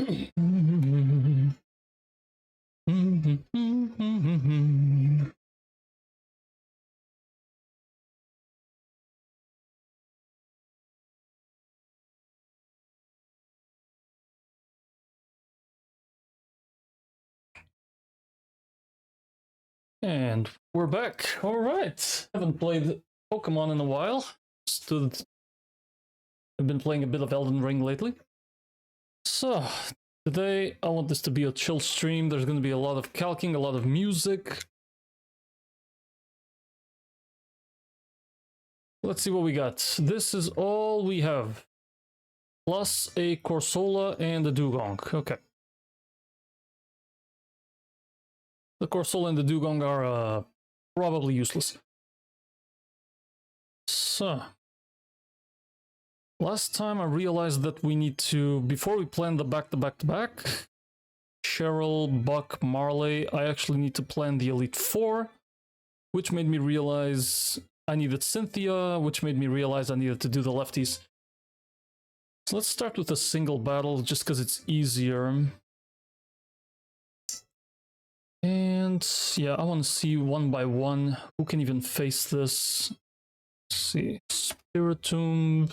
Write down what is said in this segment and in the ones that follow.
And we're back. All right. Haven't played Pokemon in a while. I've been playing a bit of Elden Ring lately. So, today I want this to be a chill stream. There's going to be a lot of calcing, a lot of music. Let's see what we got. This is all we have. Plus a Corsola and a Dugong. Okay. The Corsola and the Dugong are probably useless. So, last time I realized that we need to, before we plan the back-to-back-to-back, Cheryl, Buck, Marley, I actually need to plan the Elite Four, which made me realize I needed Cynthia, which made me realize I needed to do the lefties. So let's start with a single battle, just because it's easier. And yeah, I want to see one by one who can even face this. Let's see, Spiritomb.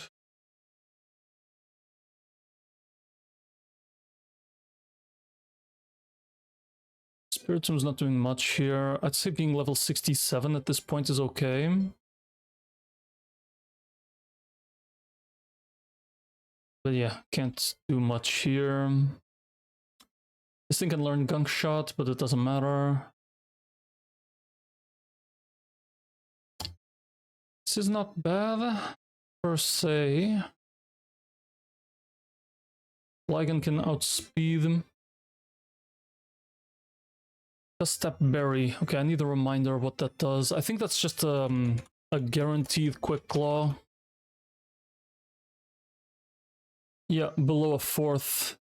Spiritomb's not doing much here. I'd say being level 67 at this point is okay. But yeah, can't do much here. This thing can learn Gunk Shot, but it doesn't matter. This is not bad, per se. Flygon can outspeed him. A Step Berry. Okay, I need a reminder what that does. I think that's just a guaranteed Quick Claw. Yeah, below a 4th.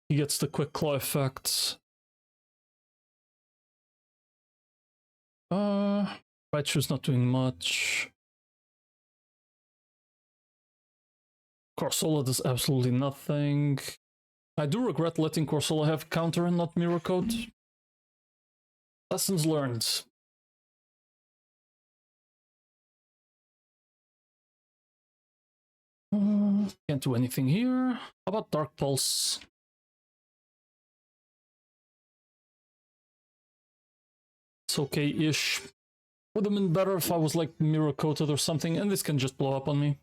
He gets the Quick Claw effect. Raichu's not doing much. Corsola does absolutely nothing. I do regret letting Corsola have counter and not Mirror Coat. Lessons learned. Can't do anything here. How about Dark Pulse? It's okay-ish. Would have been better if I was like Mirror Coated or something, and this can just blow up on me.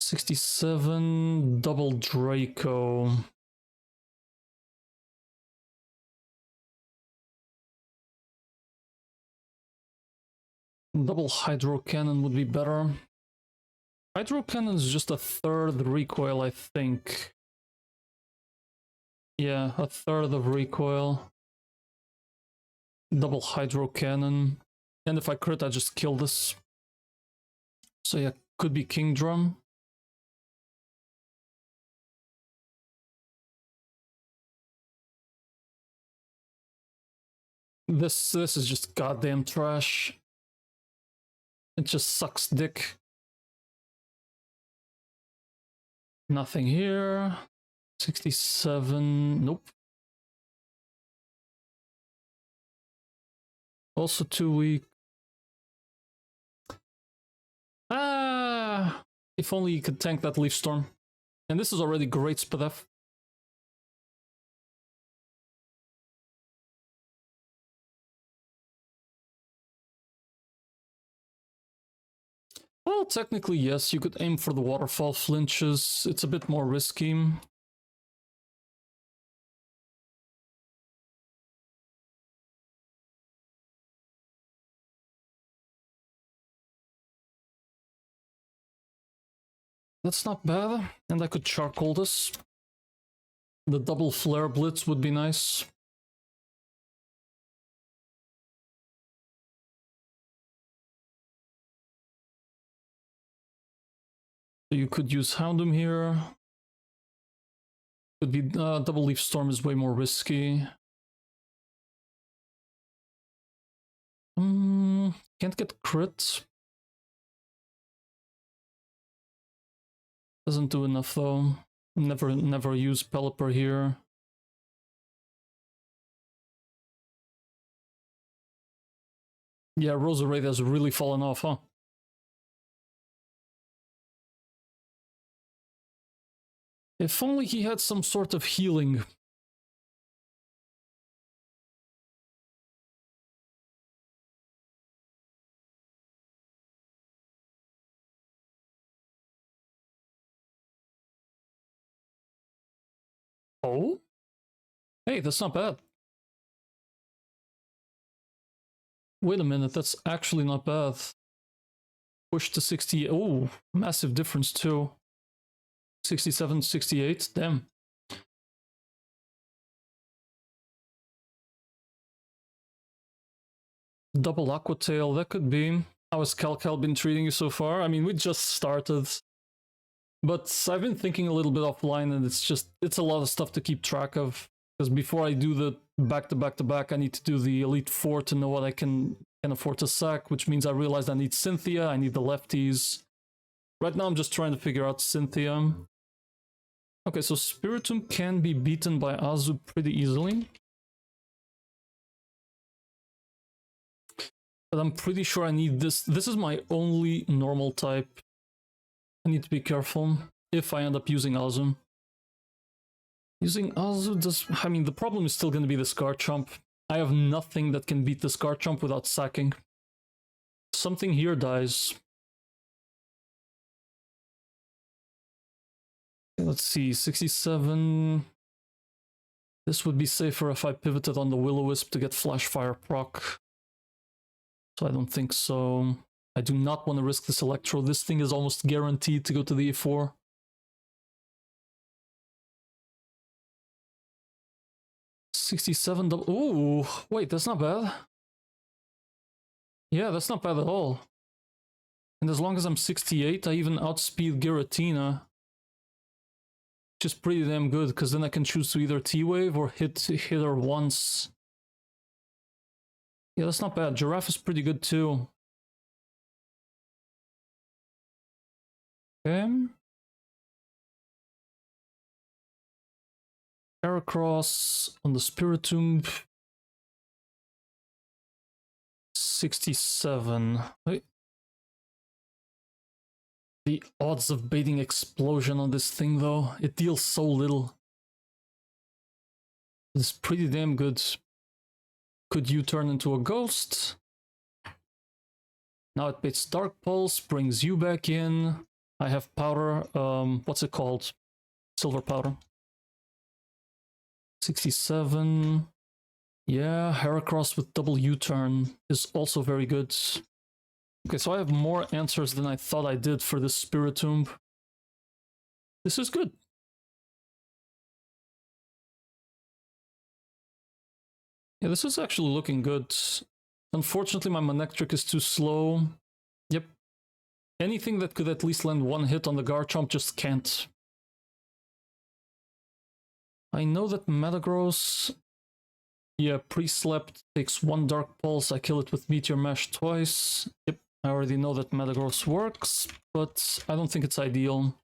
67, double Draco. Double Hydro Cannon would be better. Hydro Cannon is just a 3rd recoil, I think. Yeah, a 3rd of recoil. Double Hydro Cannon. And if I crit, I just kill this. So yeah, could be King Drum. This is just goddamn trash. It just sucks dick. Nothing here. 67. Nope. Also too weak. Ah! If only you could tank that Leaf Storm. And this is already great Spadef. Well, technically, yes, you could aim for the waterfall flinches. It's a bit more risky. That's not bad. And I could charcoal this. The double flare blitz would be nice. So you could use Houndoom here. Could be double Leaf Storm is way more risky. Can't get crit. Doesn't do enough though. Never use Pelipper here. Yeah, Roserade has really fallen off, huh? If only he had some sort of healing. Oh? Hey, that's not bad. Wait a minute, that's actually not bad. Push to 60. Oh, massive difference too. 67, 68. Damn. Double Aqua Tail, that could be. How has Calc been treating you so far? I mean, we just started. But I've been thinking a little bit offline, and it's a lot of stuff to keep track of. Because before I do the back-to-back-to-back, I need to do the Elite Four to know what I can afford to sack, which means I realized I need Cynthia, I need the lefties. Right now I'm just trying to figure out Cynthia. Okay, so Spiritomb can be beaten by Azu pretty easily. But I'm pretty sure I need this. This is my only normal type. I need to be careful if I end up using Azu. Using Azu does... I mean, the problem is still going to be the Scarchomp. I have nothing that can beat the Scarchomp without sacking. Something here dies. Let's see, 67... This would be safer if I pivoted on the Will-O-Wisp to get Flash Fire proc. So I don't think so. I do not want to risk this Electro. This thing is almost guaranteed to go to the E4. $67. Ooh, wait, that's not bad. Yeah, that's not bad at all. And as long as I'm 68, I even outspeed Giratina. Which is pretty damn good, because then I can choose to either T-Wave or hit her once. Yeah, that's not bad. Giraffe is pretty good too. Okay. Heracross on the Spiritomb. 67. Wait. The odds of baiting Explosion on this thing though, it deals so little. It's pretty damn good. Could you turn into a ghost? Now it baits Dark Pulse, brings you back in. I have powder, what's it called? Silver powder. 67. Yeah, Heracross with double U-turn is also very good. Okay, so I have more answers than I thought I did for this Spiritomb. This is good. Yeah, this is actually looking good. Unfortunately, my Manectric is too slow. Yep. Anything that could at least land one hit on the Garchomp just can't. I know that Metagross... Yeah, pre-slept, takes one Dark Pulse, I kill it with Meteor Mash twice. Yep, I already know that Metagross works, but I don't think it's ideal.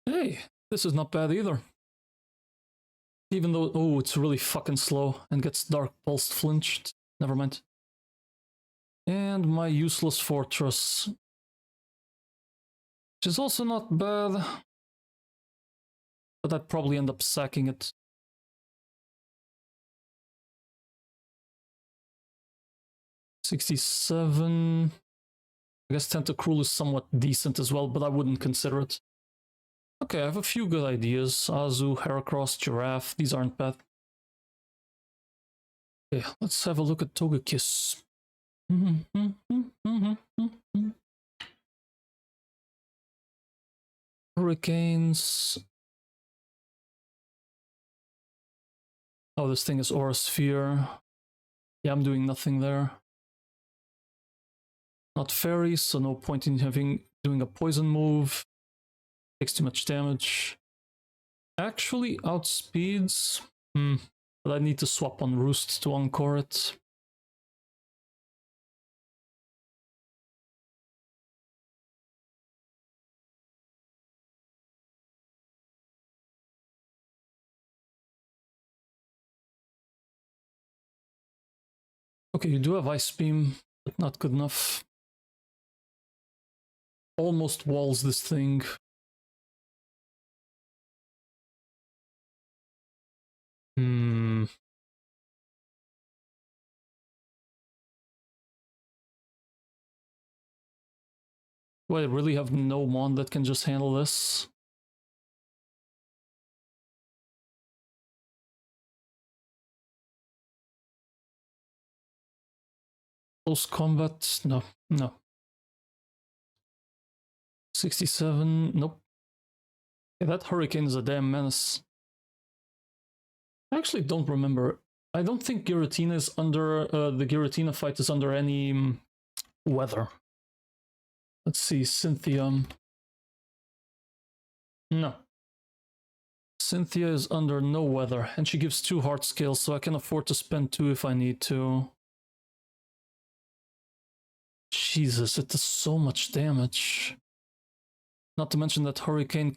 Hey, this is not bad either. Even though, oh, it's really fucking slow and gets Dark Pulse flinched. Never mind. And my useless Fortress. Which is also not bad. But I'd probably end up sacking it. $67. I guess Tentacruel is somewhat decent as well, but I wouldn't consider it. Okay, I have a few good ideas. Azu, Heracross, Giraffe. These aren't bad. Okay, let's have a look at Togekiss. Hurricanes. Oh, this thing is Aura Sphere. Yeah, I'm doing nothing there. Not Fairy, so no point in doing a poison move. Takes too much damage. Actually outspeeds. But I need to swap on Roost to encore it. Okay, you do have Ice Beam, but not good enough. Almost walls this thing. Hmm. Do I really have no mon that can just handle this? Close combat? No, no. 67, nope. Yeah, that Hurricane is a damn menace. I actually don't remember. I don't think Giratina is under, the Giratina fight is under any weather. Let's see, Cynthia. No. Cynthia is under no weather, and she gives 2 heart scales, so I can afford to spend 2 if I need to. Jesus, it does so much damage. Not to mention that Hurricane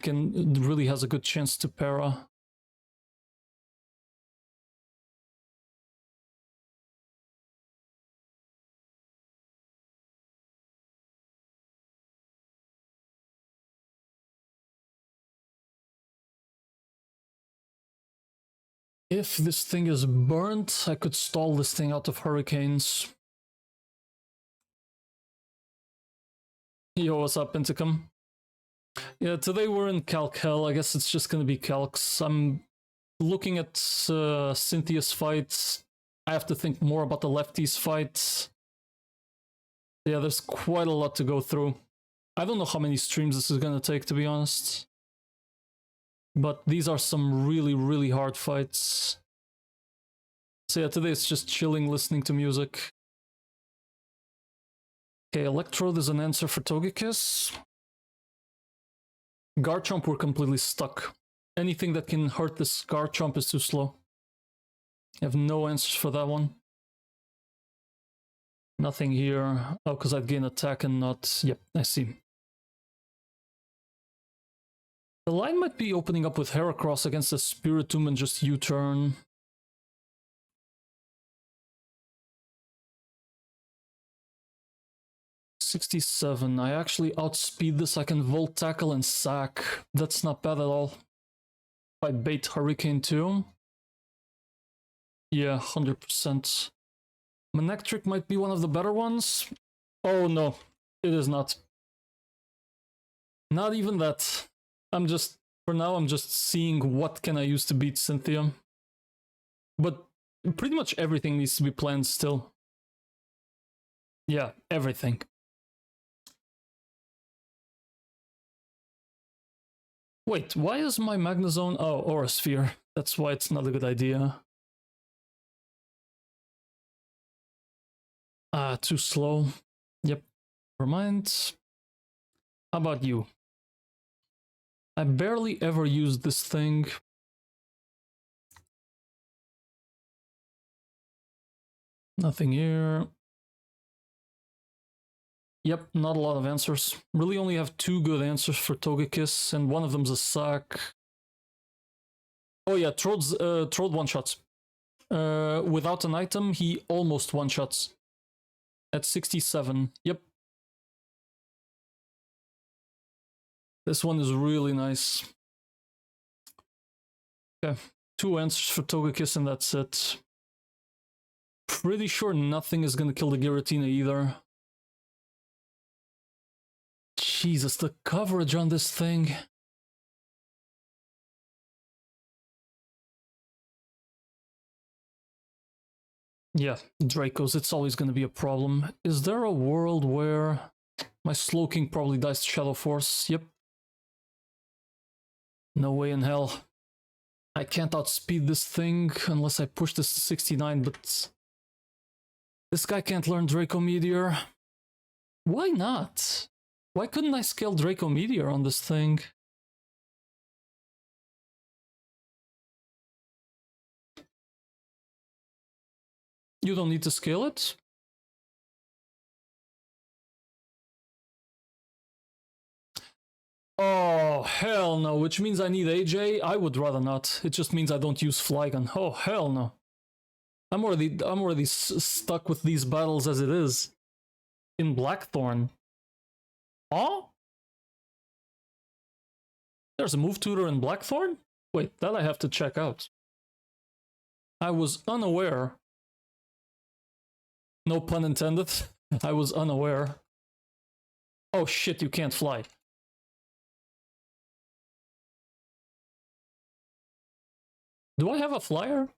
really has a good chance to para. If this thing is burnt, I could stall this thing out of hurricanes. Yo, what's up, Inticum? Yeah, today we're in Calc Hell. I guess it's just gonna be Calcs. I'm looking at Cynthia's fight. I have to think more about the lefties fight. Yeah, there's quite a lot to go through. I don't know how many streams this is gonna take, to be honest. But these are some really, really hard fights. So yeah, today it's just chilling, listening to music. Okay, Electrode is an answer for Togekiss. Garchomp, we're completely stuck. Anything that can hurt this Garchomp is too slow. I have no answers for that one. Nothing here. Oh, because I'd gain attack and not... Yep, I see. The line might be opening up with Heracross against the Spiritomb and just U-turn. $67. I actually outspeed this. I can Volt Tackle and Sack. That's not bad at all. If I bait Hurricane too. Yeah, 100%. Manectric might be one of the better ones. Oh no, it is not. Not even that. For now, I'm just seeing what can I use to beat Cynthia. But pretty much everything needs to be planned still. Yeah, everything. Wait, why is my Magnezone... Oh, Aura Sphere. That's why it's not a good idea. Too slow. Yep, never mind. How about you? I barely ever use this thing. Nothing here. Yep, not a lot of answers. Really only have 2 good answers for Togekiss, and one of them's a sack. Oh yeah, Trode one-shots. Without an item, he almost one-shots. At 67, yep. This one is really nice. Okay, 2 answers for Togekiss and that's it. Pretty sure nothing is gonna kill the Giratina either. Jesus, the coverage on this thing. Yeah, Dracos, it's always gonna be a problem. Is there a world where my Slowking probably dies to Shadow Force? Yep. No way in hell. I can't outspeed this thing unless I push this to 69, but this guy can't learn Draco Meteor. Why not? Why couldn't I scale Draco Meteor on this thing? You don't need to scale it? Oh, hell no, which means I need AJ? I would rather not. It just means I don't use Flygon. Oh, hell no. I'm already stuck with these battles as it is. In Blackthorn. Oh? There's a move tutor in Blackthorn? Wait, that I have to check out. I was unaware. No pun intended. I was unaware. Oh shit, you can't fly. Do I have a flyer?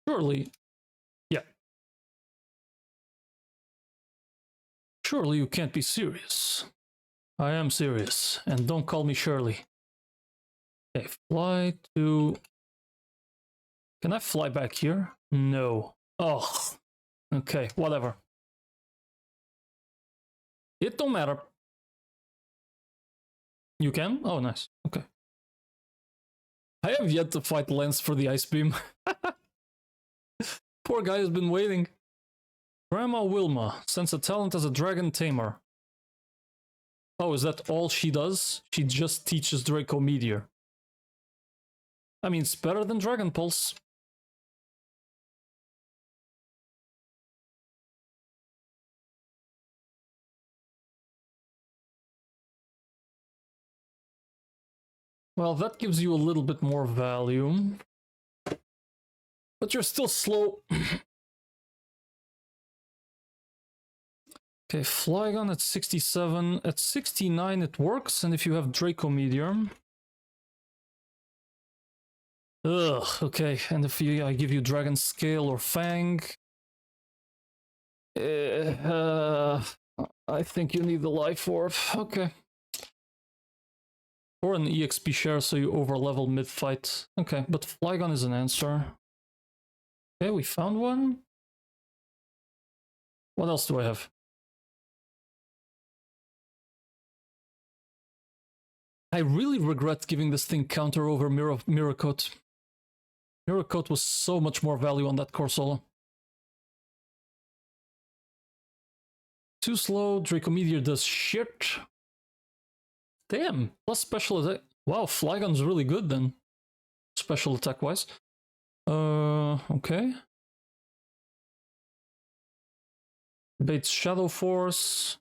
Surely. Yeah. Surely you can't be serious. I am serious, and don't call me Shirley. Okay, fly to... Can I fly back here? No. Oh. Okay, whatever. It don't matter. You can? Oh, nice. Okay. I have yet to fight Lance for the ice beam. Poor guy has been waiting. Grandma Wilma sends a talent as a dragon tamer. Oh, is that all she does? She just teaches Draco Meteor. I mean, it's better than Dragon Pulse. Well, that gives you a little bit more value. But you're still slow. Okay, Flygon at 67. At 69 it works, and if you have Draco Meteor... Ugh, okay, and if I give you Dragon Scale or Fang... I think you need the Life Orb. Okay. Or an EXP share so you overlevel mid-fight. Okay, but Flygon is an answer. Okay, we found one. What else do I have? I really regret giving this thing counter over Mirror Coat. Mirror Coat was so much more value on that Corsola. Too slow, Draco Meteor does shit. Damn, plus special attack. Wow, Flygon's really good then. Special attack wise. Okay. Bates Shadow Force.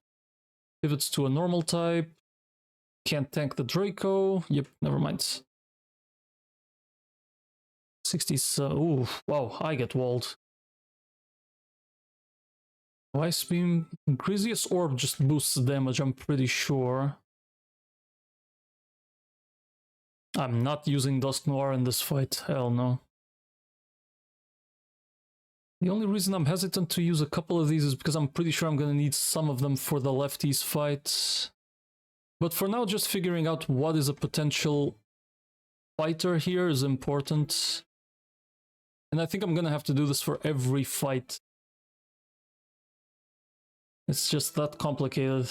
Pivots to a normal type. Can't tank the Draco. Yep, never mind. 60. Ooh, wow, I get walled. Ice Beam. Grizius Orb just boosts damage, I'm pretty sure. I'm not using Dusk Noir in this fight. Hell no. The only reason I'm hesitant to use a couple of these is because I'm pretty sure I'm going to need some of them for the lefties fight. But for now, just figuring out what is a potential fighter here is important. And I think I'm going to have to do this for every fight. It's just that complicated.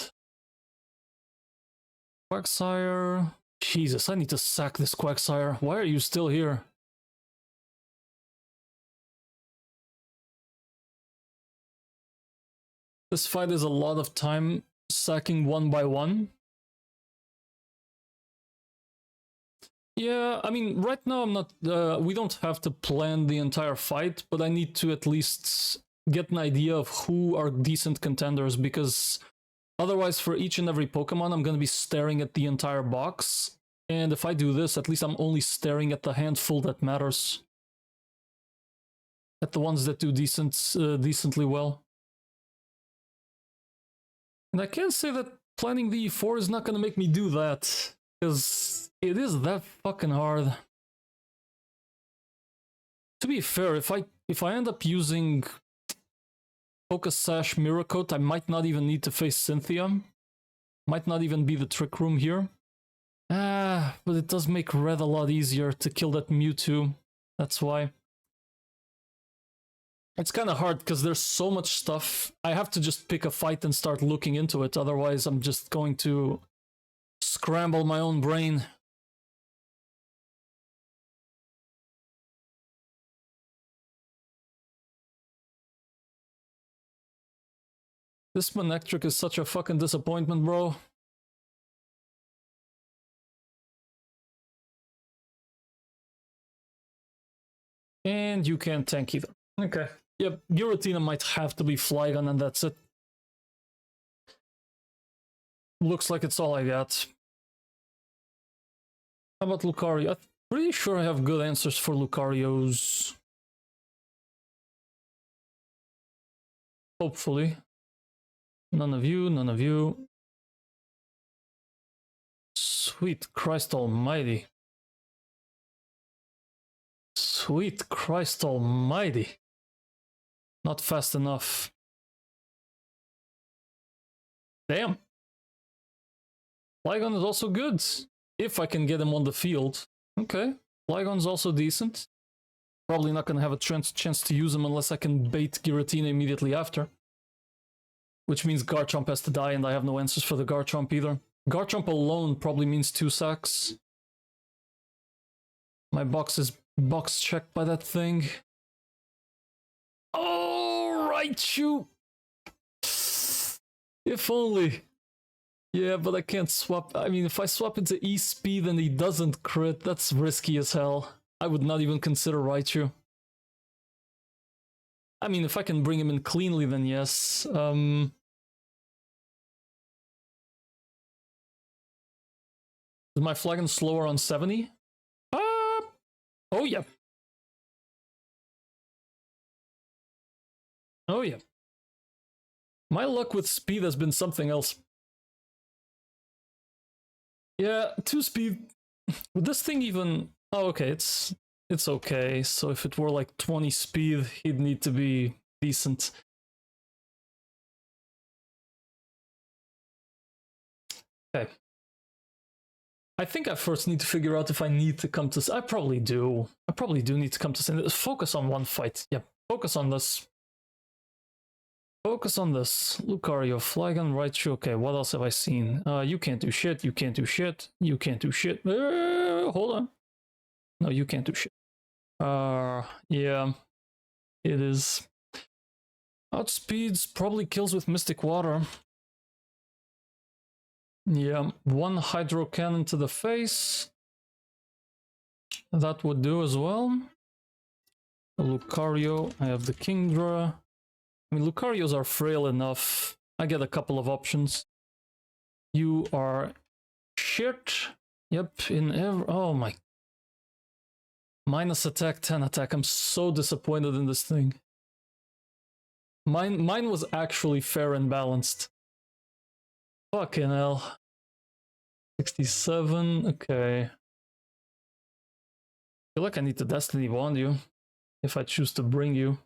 Quagsire. Jesus, I need to sack this Quagsire. Why are you still here? This fight is a lot of time sacking one by one. Yeah, I mean, right now I'm not... we don't have to plan the entire fight, but I need to at least get an idea of who are decent contenders, because otherwise for each and every Pokemon I'm going to be staring at the entire box. And if I do this, at least I'm only staring at the handful that matters. At the ones that do decently well. And I can't say that planning the E4 is not going to make me do that, because it is that fucking hard. To be fair, if I end up using Focus Sash Mirror Coat, I might not even need to face Cynthia. Might not even be the Trick Room here. But it does make Red a lot easier to kill that Mewtwo. That's why. It's kind of hard because there's so much stuff. I have to just pick a fight and start looking into it. Otherwise, I'm just going to scramble my own brain. This Manectric is such a fucking disappointment, bro. And you can't tank either. Okay. Yep, Giratina might have to be Flygon, and that's it. Looks like it's all I got. How about Lucario? I'm pretty sure I have good answers for Lucarios. Hopefully. None of you, none of you. Sweet Christ almighty. Sweet Christ almighty. Not fast enough. Damn. Flygon is also good. If I can get him on the field. Okay. Flygon's also decent. Probably not going to have a chance to use him unless I can bait Giratina immediately after. Which means Garchomp has to die, and I have no answers for the Garchomp either. Garchomp alone probably means 2 sacks. My box is box checked by that thing. Oh, Raichu! If only. Yeah, but I can't swap. I mean, if I swap into E-Speed and he doesn't crit, that's risky as hell. I would not even consider Raichu. I mean, if I can bring him in cleanly, then yes. Is my Flygon slower on 70? Oh yeah. Oh yeah. My luck with speed has been something else. Yeah, 2 speed. Would this thing even... Oh, okay, it's okay. So if it were like 20 speed, he'd need to be decent. Okay. I think I first need to figure out if I need to come to... I probably do. I probably do need to come to... Focus on one fight. Yep, focus on this. Focus on this. Lucario, Flygon, Raichu. Okay, what else have I seen? You can't do shit, you can't do shit, you can't do shit. Hold on. No, you can't do shit. Yeah. It is. Outspeeds probably kills with Mystic Water. Yeah, 1 Hydro Cannon to the face. That would do as well. Lucario, I have the Kingdra. I mean, Lucarios are frail enough. I get a couple of options. You are shit. Yep, in every... Oh my... Minus attack, 10 attack. I'm so disappointed in this thing. Mine was actually fair and balanced. Fucking hell. 67, okay. I feel like I need to Destiny Bond you. If I choose to bring you.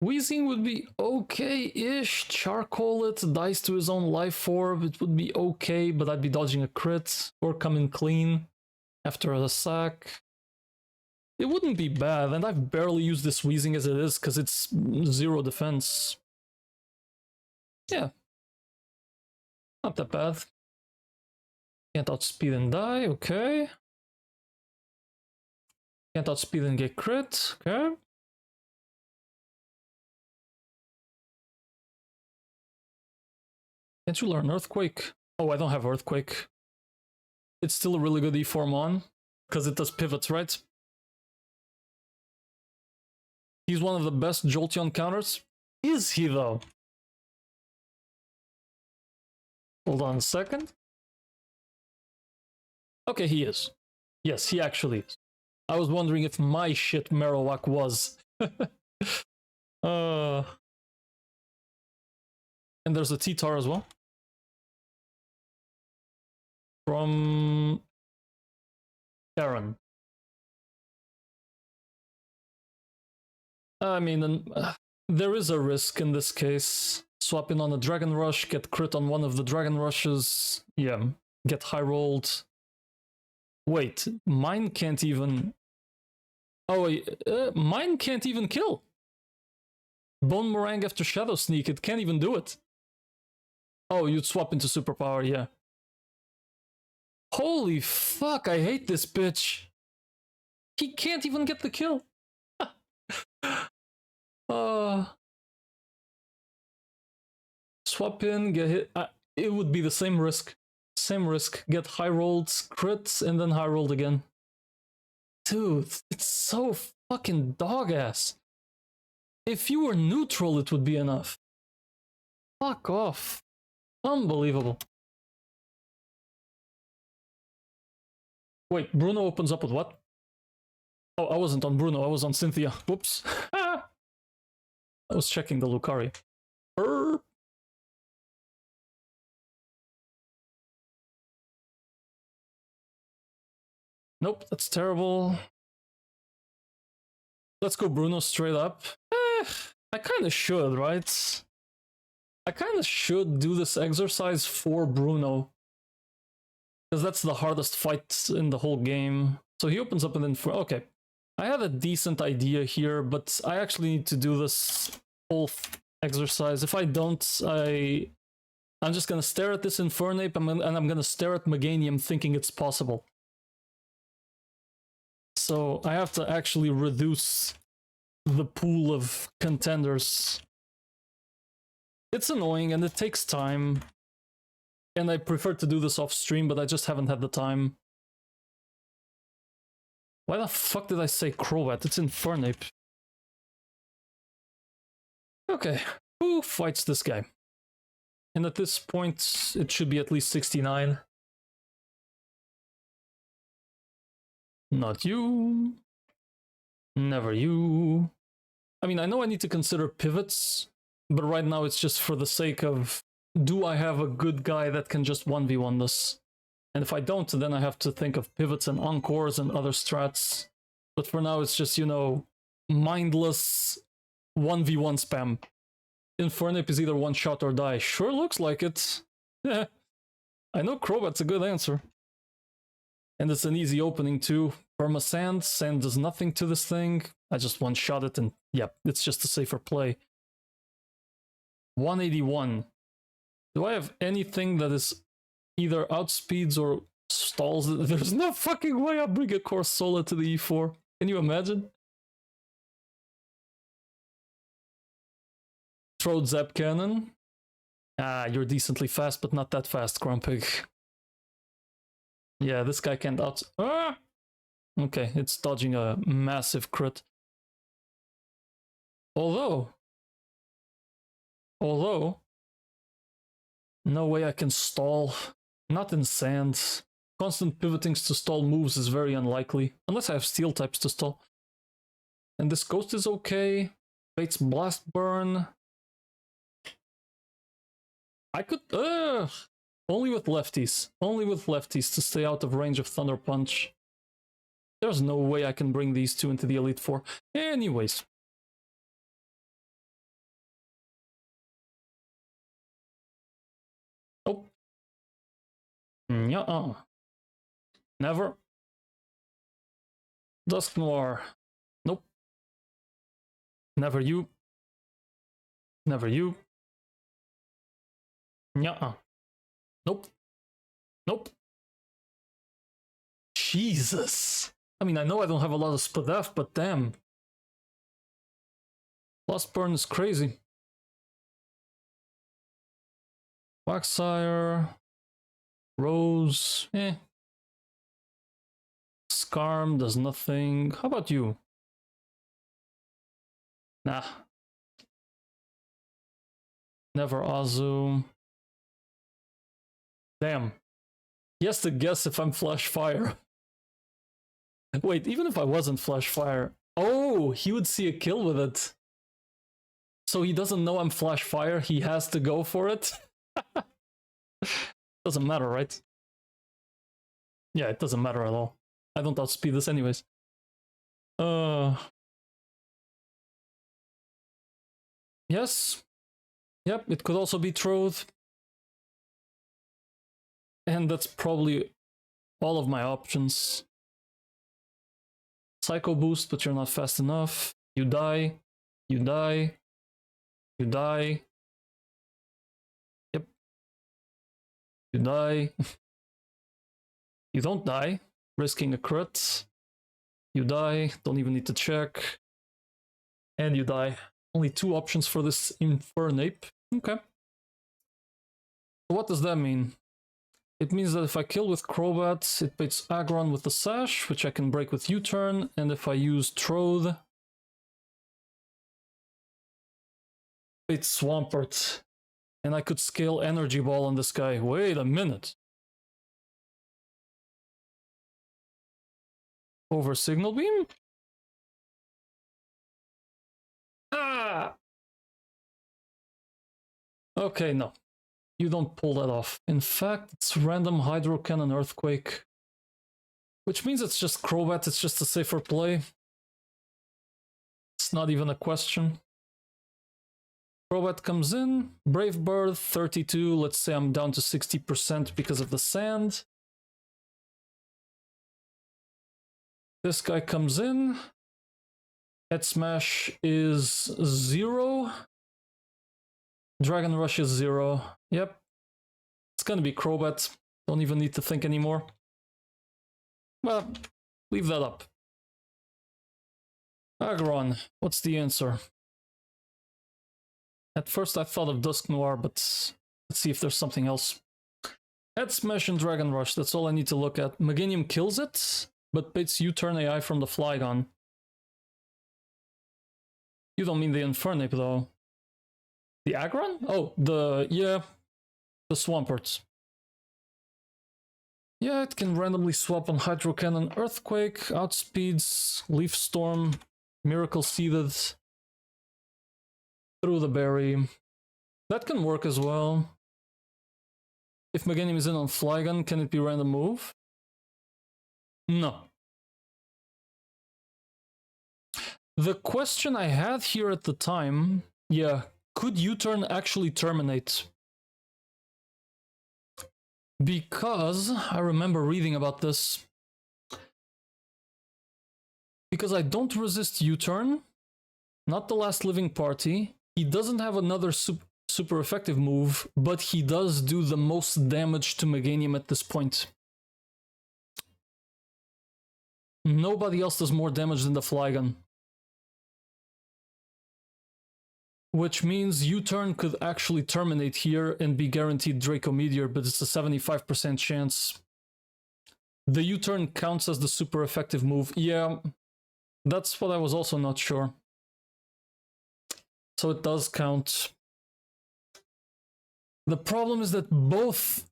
Wheezing would be okay-ish. Charcoal it, dies to his own life orb. It would be okay, but I'd be dodging a crit or coming clean after a sack. It wouldn't be bad, and I've barely used this Wheezing as it is because it's 0 defense. Yeah. Not that bad. Can't outspeed and die, okay. Can't outspeed and get crit, okay. Can't you learn Earthquake? Oh, I don't have Earthquake. It's still a really good E-form on, because it does pivots, right? He's one of the best Jolteon counters. Is he, though? Hold on a second. Okay, he is. Yes, he actually is. I was wondering if my shit Marowak was. And there's a T-Tar as well. From Karen. I mean, there is a risk in this case. Swap in on a Dragon Rush, get crit on one of the Dragon Rushes. Yeah, get high rolled. Wait, mine can't even... Oh, wait, mine can't even kill. Bone Meringue after Shadow Sneak, it can't even do it. Oh, you'd swap into Superpower, yeah. Holy fuck, I hate this bitch. He can't even get the kill. Swap in, get hit. It would be the same risk. Same risk. Get high rolled, crits, and then high rolled again. Dude, it's so fucking dog ass. If you were neutral, it would be enough. Fuck off. Unbelievable. Wait, Bruno opens up with what? Oh, I wasn't on Bruno, I was on Cynthia. Whoops. I was checking the Lucari. Nope, that's terrible. Let's go Bruno straight up. I kind of should, right? I kind of should do this exercise for Bruno. Because that's the hardest fight in the whole game. So he opens up and then... Okay. I had a decent idea here, but I actually need to do this whole exercise. If I don't, I'm just gonna stare at this Infernape and I'm gonna stare at Meganium thinking it's possible. So I have to actually reduce the pool of contenders. It's annoying and it takes time. And I prefer to do this off stream, but I just haven't had the time. Why the fuck did I say Crobat? It's Infernape. Okay, who fights this guy? And at this point, it should be at least 69. Not you. Never you. I mean, I know I need to consider pivots, but right now it's just for the sake of, do I have a good guy that can just 1v1 this? And if I don't, then I have to think of pivots and encores and other strats. But for now, it's just, you know, mindless 1v1 spam. Infernape is either one shot or die. Sure looks like it. Yeah. I know Crobat's a good answer. And it's an easy opening too. Perma-Sand. Sand does nothing to this thing. I just one-shot it and yeah, it's just a safer play. 181. Do I have anything that is either outspeeds or stalls? There's no fucking way I bring a Corsola to the E4. Can you imagine? Throw Zap Cannon. Ah, you're decently fast, but not that fast, Grumpig. Yeah, this guy can't out... Ah! Okay, it's dodging a massive crit. Although, no way I can stall. Not in sand. Constant pivotings to stall moves is very unlikely. Unless I have steel types to stall. And this ghost is okay. Bates Blast Burn. I could... only with lefties. Only with lefties to stay out of range of Thunder Punch. There's no way I can bring these two into the Elite Four. Anyways. Oh. Nuh-uh. Never. Dusk Noir. Nope. Never you. Never you. Nuh-uh. Nope. Nope. Jesus. I mean, I know I don't have a lot of Spadaf, but damn. Blast Burn is crazy. Waxire. Rose. Eh. Scarm does nothing. How about you? Nah. Never Azu. Damn. He has to guess if I'm Flash Fire. Wait, even if I wasn't Flash Fire. Oh, he would see a kill with it. So he doesn't know I'm Flash Fire. He has to go for it. Doesn't matter, right? Yeah, it doesn't matter at all. I don't outspeed this anyways. Yes. Yep, it could also be Troth. And that's probably all of my options. Psycho Boost, but you're not fast enough. You die. You die. You die. Yep. You die. You don't die. Risking a crit. You die. Don't even need to check. And you die. Only two options for this Infernape. Okay. What does that mean? It means that if I kill with Crobat, it baits Aggron with the Sash, which I can break with U-turn, and if I use Troth, it's Swampert. And I could scale Energy Ball on this guy. Wait a minute. Over Signal Beam? Ah! Okay, no. You don't pull that off. In fact, it's random Hydro Cannon Earthquake. Which means it's just Crobat, it's just a safer play. It's not even a question. Crobat comes in, Brave Bird, 32, let's say I'm down to 60% because of the sand. This guy comes in, Head Smash is 0. Dragon Rush is 0. Yep. It's gonna be Crobat. Don't even need to think anymore. Well, leave that up. Aggron, what's the answer? At first I thought of Dusk Noir, but let's see if there's something else. Head Smash and Dragon Rush, that's all I need to look at. Meganium kills it, but baits U-turn AI from the Flygon. You don't mean the Infernape though. The Aggron? Oh, the Swampert. Yeah, it can randomly swap on Hydro Cannon, Earthquake, outspeeds, Leaf Storm, Miracle Seeded, through the berry. That can work as well. If Meganium is in on Flygon, can it be random move? No. The question I had here at the time, yeah, could U-turn actually terminate? Because I remember reading about this. Because I don't resist U-turn, not the last living party. He doesn't have another super effective move, but he does do the most damage to Meganium at this point. Nobody else does more damage than the Flygon. Which means U-turn could actually terminate here and be guaranteed Draco Meteor, but it's a 75% chance. The U-turn counts as the super effective move. Yeah, that's what I was also not sure. So it does count. The problem is that both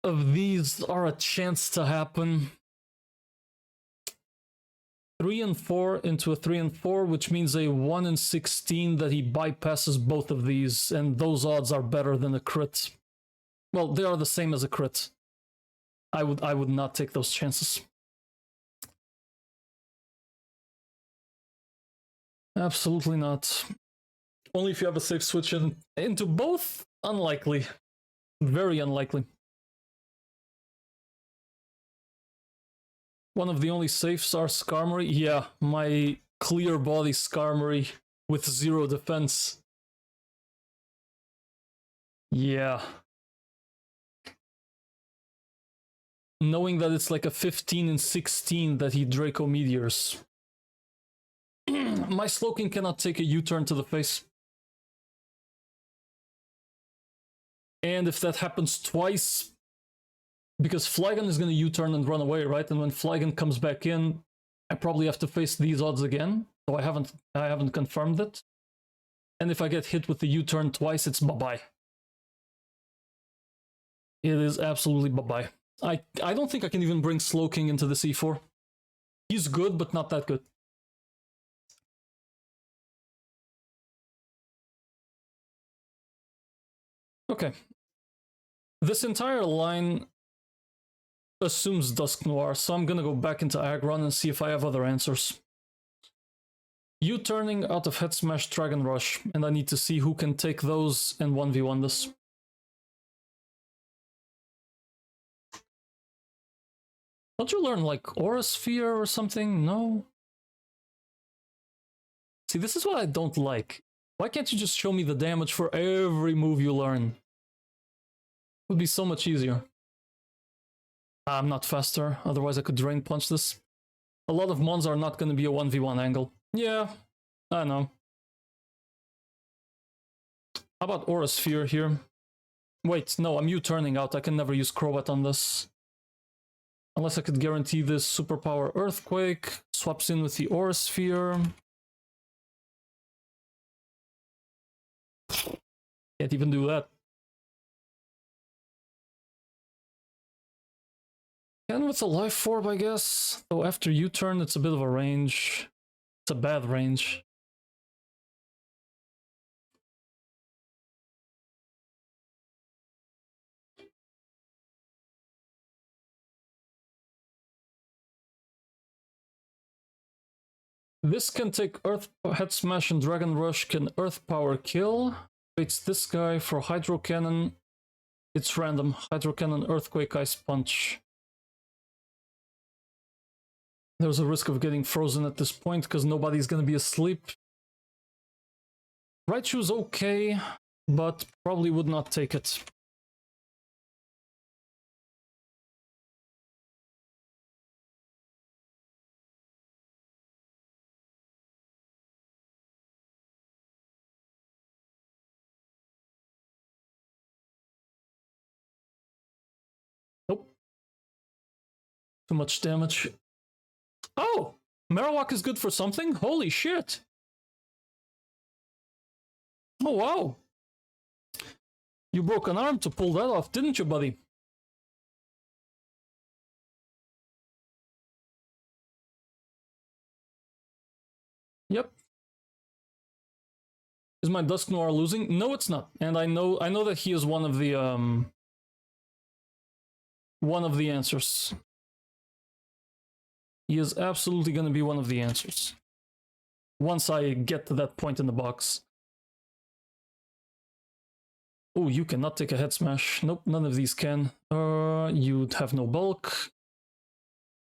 of these are a chance to happen. 3 and 4 into a 3 and 4, which means a 1 in 16 that he bypasses both of these, and those odds are better than a crit. Well, they are the same as a crit. I would not take those chances. Absolutely not. Only if you have a safe switch into both? Unlikely. Very unlikely. One of the only safes are Skarmory. Yeah, my clear body Skarmory with 0 defense. Yeah. Knowing that it's like a 15 and 16 that he Draco Meteors. My Slowking cannot take a U-turn to the face. And if that happens twice, because Flygon is going to U-turn and run away, right? And when Flygon comes back in, I probably have to face these odds again. So I haven't confirmed it. And if I get hit with the U-turn twice, it's bye-bye. It is absolutely bye-bye. I don't think I can even bring Slowking into the C4. He's good, but not that good. Okay. This entire line assumes Dusk Noir, so I'm gonna go back into Aggron and see if I have other answers. U-turning out of Head Smash, Dragon Rush, and I need to see who can take those and 1v1 this. Don't you learn like Aura Sphere or something? No? See, this is what I don't like. Why can't you just show me the damage for every move you learn? It would be so much easier. I'm not faster, otherwise I could Drain Punch this. A lot of mons are not going to be a 1v1 angle. Yeah, I know. How about Aura Sphere here? Wait, no, I'm U-turning out. I can never use Crobat on this. Unless I could guarantee this superpower Earthquake. Swaps in with the Aura Sphere. Can't even do that. And with a Life Orb, I guess. So after U-turn, it's a bit of a range. It's a bad range. This can take Earth Head Smash and Dragon Rush. Can Earth Power kill? Waits this guy for Hydro Cannon. It's random. Hydro Cannon, Earthquake, Ice Punch. There's a risk of getting frozen at this point because nobody's gonna be asleep. Raichu's okay, but probably would not take it. Nope. Too much damage. Oh! Marowak is good for something? Holy shit! Oh wow! You broke an arm to pull that off, didn't you, buddy? Yep. Is my Dusknoir losing? No, it's not. And I know that he is one of the answers. He is absolutely going to be one of the answers. Once I get to that point in the box. Oh, you cannot take a head smash. Nope, none of these can. You'd have no bulk.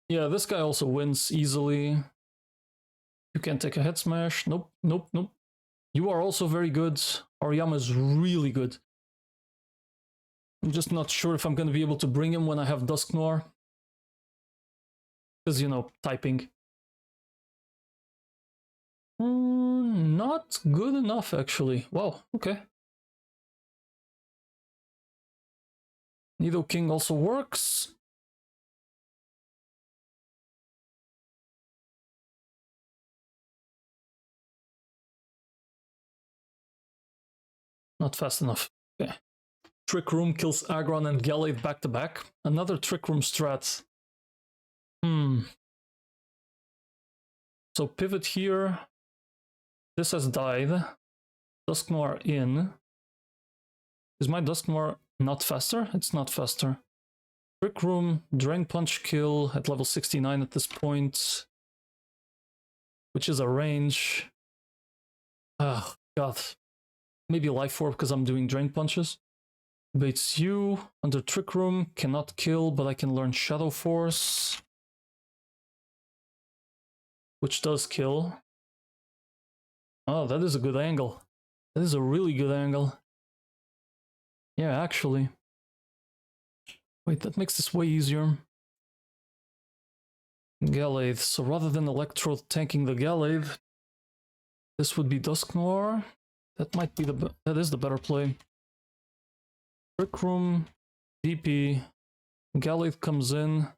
Yeah, this guy also wins easily. You can't take a head smash. Nope, nope, nope. You are also very good. Aoyama is really good. I'm just not sure if I'm going to be able to bring him when I have Dusknoir. Because, you know, typing. Not good enough, actually. Wow, okay. Nidoking also works. Not fast enough. Okay. Trick Room kills Aggron and Gallade back to back. Another Trick Room strat. So pivot here. This has died. Dusknoir in. Is my Dusknoir not faster? It's not faster. Trick Room, Drain Punch kill at level 69 at this point. Which is a range. Ah, God. Maybe Life Orb because I'm doing Drain Punches. Baits you under Trick Room, cannot kill, but I can learn Shadow Force. Which does kill. Oh, that is a good angle. That is a really good angle. Yeah, actually. Wait, that makes this way easier. Gallade. So rather than Electrode tanking the Gallade, this would be Dusknoir. That might be that is the better play. Trick Room, DP, Gallade comes in.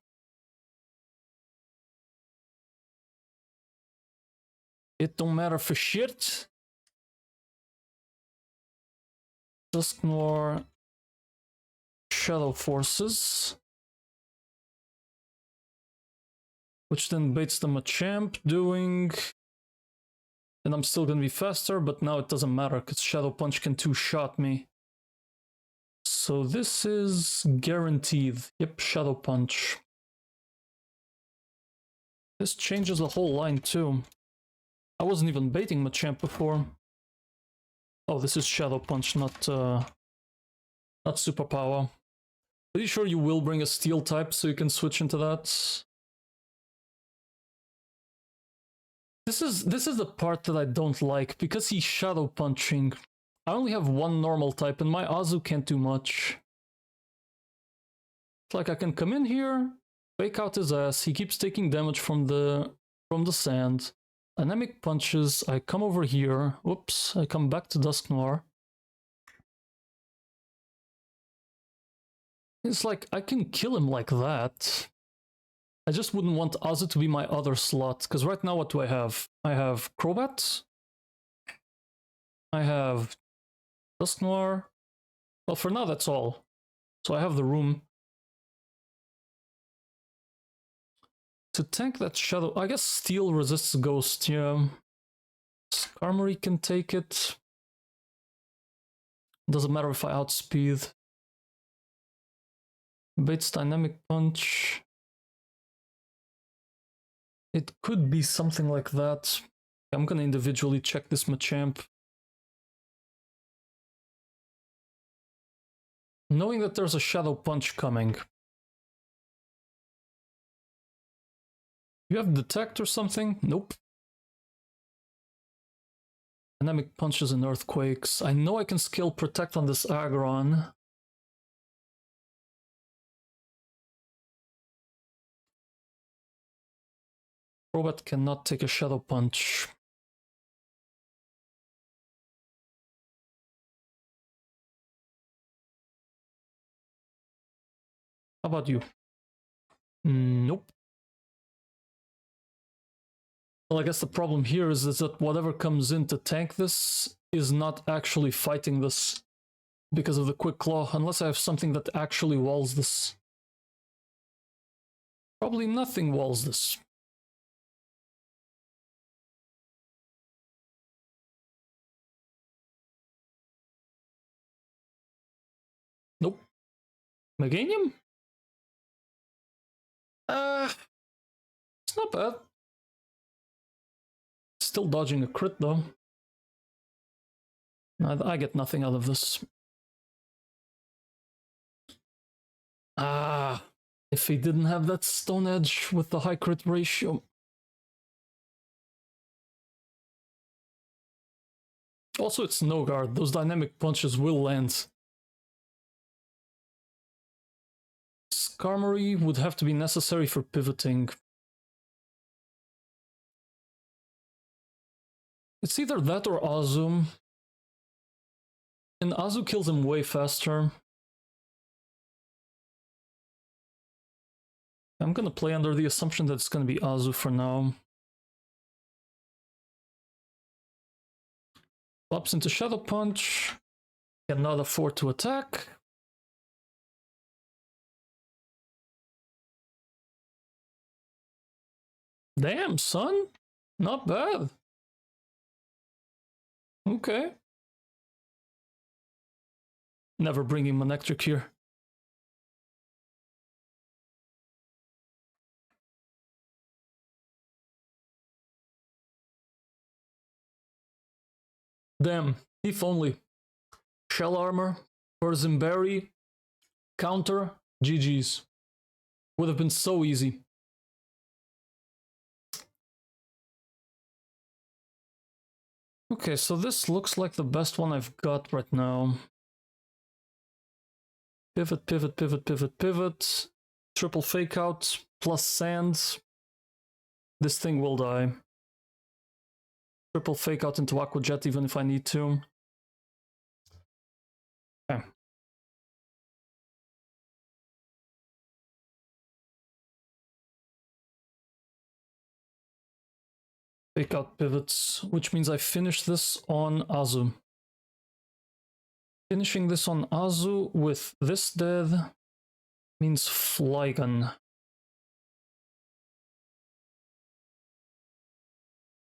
It don't matter for shit. Dusknoir, Shadow Forces. Which then baits them a champ doing... And I'm still gonna be faster, but now it doesn't matter because Shadow Punch can two-shot me. So this is guaranteed. Yep, Shadow Punch. This changes the whole line too. I wasn't even baiting Machamp before. Oh, this is Shadow Punch, not Superpower. Pretty sure you will bring a Steel type so you can switch into that. This is the part that I don't like, because he's Shadow Punching. I only have one normal type and my Azu can't do much. It's like I can come in here, fake out his ass, he keeps taking damage from the sand. Dynamic punches, I come over here, whoops, I come back to Dusknoir. It's like, I can kill him like that. I just wouldn't want Azu to be my other slot, because right now what do I have? I have Crobat. I have Dusk Noir. Well, for now that's all. So I have the room. To tank that Shadow, I guess Steel resists Ghost, yeah. Skarmory can take it. Doesn't matter if I outspeed. Bates Dynamic Punch. It could be something like that. I'm gonna individually check this Machamp. Knowing that there's a Shadow Punch coming. You have Detect or something? Nope. Dynamic Punches and Earthquakes. I know I can skill Protect on this Aggron. Crobat cannot take a Shadow Punch. How about you? Nope. Well, I guess the problem here is that whatever comes in to tank this is not actually fighting this because of the Quick Claw, unless I have something that actually walls this. Probably nothing walls this. Nope. Meganium? It's not bad. Still dodging a crit though. I get nothing out of this. If he didn't have that Stone Edge with the high crit ratio. Also, it's no guard. Those dynamic punches will land. Skarmory would have to be necessary for pivoting. It's either that or Azu. And Azu kills him way faster. I'm gonna play under the assumption that it's gonna be Azu for now. Flops into Shadow Punch. Cannot afford to attack. Damn, son. Not bad. Okay. Never bringing Manectric here. Damn, if only. Shell Armor, Poison Berry, counter, GG's. Would have been so easy. Okay, so this looks like the best one I've got right now. Pivot, pivot, pivot, pivot, pivot. Triple Fake Out, plus Sand. This thing will die. Triple Fake Out into Aqua Jet even if I need to. Okay. Fake Out pivots, which means I finish this on Azu. Finishing this on Azu with this dead means Flygon.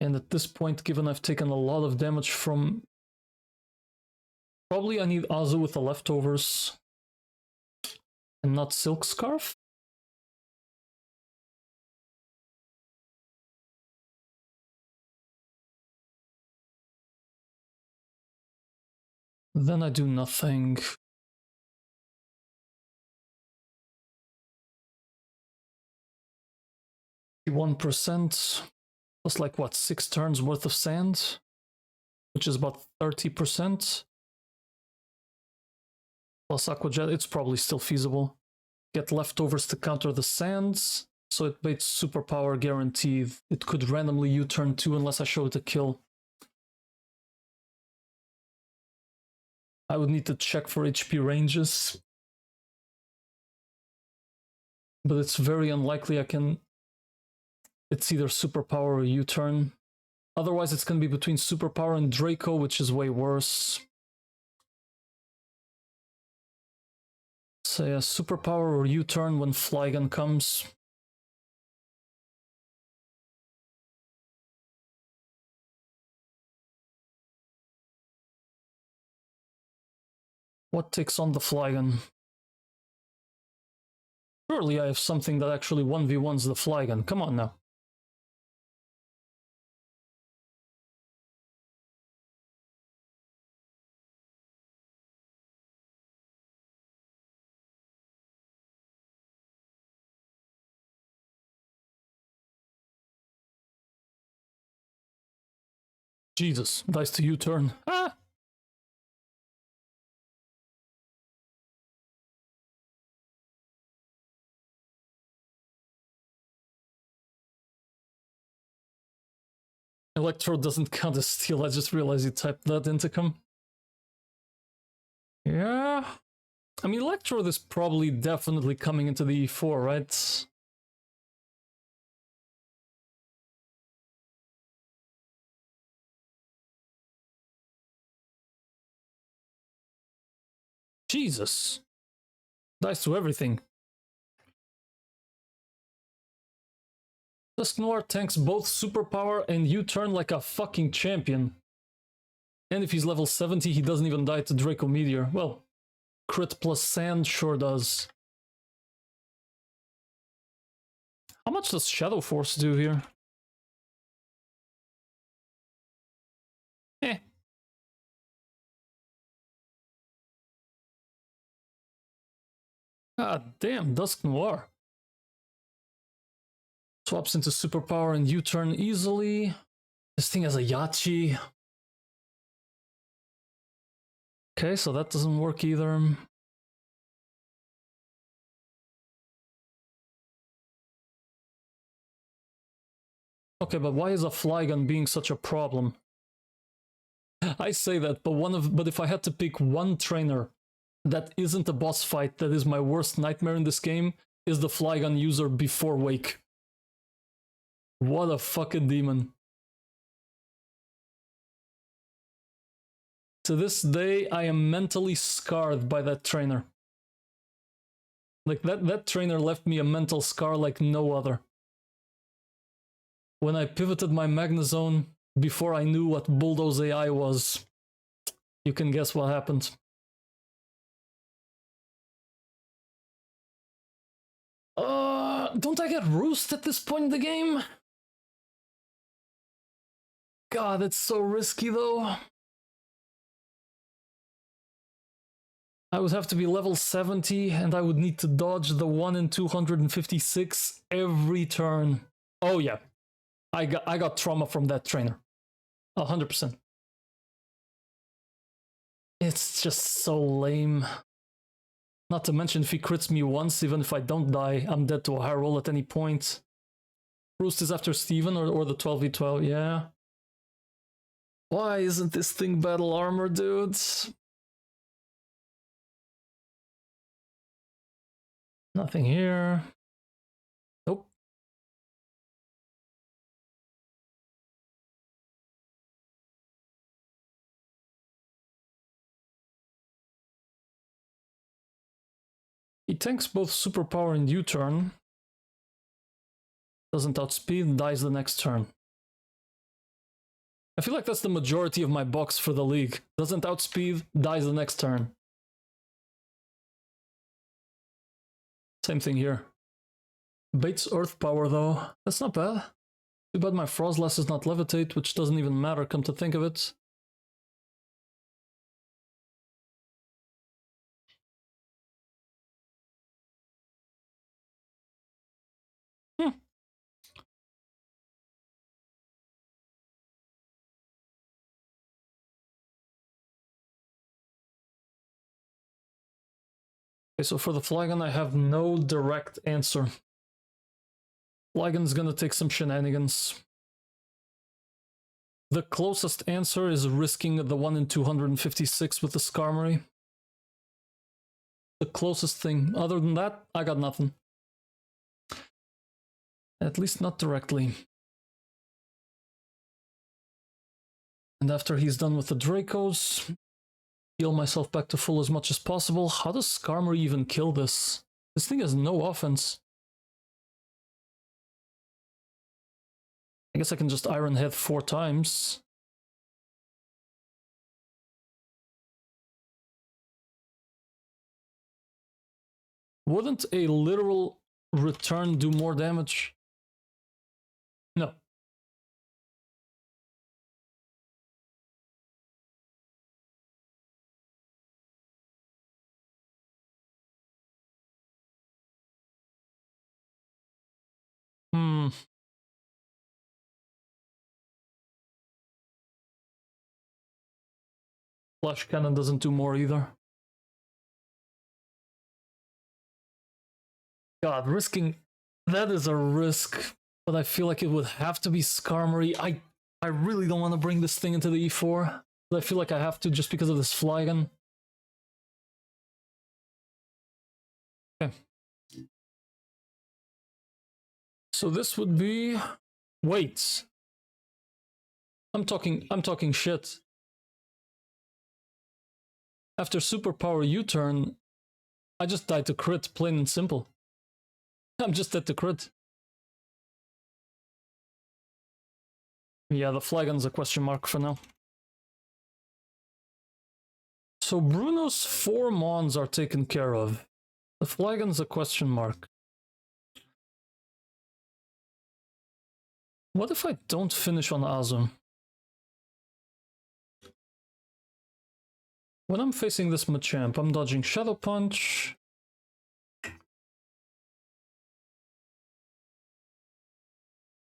And at this point, given I've taken a lot of damage from... Probably I need Azu with the leftovers. And not Silk Scarf. Then I do nothing. %. That's like what, 6 turns worth of sand? Which is about 30%. Plus Aqua Jet, it's probably still feasible. Get leftovers to counter the sands. So it baits superpower guaranteed. It could randomly U-turn too unless I show it a kill. I would need to check for HP ranges. But it's very unlikely I can... It's either superpower or U-turn. Otherwise, it's going to be between superpower and Draco, which is way worse. So yeah, superpower or U-turn when Flygon comes. What takes on the Flygon? Surely I have something that actually 1v1s the Flygon. Come on now. Jesus, dice to U-turn. Ah! Electro doesn't count as steal, I just realized you typed that into come. Yeah. I mean, Electro is probably definitely coming into the E4, right? Jesus. Dice to everything. Dusknoir tanks both superpower and U-turn like a fucking champion. And if he's level 70, he doesn't even die to Draco Meteor. Well, crit plus sand sure does. How much does Shadow Force do here? Eh. God damn, Dusknoir. Swaps into superpower and U-turn easily. This thing has a Yachi. Okay, so that doesn't work either. Okay, but why is a Flygon being such a problem? I say that, but if I had to pick one trainer that isn't a boss fight that is my worst nightmare in this game, is the Flygon user before Wake. What a fucking demon. To this day, I am mentally scarred by that trainer. Like, that trainer left me a mental scar like no other. When I pivoted my Magnezone before I knew what Bulldoze AI was, you can guess what happened. Don't I get Roost at this point in the game? God, it's so risky though. I would have to be level 70 and I would need to dodge the 1 in 256 every turn. Oh yeah, I got trauma from that trainer. 100%. It's just so lame. Not to mention, if he crits me once, even if I don't die, I'm dead to a high roll at any point. Roost is after Steven or the 12v12, yeah. Why isn't this thing battle armor, dudes? Nothing here. Nope. He tanks both superpower and U-turn. Doesn't outspeed, dies the next turn. I feel like that's the majority of my box for the league. Doesn't outspeed, dies the next turn. Same thing here. Baits Earth Power though. That's not bad. Too bad my Frostlass is not Levitate, which doesn't even matter, come to think of it. Okay, so for the Flygon, I have no direct answer. Flygon's gonna take some shenanigans. The closest answer is risking the 1 in 256 with the Skarmory. The closest thing. Other than that, I got nothing. At least not directly. And after he's done with the Dracos, heal myself back to full as much as possible. How does Skarmory even kill this? This thing has no offense. I guess I can just Iron Head 4 times. Wouldn't a literal return do more damage? No. Flash Cannon doesn't do more either. God, risking... That is a risk, but I feel like it would have to be Skarmory. I really don't want to bring this thing into the E4, but I feel like I have to just because of this Flygon. Okay. So this would be... Wait. I'm talking shit. After Superpower U-turn, I just died to crit, plain and simple. I'm just dead to crit. Yeah, the Flygon's a question mark for now. So Bruno's 4 Mons are taken care of. The Flygon's a question mark. What if I don't finish on Azum? When I'm facing this Machamp, I'm dodging Shadow Punch.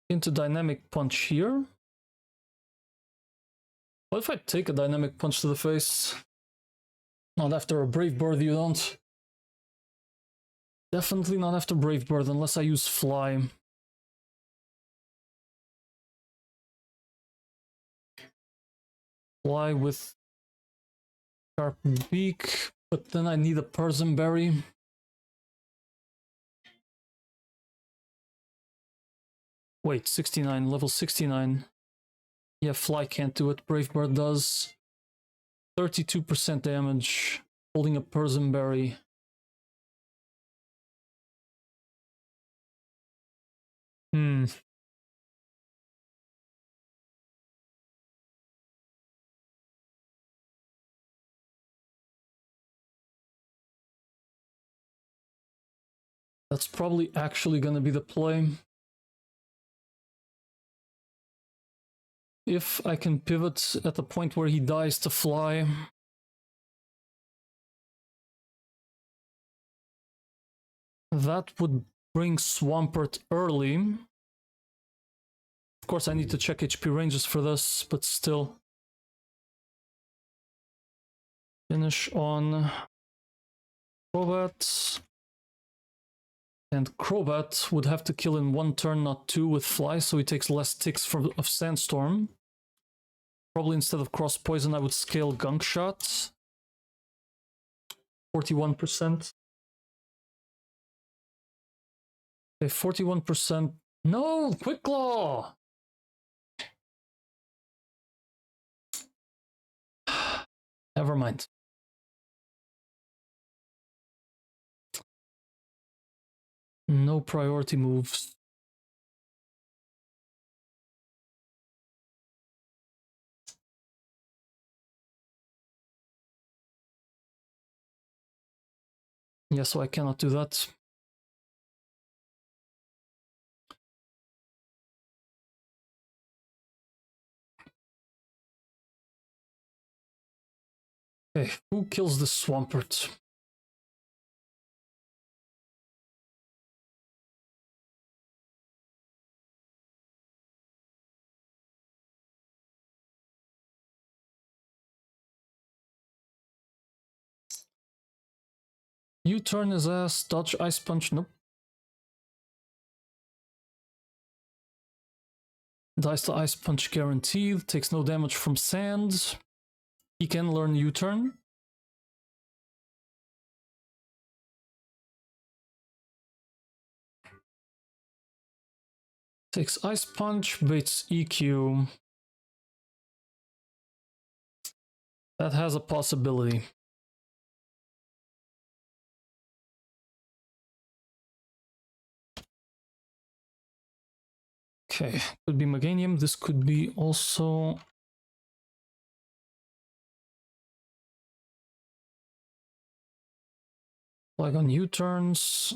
Into Dynamic Punch here. What if I take a Dynamic Punch to the face? Not after a Brave Bird, you don't. Definitely not after Brave Bird, unless I use Fly. Fly with Sharp Beak, but then I need a Persim Berry. Wait, 69, level 69. Yeah, Fly can't do it, Brave Bird does. 32% damage, holding a Persim Berry. That's probably actually gonna be the play. If I can pivot at the point where he dies to Fly. That would bring Swampert early. Of course, I need to check HP ranges for this, but still. Finish on Crobat. And Crobat would have to kill in 1 turn, not 2, with Fly, so he takes less ticks of Sandstorm. Probably instead of Cross Poison, I would scale Gunk Shot. 41%. Okay, 41%. No! Quick Claw! Never mind. No priority moves. Yeah, so I cannot do that. Okay, who kills the Swampert? U-turn his ass, dodge Ice Punch, nope. Dies to Ice Punch guaranteed, takes no damage from Sand. He can learn U-turn. Takes Ice Punch, baits EQ. That has a possibility. Okay, could be Meganium. This could be also... like on U-turns.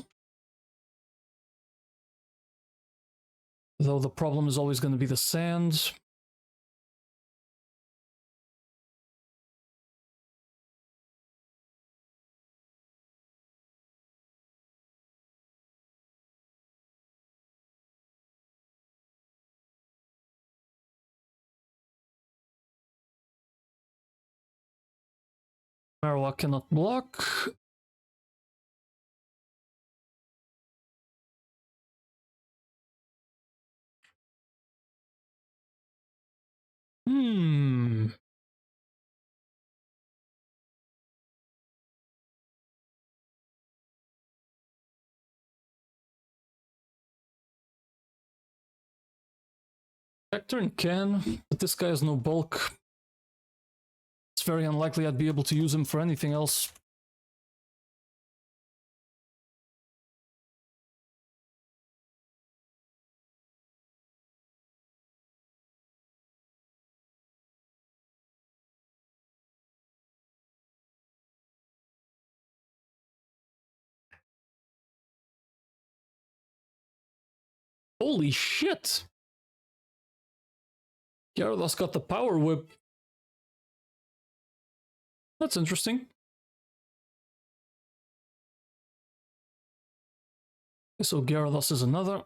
Though the problem is always going to be the sand. Marowak cannot block. Vectorn can, but this guy has no bulk. It's very unlikely I'd be able to use him for anything else. Holy shit! Gyarados got the power whip. That's interesting. So Gyarados is another.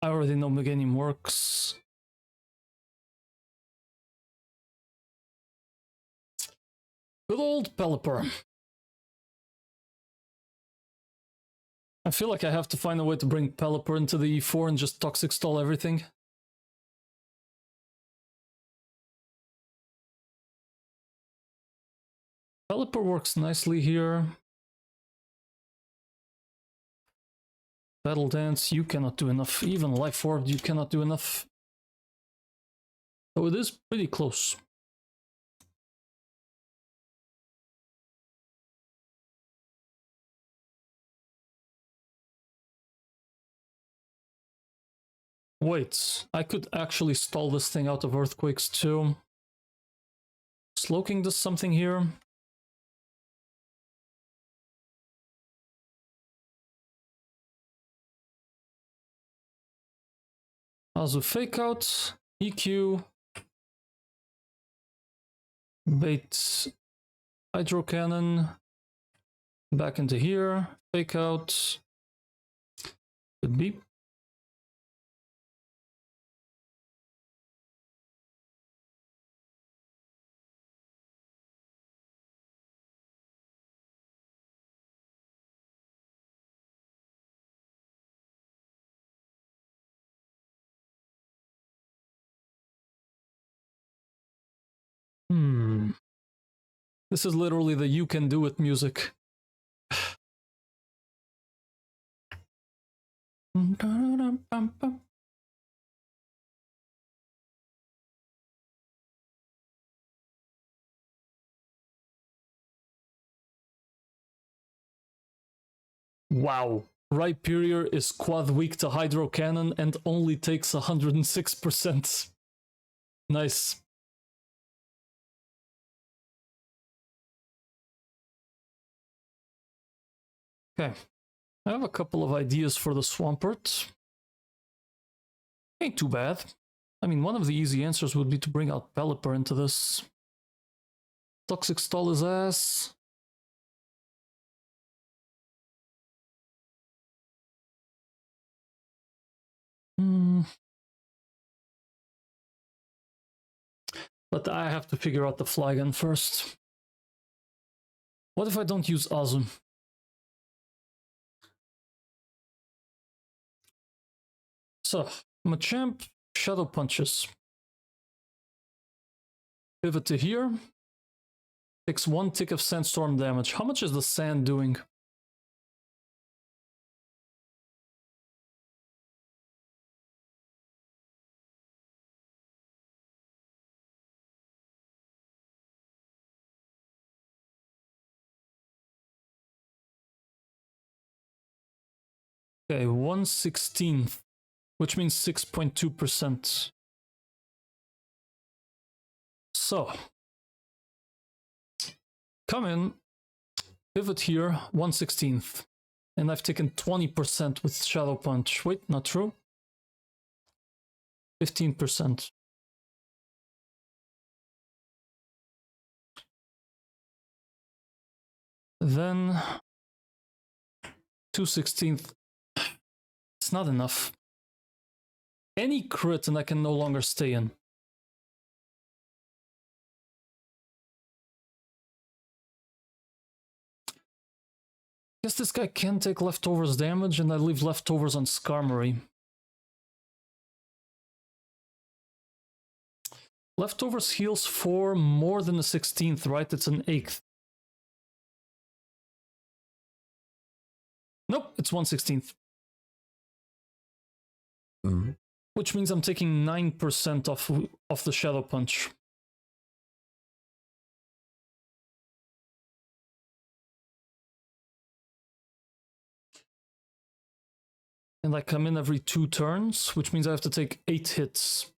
I already know Meganium works. Good old Pelipper. I feel like I have to find a way to bring Pelipper into the E4 and just Toxic Stall everything. Pelipper works nicely here. Battle Dance, you cannot do enough. Even Life Orb, you cannot do enough. So it is pretty close. Wait, I could actually stall this thing out of Earthquakes too. Slowking does something here. Azu Fake Out, EQ, bait Hydro Cannon, back into here, Fake Out, could be. This is literally the you can do it music. Wow. Rhyperior is quad weak to Hydro Cannon and only takes 106%. Nice. Okay. I have a couple of ideas for the Swampert. Ain't too bad. I mean, one of the easy answers would be to bring out Pelipper into this. Toxic Stall his ass. But I have to figure out the Flygon first. What if I don't use Azu? So, Machamp Shadow punches. Pivot to here. Takes 1 tick of sandstorm damage. How much is the sand doing? Okay, 1/16, which means 6.2%. So, come in, pivot here, 1/16, and I've taken 20% with Shadow Punch. Wait, not true. 15%. Then 2/16. It's not enough. Any crit and I can no longer stay in. Guess this guy can take leftovers damage and I leave leftovers on Skarmory. Leftovers heals for more than a 16th, right? It's an 8th. Nope, it's 1/16. Which means I'm taking 9% off the Shadow Punch. And I come in every 2 turns, which means I have to take 8 hits.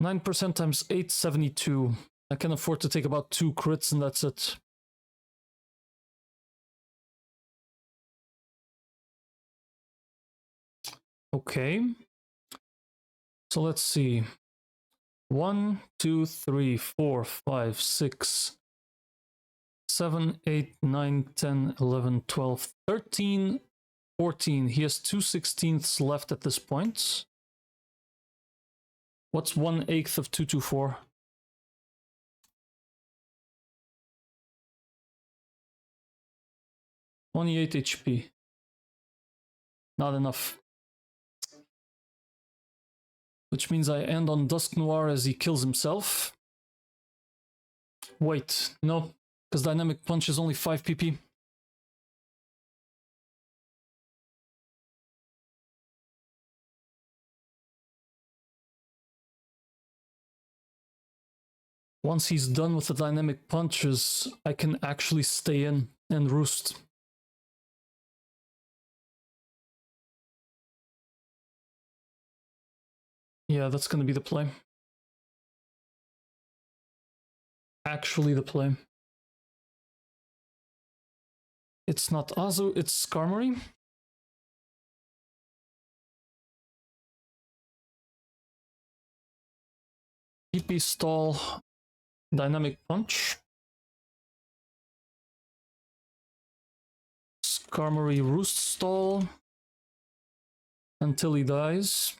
9% times 8, 72. I can afford to take about 2 crits and that's it. Okay. So let's see. 1, 2, 3, 4, 5, 6, 7, 8, 9, 10, 11, 12, 13, 14. He has 2/16ths left at this point. What's 1/8 of 224? 28 HP. Not enough. Which means I end on Dusk Noir as he kills himself. Wait, no, because Dynamic Punch is only 5 PP. Once he's done with the Dynamic Punches, I can actually stay in and roost. Yeah, that's gonna be the play. Actually the play. It's not Azu, it's Skarmory. PP stall, Dynamic Punch. Skarmory roost stall until he dies.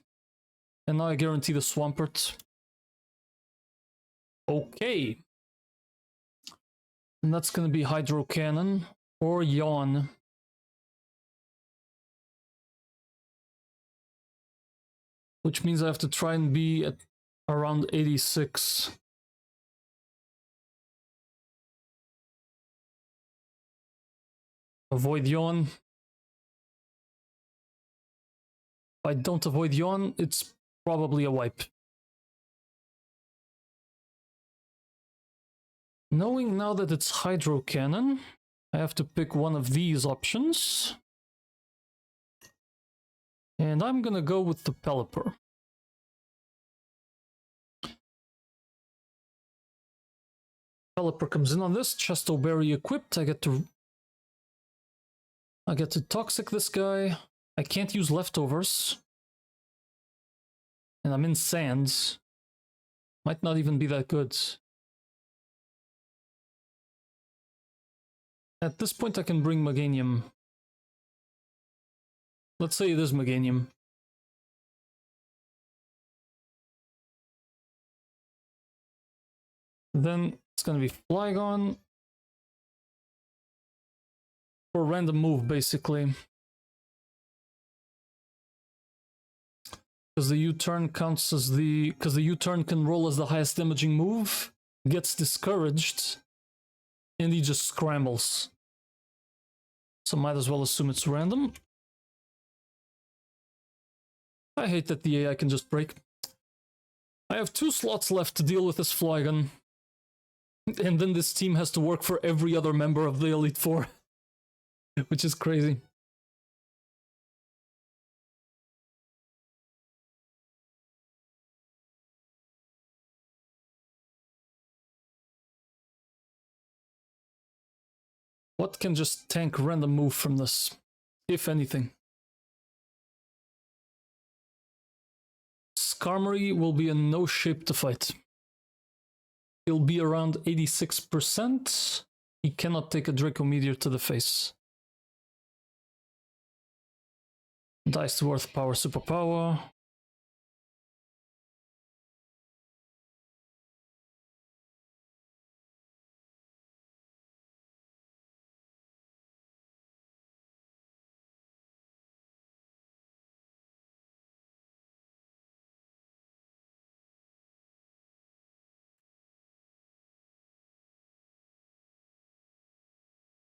And now I guarantee the Swampert. Okay. And that's gonna be Hydro Cannon or Yawn. Which means I have to try and be at around 86. Avoid Yawn. If I don't avoid Yawn, it's probably a wipe. Knowing now that it's Hydro Cannon, I have to pick one of these options. And I'm gonna go with the Pelipper. Pelipper comes in on this, Chesto Berry equipped. I get to Toxic this guy. I can't use leftovers. And I'm in Sands. Might not even be that good. At this point I can bring Meganium. Let's say it is Meganium. Then it's gonna be Flygon. For a random move, basically. Because the U-turn counts as the... Because the U-turn can roll as the highest damaging move, gets discouraged, and he just scrambles. So might as well assume it's random. I hate that the AI can just break. I have 2 slots left to deal with this Flygon. And then this team has to work for every other member of the Elite Four. Which is crazy. What can just tank random move from this, if anything? Skarmory will be in no shape to fight. He'll be around 86%. He cannot take a Draco Meteor to the face. Dice to Earth Power, Superpower.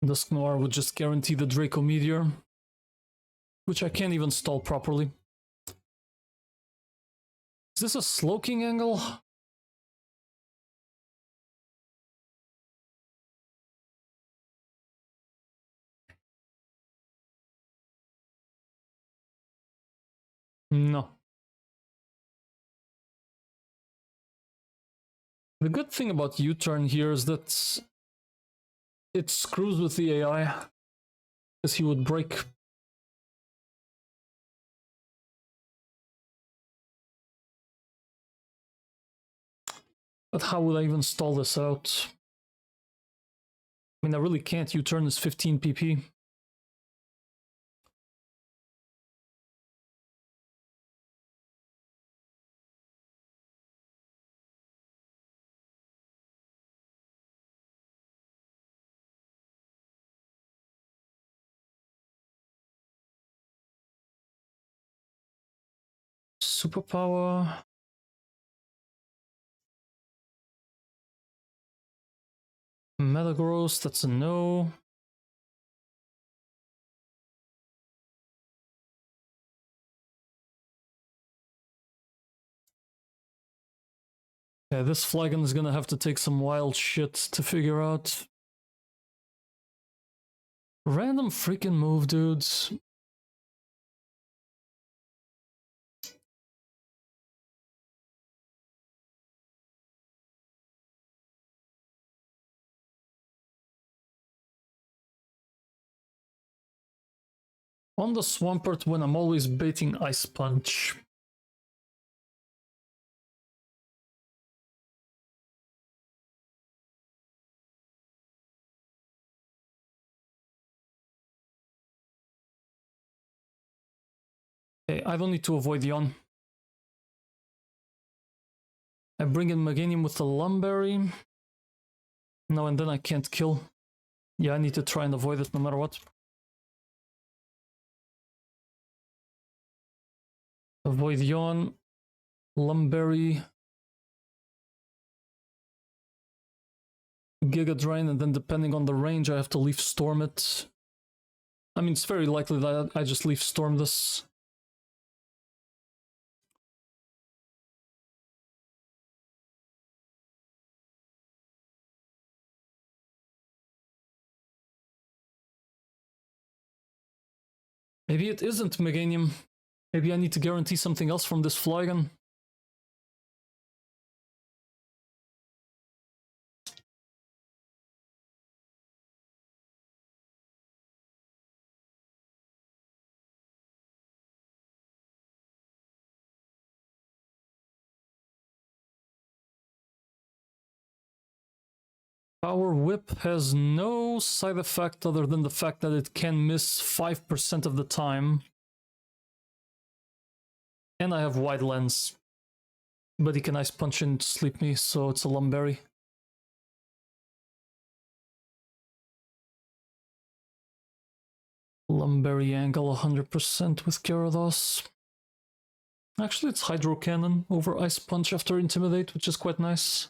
Dusk Noir would just guarantee the Draco Meteor, which I can't even stall properly. Is this a Slowking angle? No. The good thing about U-turn here is that it screws with the AI, because he would break. But how would I even stall this out? I mean, I really can't. U-turn is 15 PP. Superpower. Metagross, that's a no. Yeah, this Flygon is gonna have to take some wild shit to figure out. Random freaking move, dudes. On the Swampert when I'm always baiting Ice Punch. Okay, I don't need to avoid Yon. I bring in Meganium with the Lumberry. No, and then I can't kill. Yeah, I need to try and avoid it no matter what. Avoid Yon. Lumberry. Giga Drain, and then depending on the range I have to Leaf Storm it. I mean, it's very likely that I just Leaf Storm this. Maybe it isn't Meganium. Maybe I need to guarantee something else from this Flygon. Power Whip has no side effect other than the fact that it can miss 5% of the time. And I have Wide Lens. But he can Ice Punch and sleep me, so it's a Lumberry. Lumberry angle 100% with Gyarados. Actually, it's Hydro Cannon over Ice Punch after Intimidate, which is quite nice.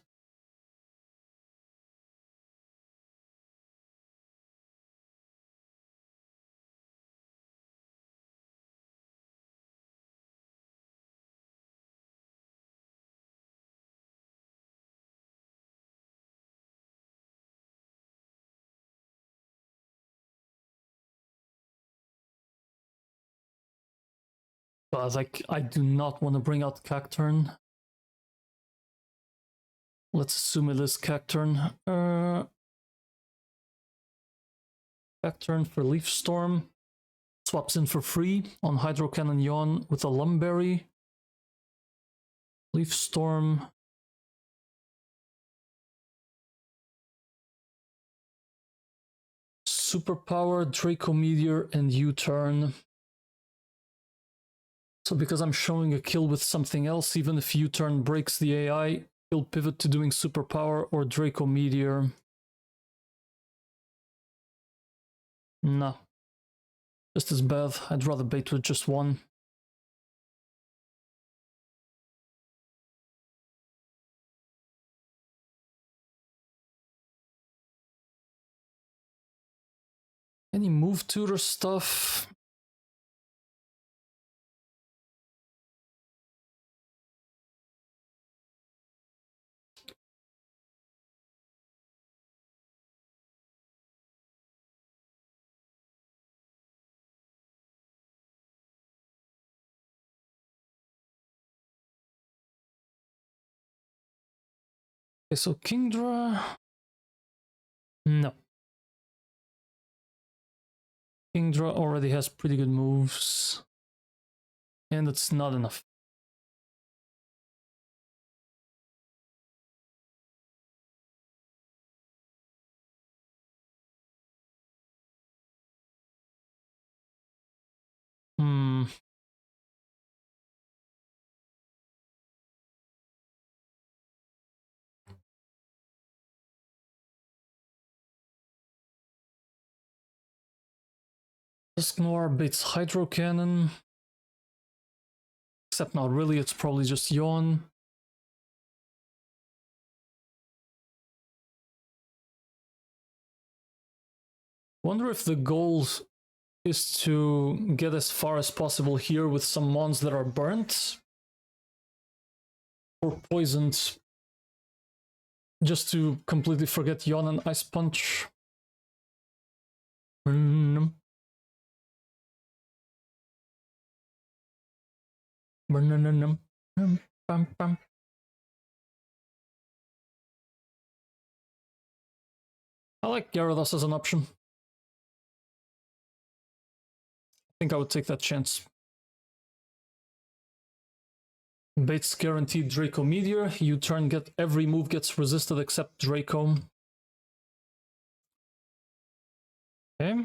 But like, I do not want to bring out Cacturn. Let's assume it is Cacturn. Cacturn for Leaf Storm. Swaps in for free on Hydro Cannon Yawn with a Lumberry. Leaf Storm. Superpower, Draco Meteor, and U-Turn. So because I'm showing a kill with something else, even if U-Turn breaks the AI, he'll pivot to doing Superpower or Draco Meteor. No. Just as bad. I'd rather bait with just one. Any move tutor stuff? Okay, so Kingdra. No. Kingdra already has pretty good moves. And it's not enough. Hmm. Dusknoir beats Hydro Cannon. Except not really, it's probably just Yawn. Wonder if the goal is to get as far as possible here with some mons that are burnt or poisoned, just to completely forget Yawn and Ice Punch. I like Gyarados as an option. I think I would take that chance. Bates guaranteed Draco Meteor. U-turn, get every move gets resisted except Draco. Okay.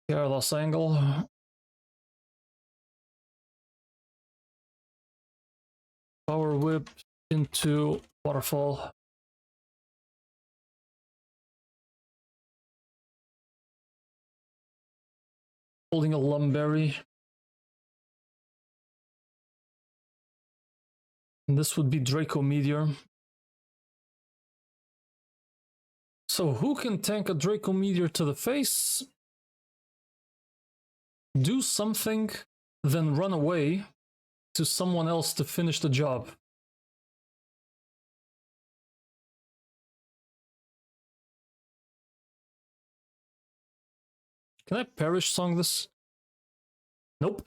Gyarados angle. Power Whip into Waterfall. Holding a Lumberry. And this would be Draco Meteor. So who can tank a Draco Meteor to the face? Do something, then run away to someone else to finish the job. Can I Perish Song this? Nope.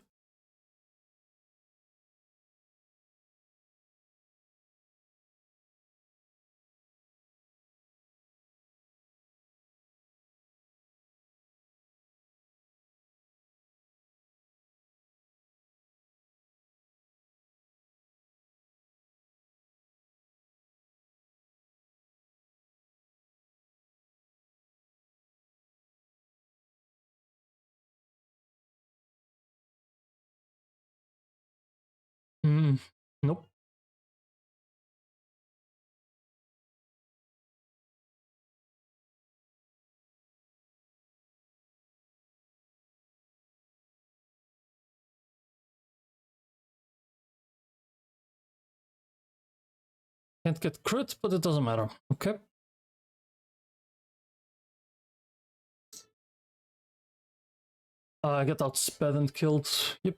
Nope. Can't get crit, but it doesn't matter. Okay. I get outsped and killed. Yep.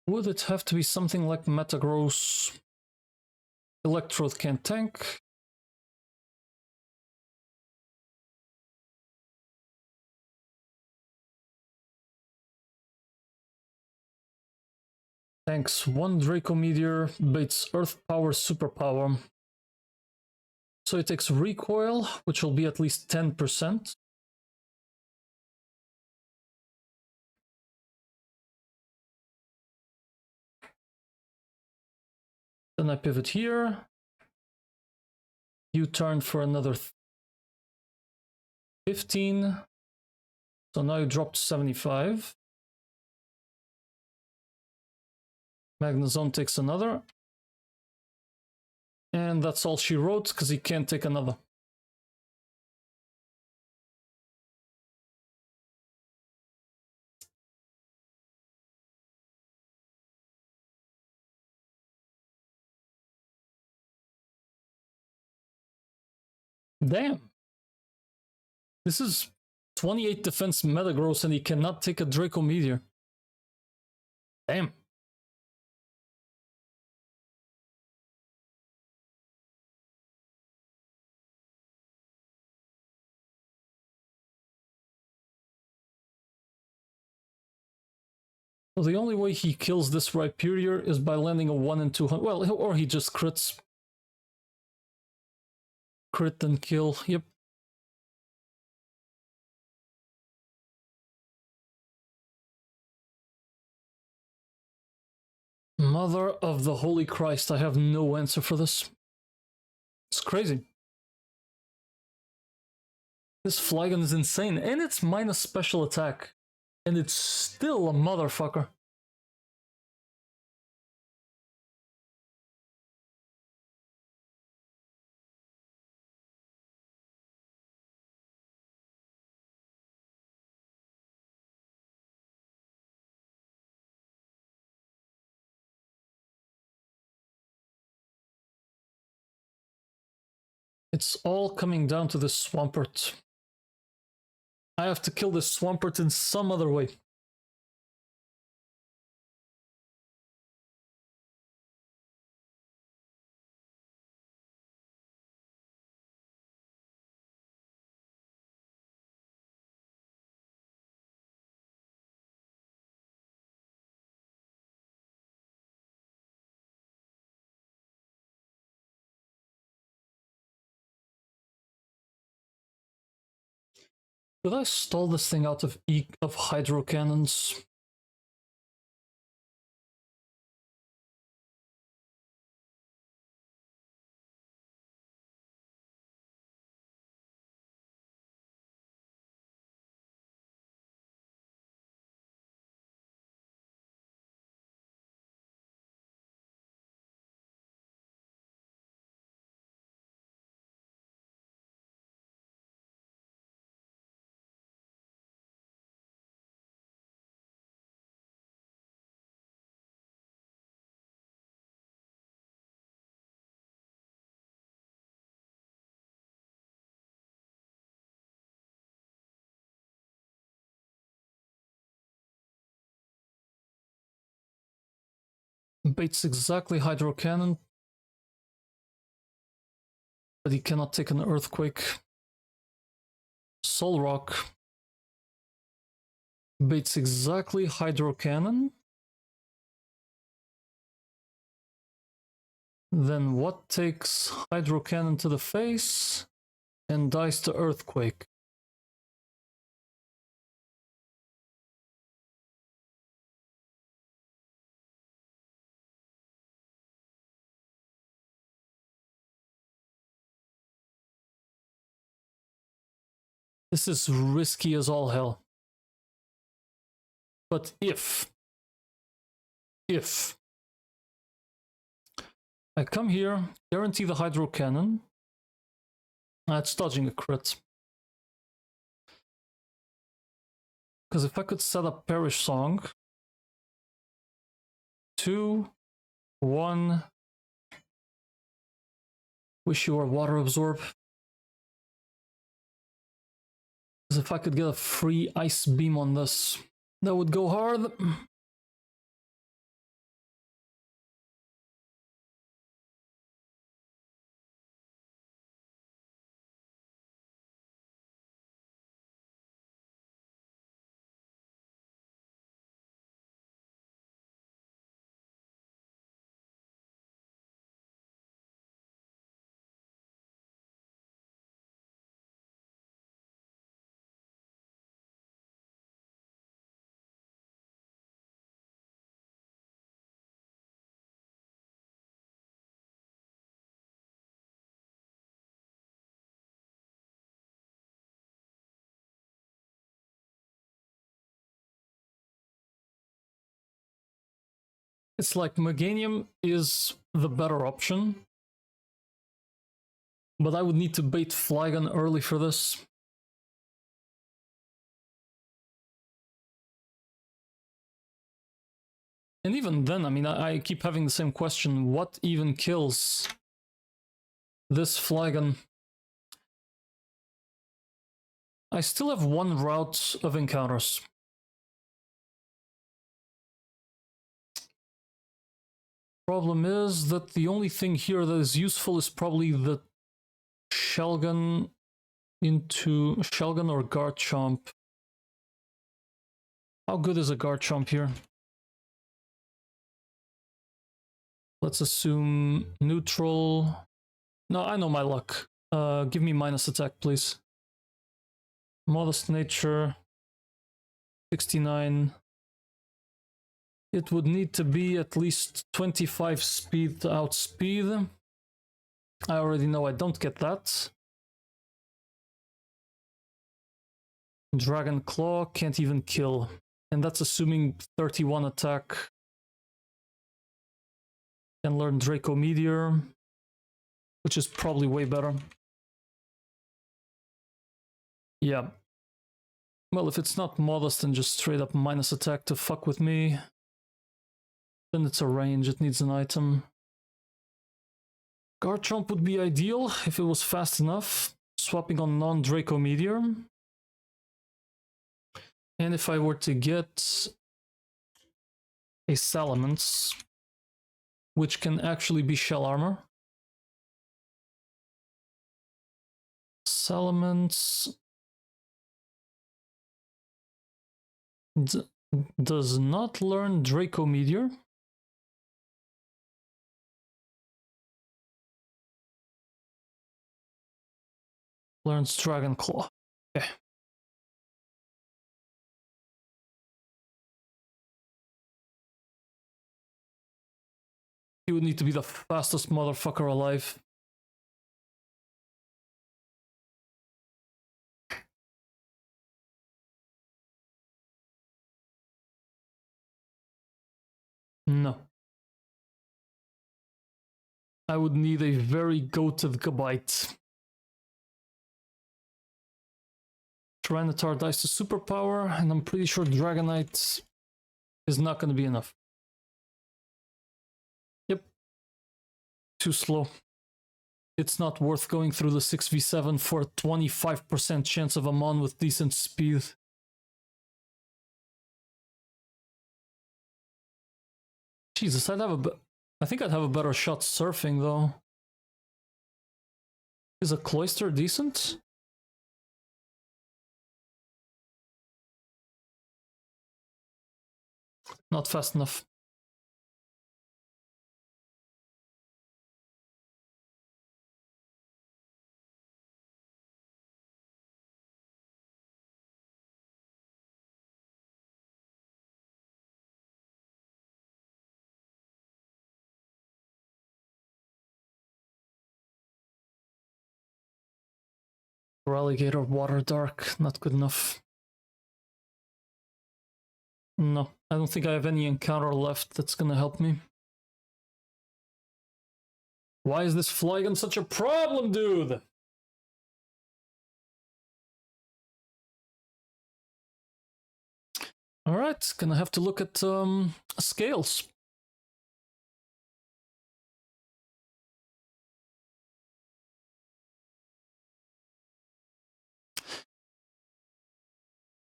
Would it have to be something like Metagross? Electrode can't tank. Tanks 1 Draco Meteor, baits Earth Power Superpower. So it takes recoil, which will be at least 10%. Then I pivot here. You turn for another 15. So now you dropped 75. Magnezone takes another. And that's all she wrote, because he can't take another. Damn. This is 28 defense Metagross and he cannot take a Draco Meteor. Damn. Well, the only way he kills this Rhyperior is by landing a 1 in 200. Well, or he just crits. Crit and kill. Yep. Mother of the Holy Christ, I have no answer for this. It's crazy. This Flygon is insane, and it's minus special attack. And it's still a motherfucker. It's all coming down to the Swampert. I have to kill this Swampert in some other way. Could I stall this thing out of hydro cannons? Baits exactly hydro cannon, but he cannot take an earthquake. Soul Rock baits exactly hydro cannon. Then what takes hydro cannon to the face and dies to earthquake? This is risky as all hell. But if I come here, guarantee the hydro cannon. It's dodging a crit. Because if I could set up Perish Song, 2, 1. Wish you were Water Absorb. Because if I could get a free Ice Beam on this, that would go hard. It's like Meganium is the better option, but I would need to bait Flygon early for this. And even then, I mean, I keep having the same question. What even kills this Flygon? I still have one route of encounters. Problem is that the only thing here that is useful is probably the Shelgon into Shelgon or Garchomp. How good is a Garchomp here? Let's assume neutral. No, I know my luck. Give me minus attack, please. Modest nature. 69. It would need to be at least 25 speed to outspeed. I already know I don't get that. Dragon Claw can't even kill. And that's assuming 31 attack. Can learn Draco Meteor, which is probably way better. Yeah. Well, if it's not modest and just straight up minus attack to fuck with me, then it's a range, it needs an item. Garchomp would be ideal if it was fast enough, swapping on non-Draco Meteor. And if I were to get a Salamence, which can actually be Shell Armor. Salamence does not learn Draco Meteor. Learns Dragon Claw. Okay. He would need to be the fastest motherfucker alive. No. I would need a very goated Gabite. Tyranitar dies to superpower, and I'm pretty sure Dragonite is not going to be enough. Yep. Too slow. It's not worth going through the 6v7 for a 25% chance of a Mon with decent speed. Jesus, I think I'd have a better shot surfing though. Is a Cloyster decent? Not fast enough. Alligator Water Dark, not good enough. No, I don't think I have any encounter left that's gonna help me. Why is this Flygon such a problem, dude? Alright, gonna have to look at scales.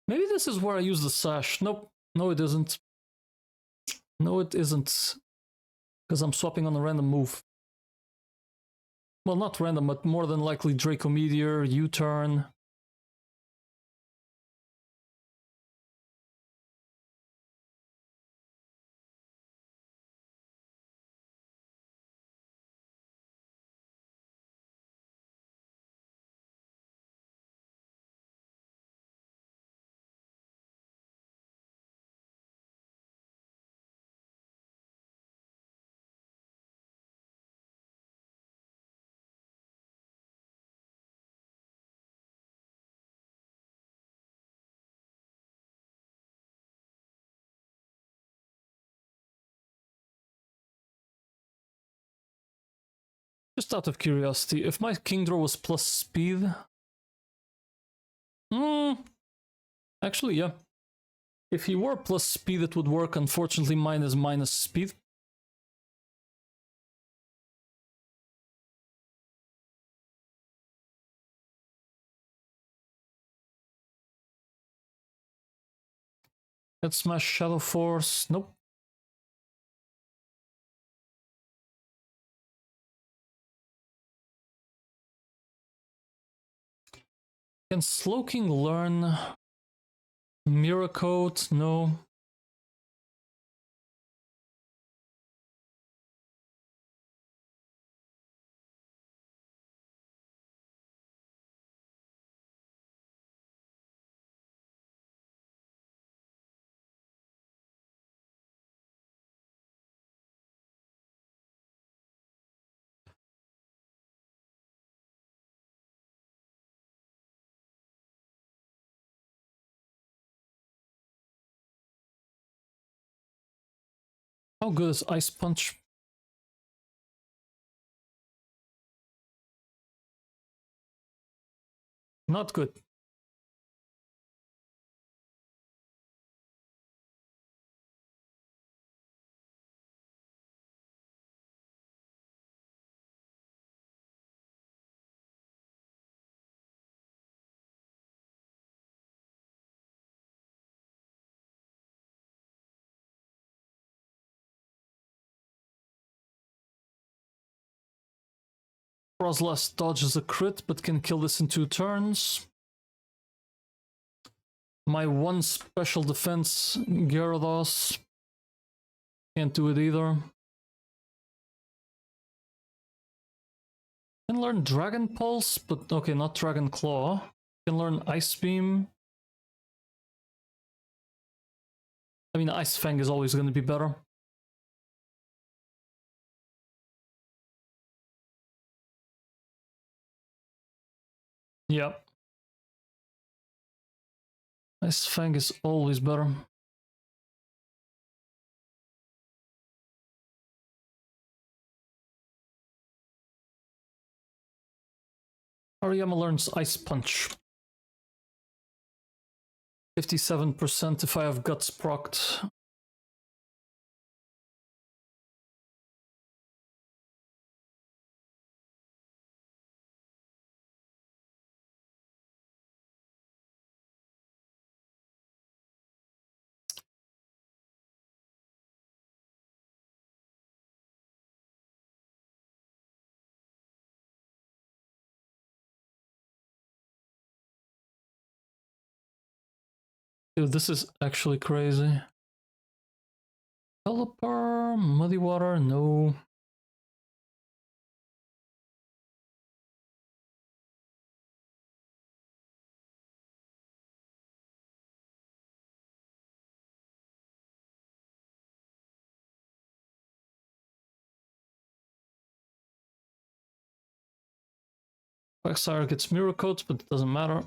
Maybe this is where I use the sash. Nope, no it isn't. No it isn't. Because I'm swapping on a random move. Well, not random, but more than likely Draco Meteor, U-turn. Just out of curiosity, if my Kingdra was plus speed... Actually, yeah. If he were plus speed, it would work. Unfortunately, mine is minus speed. Let's smash Shadow Force. Nope. Can Slowking learn Mirror Coat? No. How good is Ice Punch? Not good. Frozlast dodges a crit, but can kill this in 2 turns. My one special defense, Gyarados, can't do it either. Can learn Dragon Pulse, but okay, not Dragon Claw. Can learn Ice Beam. I mean, Ice Fang is always going to be better. Yeah. Ice Fang is always better. Hariyama learns Ice Punch. 57% if I have Guts procced. Dude, this is actually crazy. Pelipper, Muddy Water, no. Quagsire gets Mirror Coat, but it doesn't matter.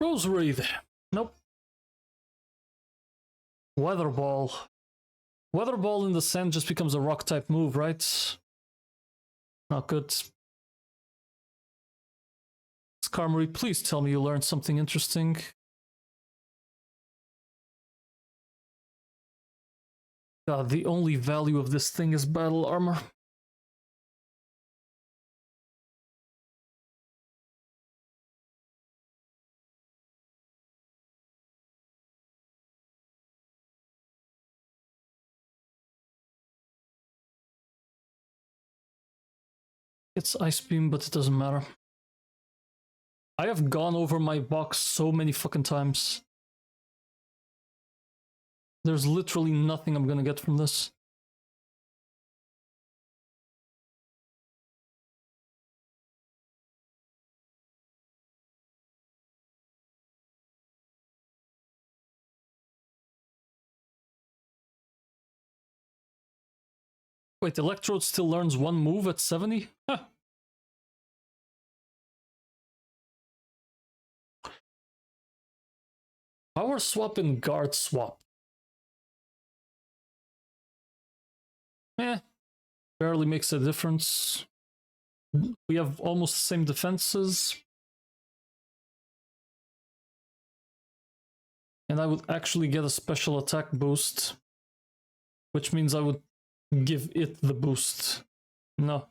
Rose Wreath. Nope. Weather Ball. Weather Ball in the sand just becomes a rock type move, right? Not good. Skarmory, please tell me you learned something interesting. God, the only value of this thing is battle armor. It's Ice Beam, but it doesn't matter. I have gone over my box so many fucking times. There's literally nothing I'm gonna get from this. Wait, Electrode still learns one move at 70? Huh. Power swap and guard swap. Barely makes a difference. We have almost the same defenses. And I would actually get a special attack boost, which means I would give it the boost. No.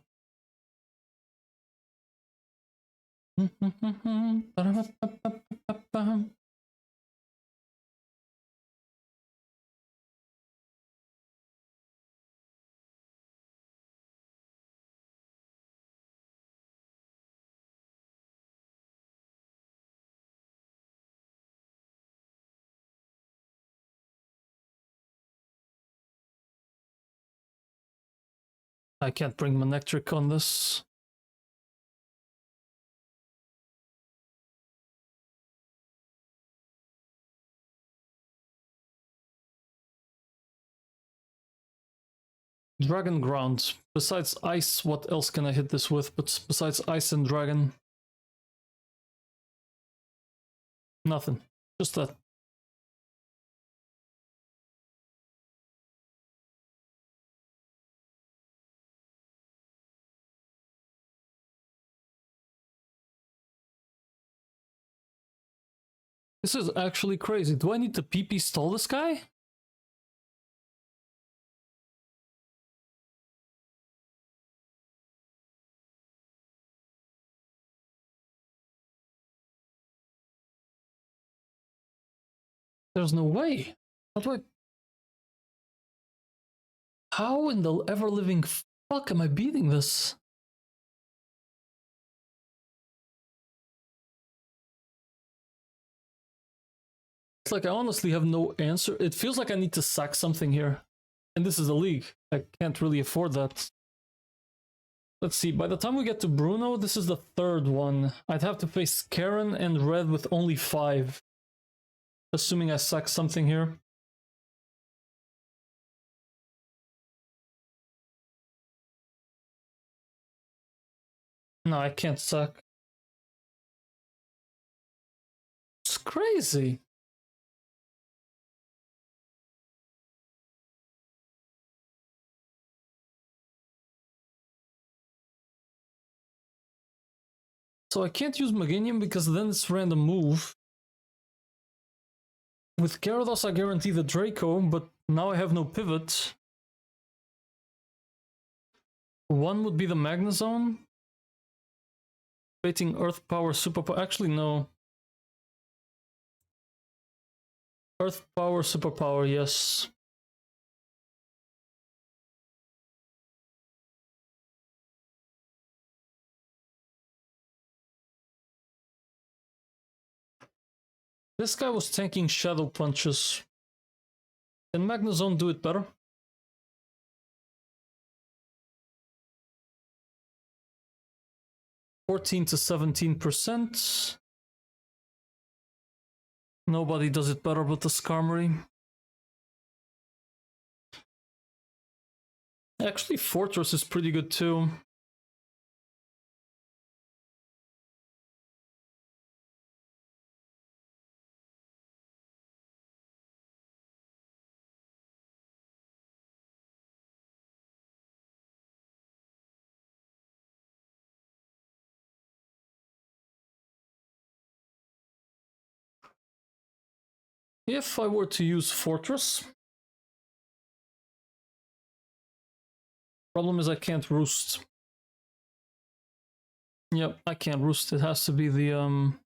I can't bring Manectric on this. Dragon Ground. Besides Ice, what else can I hit this with? But besides Ice and Dragon? Nothing. Just that. This is actually crazy. Do I need to PP stall this guy? There's no way. How do I... How in the ever-living fuck am I beating this? It's like I honestly have no answer. It feels like I need to sack something here. And this is a league. I can't really afford that. Let's see, by the time we get to Bruno, this is the third one. I'd have to face Karen and Red with only 5. Assuming I sack something here. No, I can't sack. It's crazy. So I can't use Meganium because then it's random move. With Gyarados I guarantee the Draco, but now I have no pivot. One would be the Magnezone. Creating Earth Power, Super Power. Actually, no. Earth Power, Super Power, yes. This guy was tanking Shadow Punches. Can Magnezone do it better? $14 to 17%. Nobody does it better but the Skarmory. Actually, Fortress is pretty good too. if I were to use Fortress, problem is I can't roost. Yep, I can't roost. It has to be the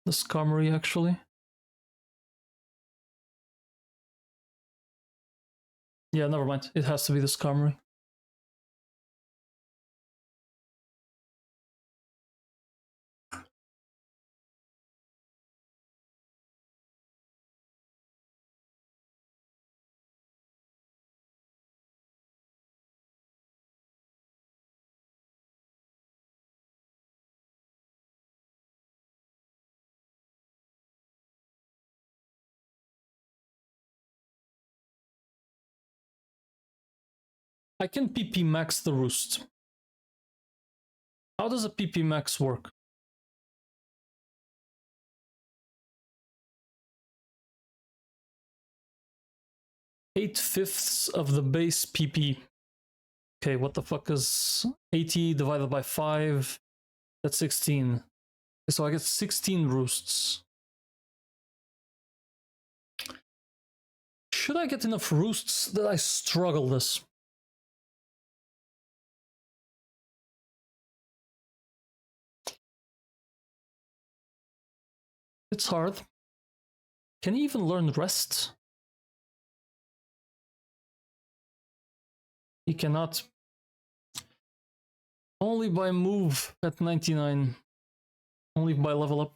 Skarmory actually. Yeah, never mind. It has to be the Skarmory. I can PP max the roost. How does a PP max work? Eight-fifths of the base PP. Okay, what the fuck is 80 divided by 5? That's 16. So I get 16 roosts. Should I get enough roosts that I struggle this? It's hard. Can he even learn rest? He cannot. Only by move at 99. Only by level up.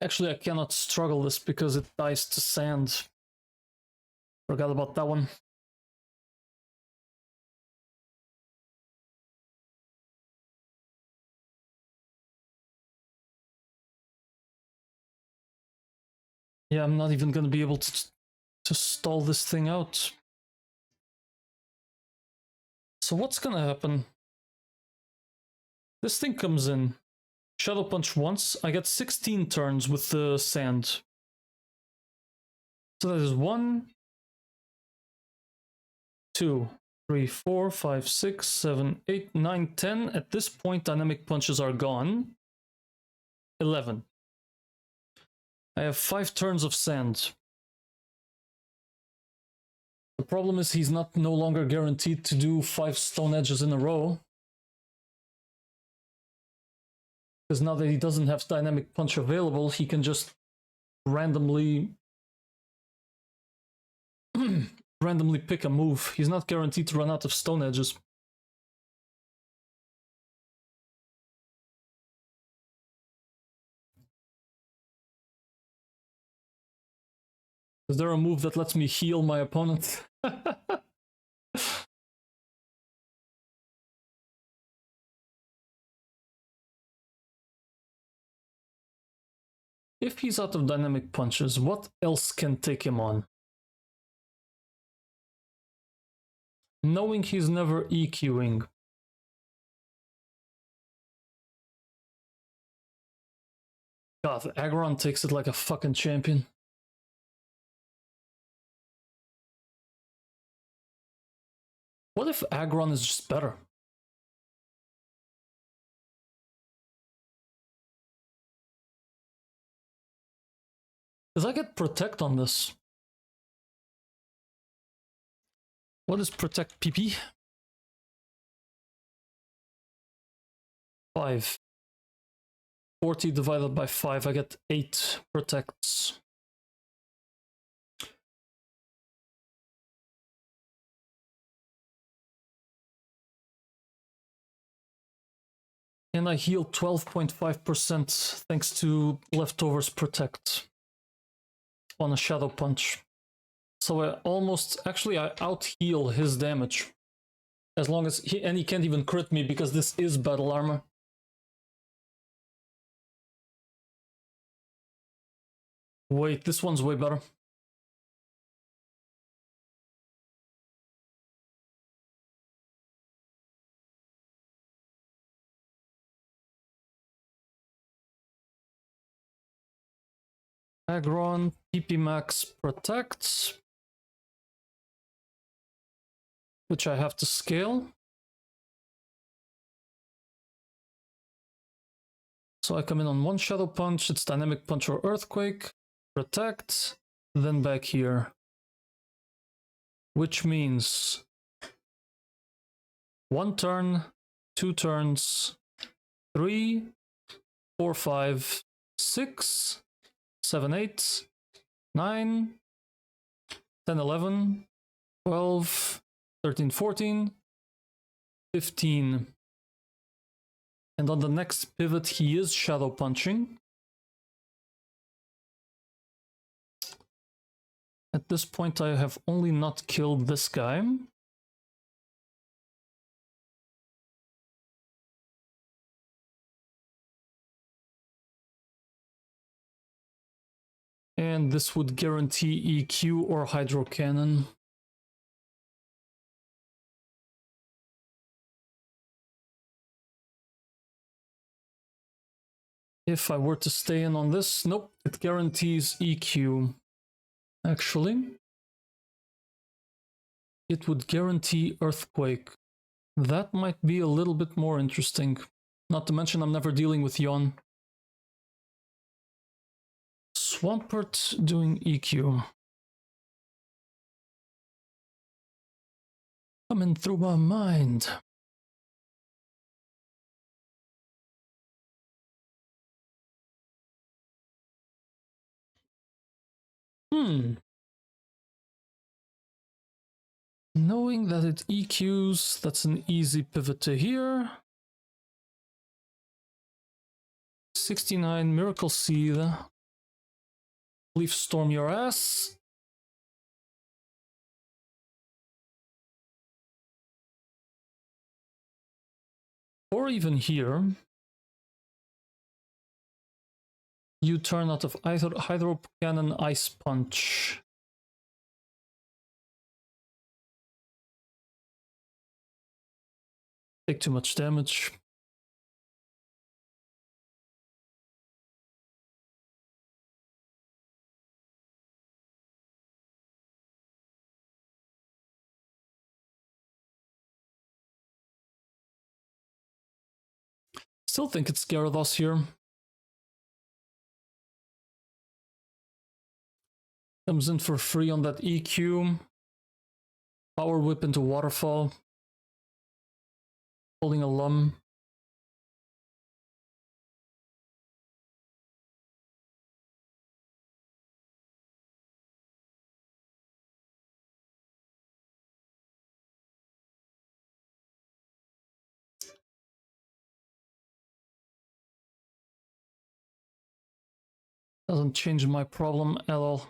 Actually, I cannot struggle this because it dies to sand. Forgot about that one. Yeah, I'm not even gonna be able to stall this thing out. So what's gonna happen? This thing comes in. Shadow Punch once. I get 16 turns with the sand. So that is 1, 2, 3, 4, 5, 6, 7, 8, 9, 10. At this point, dynamic punches are gone. 11. I have 5 turns of sand. The problem is he's no longer guaranteed to do 5 stone edges in a row. Because now that he doesn't have dynamic punch available, he can just randomly pick a move. He's not guaranteed to run out of stone edges. Is there a move that lets me heal my opponent? If he's out of dynamic punches, what else can take him on? Knowing he's never EQing. God, Aggron takes it like a fucking champion. What if Aggron is just better? Because I get Protect on this. What is Protect PP? 5. 40 divided by 5, I get 8 protects. And I heal 12.5% thanks to Leftovers Protect on a Shadow Punch. So I out-heal his damage. As long as he can't even crit me because this is battle armor. Wait, this one's way better. Aggron, PP Max protects, which I have to scale. So I come in on one Shadow Punch, it's Dynamic Punch or Earthquake, Protect, then back here. Which means 1 turn, 2 turns, 3, 4, 5, 6, 7, 8, 9, 10, 11, 12, 13, 14, 15. And on the next pivot, he is Shadow Punching. At this point, I have only not killed this guy. And this would guarantee EQ or Hydro Cannon. If I were to stay in on this, nope, it guarantees EQ. Actually, it would guarantee Earthquake. That might be a little bit more interesting. Not to mention I'm never dealing with Yon. Swampert doing EQ. Coming through my mind. Knowing that it EQs, that's an easy pivot to here. 69 Miracle Seed. Leaf Storm your ass. Or even here. You turn out of Hydro Cannon Ice Punch. Take too much damage. Still think it's Gyarados here. Comes in for free on that EQ. Power Whip into Waterfall. Holding a Lum. Doesn't change my problem at all.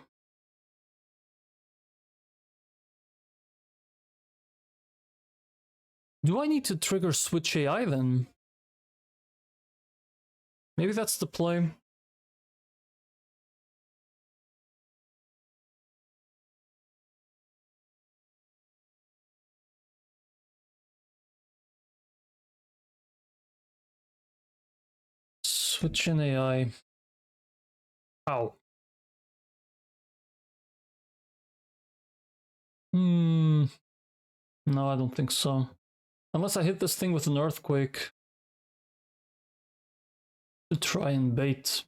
Do I need to trigger Switch AI then? Maybe that's the play. Switch in AI. Ow. No, I don't think so. Unless I hit this thing with an Earthquake. To try and bait.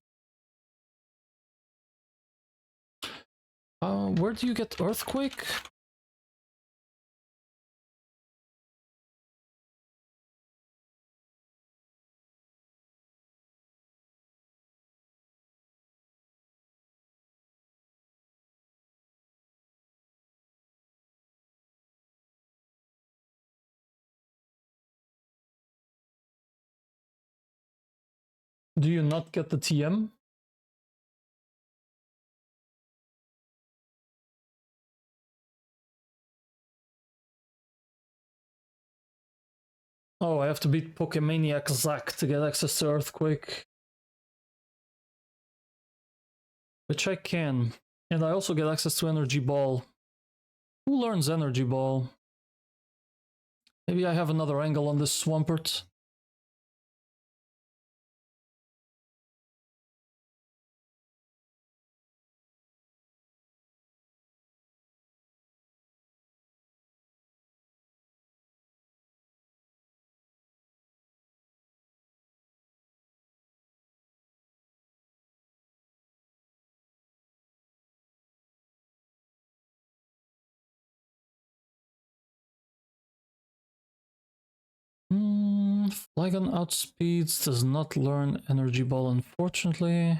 Where do you get Earthquake? Do you not get the TM? Oh, I have to beat Pokemaniac Zack to get access to Earthquake. Which I can. And I also get access to Energy Ball. Who learns Energy Ball? Maybe I have another angle on this Swampert. Flygon outspeeds, does not learn Energy Ball, unfortunately.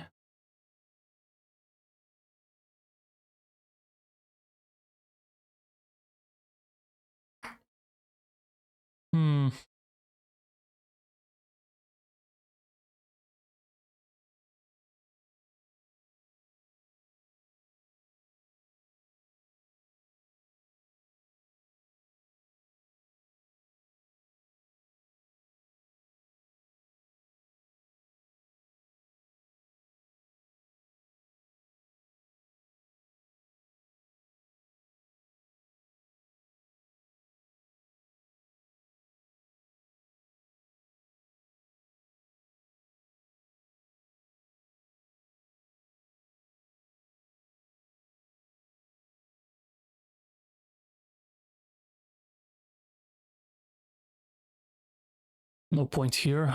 No point here.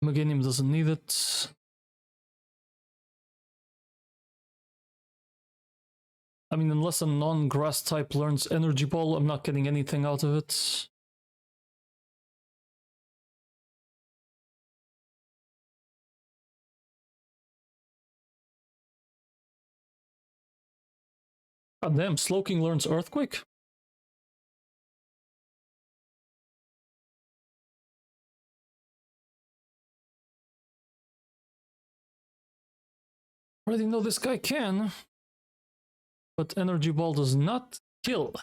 Meganium doesn't need it. I mean, unless a non-grass type learns Energy Ball, I'm not getting anything out of it. God damn, Slowking learns Earthquake? Already know this guy can, but Energy Ball does not kill.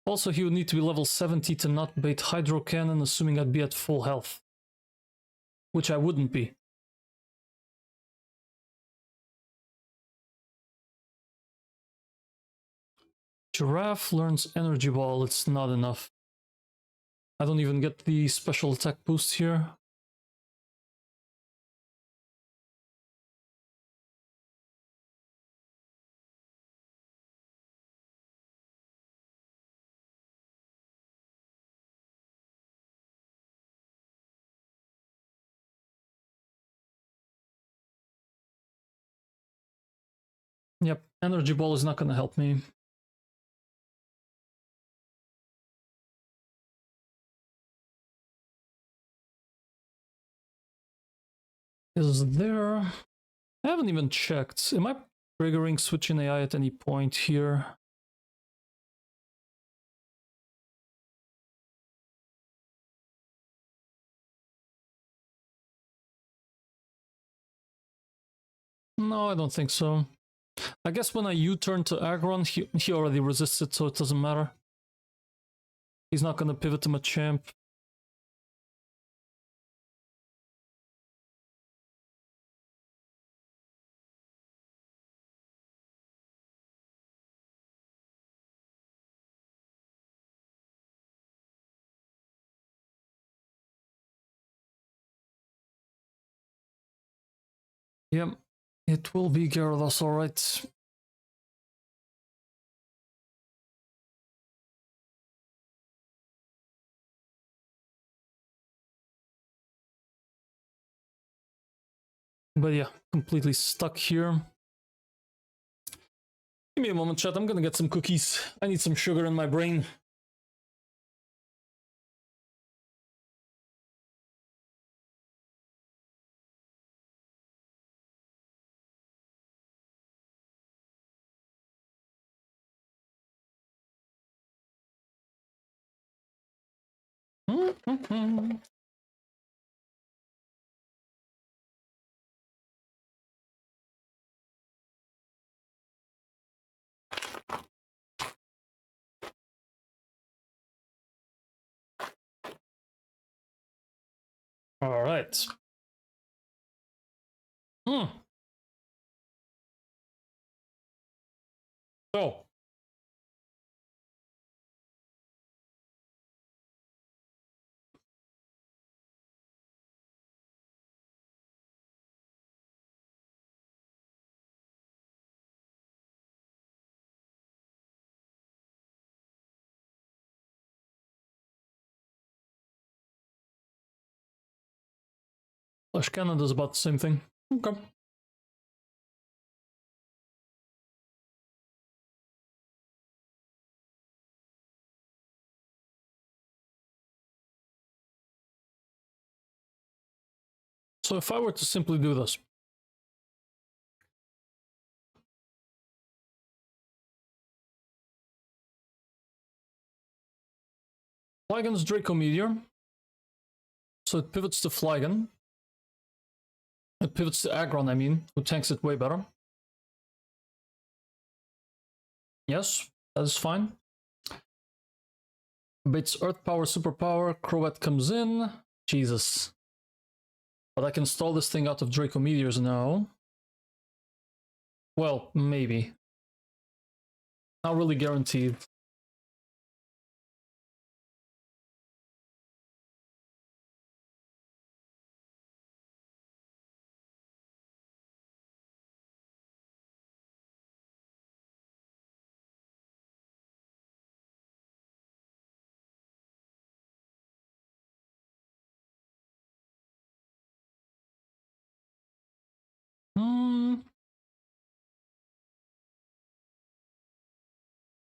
Also, he would need to be level 70 to not bait Hydro Cannon, assuming I'd be at full health. Which I wouldn't be. Giraffe learns Energy Ball, it's not enough. I don't even get the special attack boost here. Yep, Energy Ball is not gonna help me. Is there... I haven't even checked. Am I triggering switching AI at any point here? No, I don't think so. I guess when I U-turn to Aggron, he already resists it, so it doesn't matter. He's not gonna pivot to Machamp. Yep, it will be Gyarados, alright. But yeah, completely stuck here. Give me a moment, chat. I'm gonna get some cookies. I need some sugar in my brain. All right. So, Flash cannon does about the same thing. Okay. So if I were to simply do this, Flygon's Draco Meteor, so it pivots to Flygon. It pivots to Aggron, I mean, who tanks it way better. Yes, that is fine. Bates Earth Power, Superpower, Croat comes in. Jesus. But I can stall this thing out of Draco Meteors now. Well, maybe. Not really guaranteed.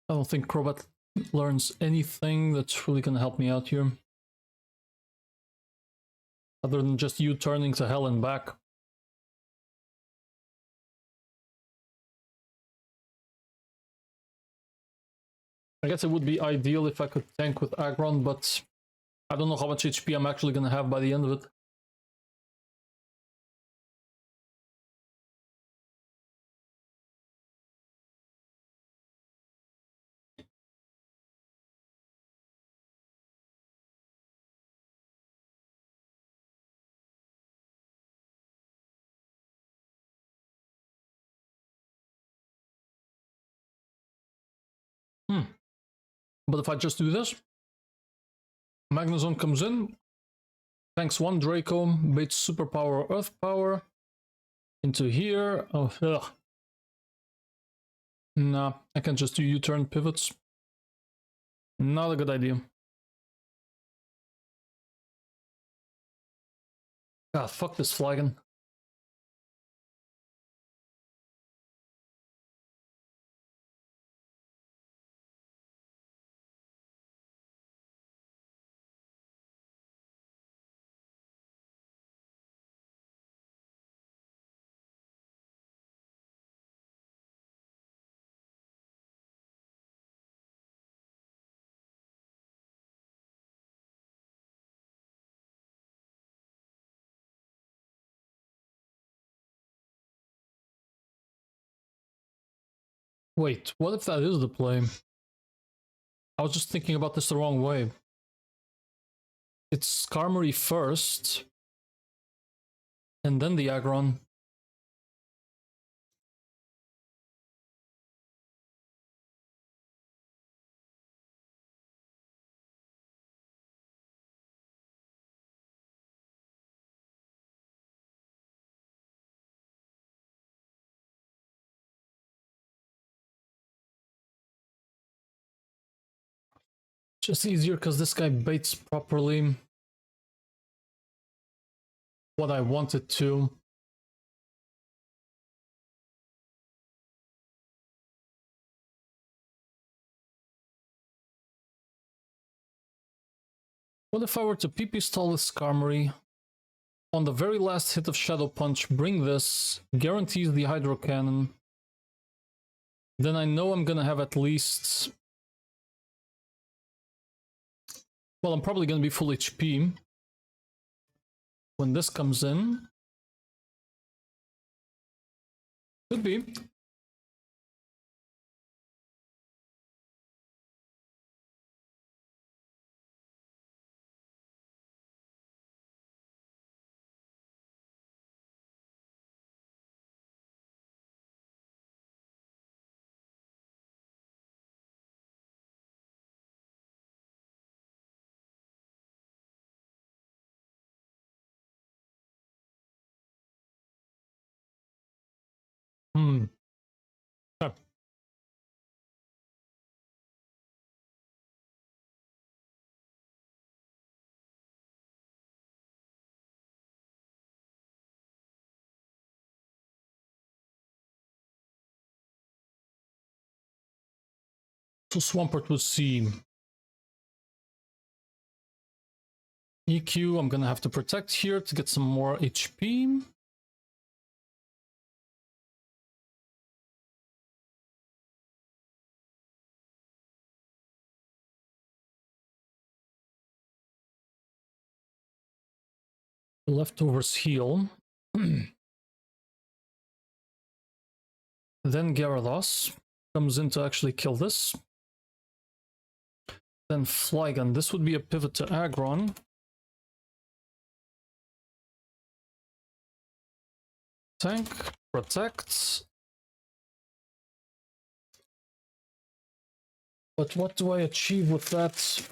I don't think Crobat learns anything that's really gonna help me out here. Other than just you turning to hell and back. I guess it would be ideal if I could tank with Aggron, but I don't know how much HP I'm actually gonna have by the end of it. But if I just do this, Magnezone comes in, tanks one Draco, baits Superpower, Earth Power, into here. Oh, ugh. Nah, I can just do U-turn pivots. Not a good idea. Ah, fuck this Flygon. Wait, what if that is the play? I was just thinking about this the wrong way. It's Skarmory first, and then the Aggron. Just easier because this guy baits properly what I wanted to. What if I were to PP stall with Skarmory? On the very last hit of Shadow Punch, bring this, guarantees the Hydro Cannon. Then I know I'm gonna have at least... Well, I'm probably gonna be full HP when this comes in. Could be. Okay. So Swampert would see EQ. I'm gonna have to protect here to get some more HP. Leftovers heal. Then Gyarados comes in to actually kill this. Then Flygon. This would be a pivot to Aggron. Tank, protect. But what do I achieve with that?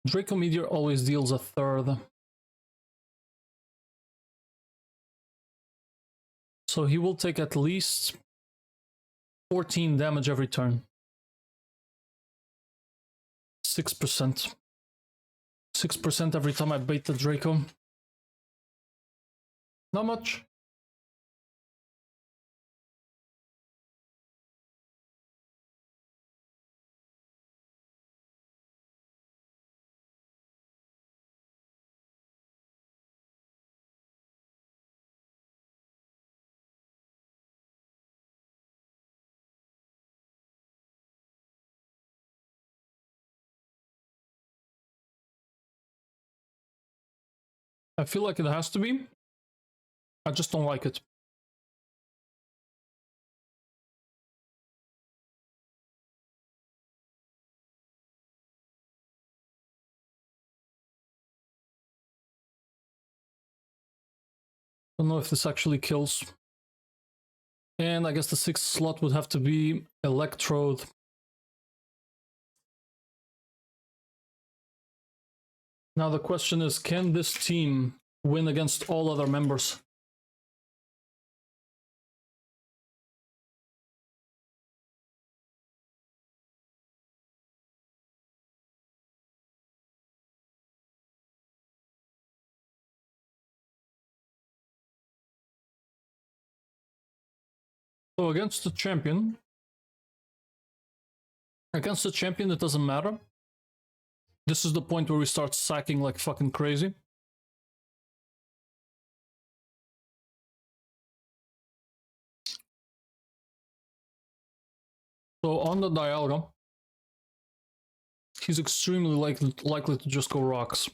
Draco Meteor always deals a third. So he will take at least 14 damage every turn. 6%. 6% every time I bait the Draco. Not much. I feel like it has to be. I just don't like it. Don't know if this actually kills. And I guess the 6th slot would have to be Electrode. Now the question is, can this team win against all other members? So against the champion, it doesn't matter. This is the point where we start sacking like fucking crazy. So on the Dialga, he's extremely likely to just go rocks.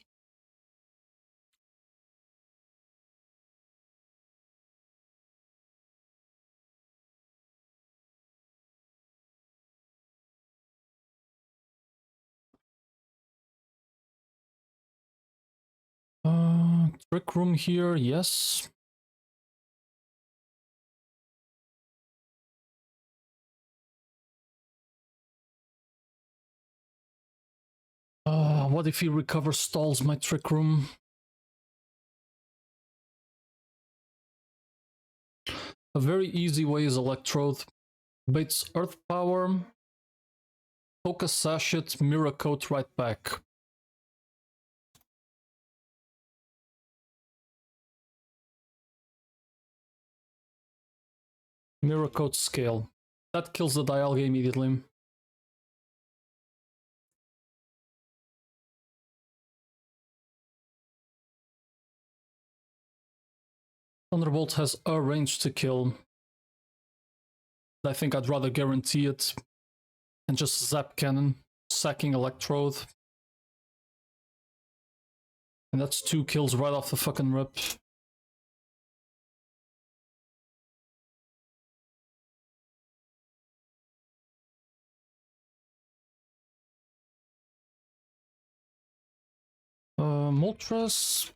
Trick Room here, yes. What if he recovers stalls my Trick Room? A very easy way is Electrode. Baits Earth Power, Focus Sachet, Mirror Coat right back. Mirror Coat Scale. That kills the Dialga immediately. Thunderbolt has a range to kill. I think I'd rather guarantee it and just Zap Cannon, sacking Electrode. And that's 2 kills right off the fucking rip. Moltres.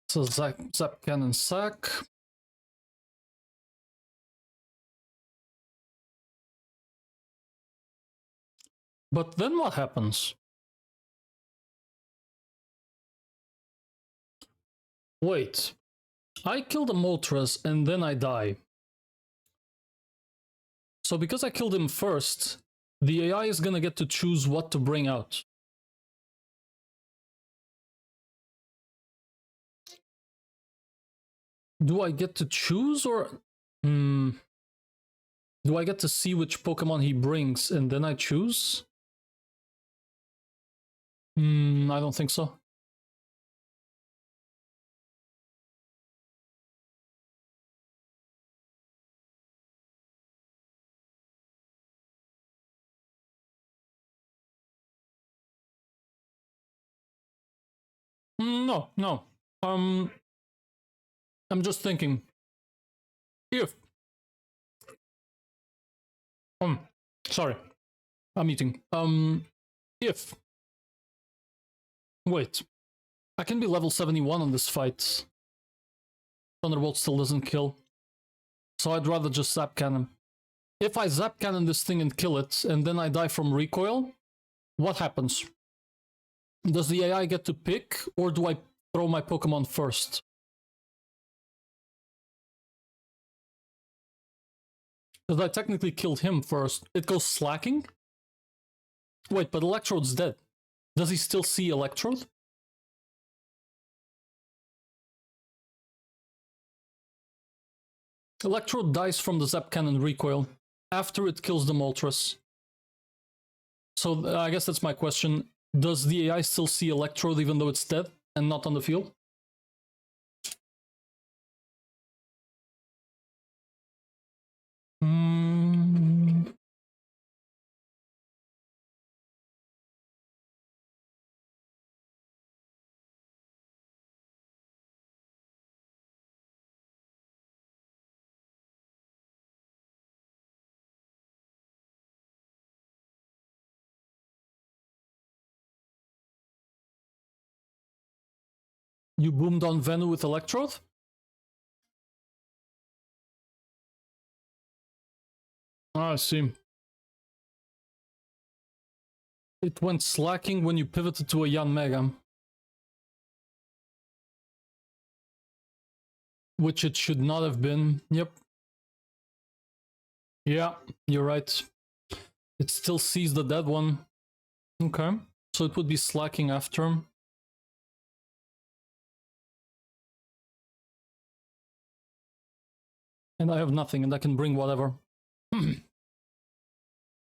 So Zap Cannon sack. But then what happens? Wait, I killed a Moltres and then I die. So because I killed him first, the AI is gonna get to choose what to bring out. Do I get to choose or... Do I get to see which Pokemon he brings and then I choose? I don't think so. No, no. I'm just thinking. If... sorry. I'm eating. If... Wait. I can be level 71 on this fight. Thunderbolt still doesn't kill. So I'd rather just Zap Cannon. If I Zap Cannon this thing and kill it, and then I die from recoil, what happens? Does the AI get to pick, or do I throw my Pokemon first? Because I technically killed him first. It goes slacking? Wait, but Electrode's dead. Does he still see Electrode? Electrode dies from the Zap Cannon recoil after it kills the Moltres. So I guess that's my question. Does the AI still see Electrode even though it's dead and not on the field? You boomed on Venu with Electrode? I see. It went slacking when you pivoted to a Yanmega. Which it should not have been. Yep. Yeah, you're right. It still sees the dead one. Okay. So it would be slacking after. And I have nothing, and I can bring whatever.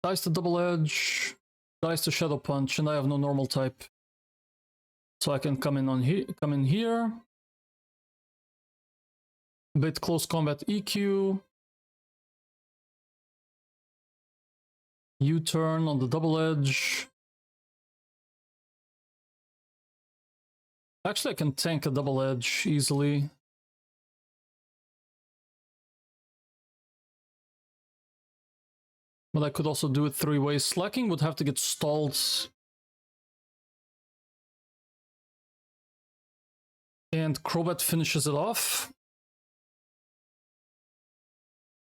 Dice to Double Edge, dice to Shadow Punch, and I have no normal type. So I can come in here. Bait Close Combat EQ. U-turn on the Double Edge. Actually, I can tank a Double Edge easily. But I could also do it 3 ways. Slacking would have to get stalled. And Crobat finishes it off.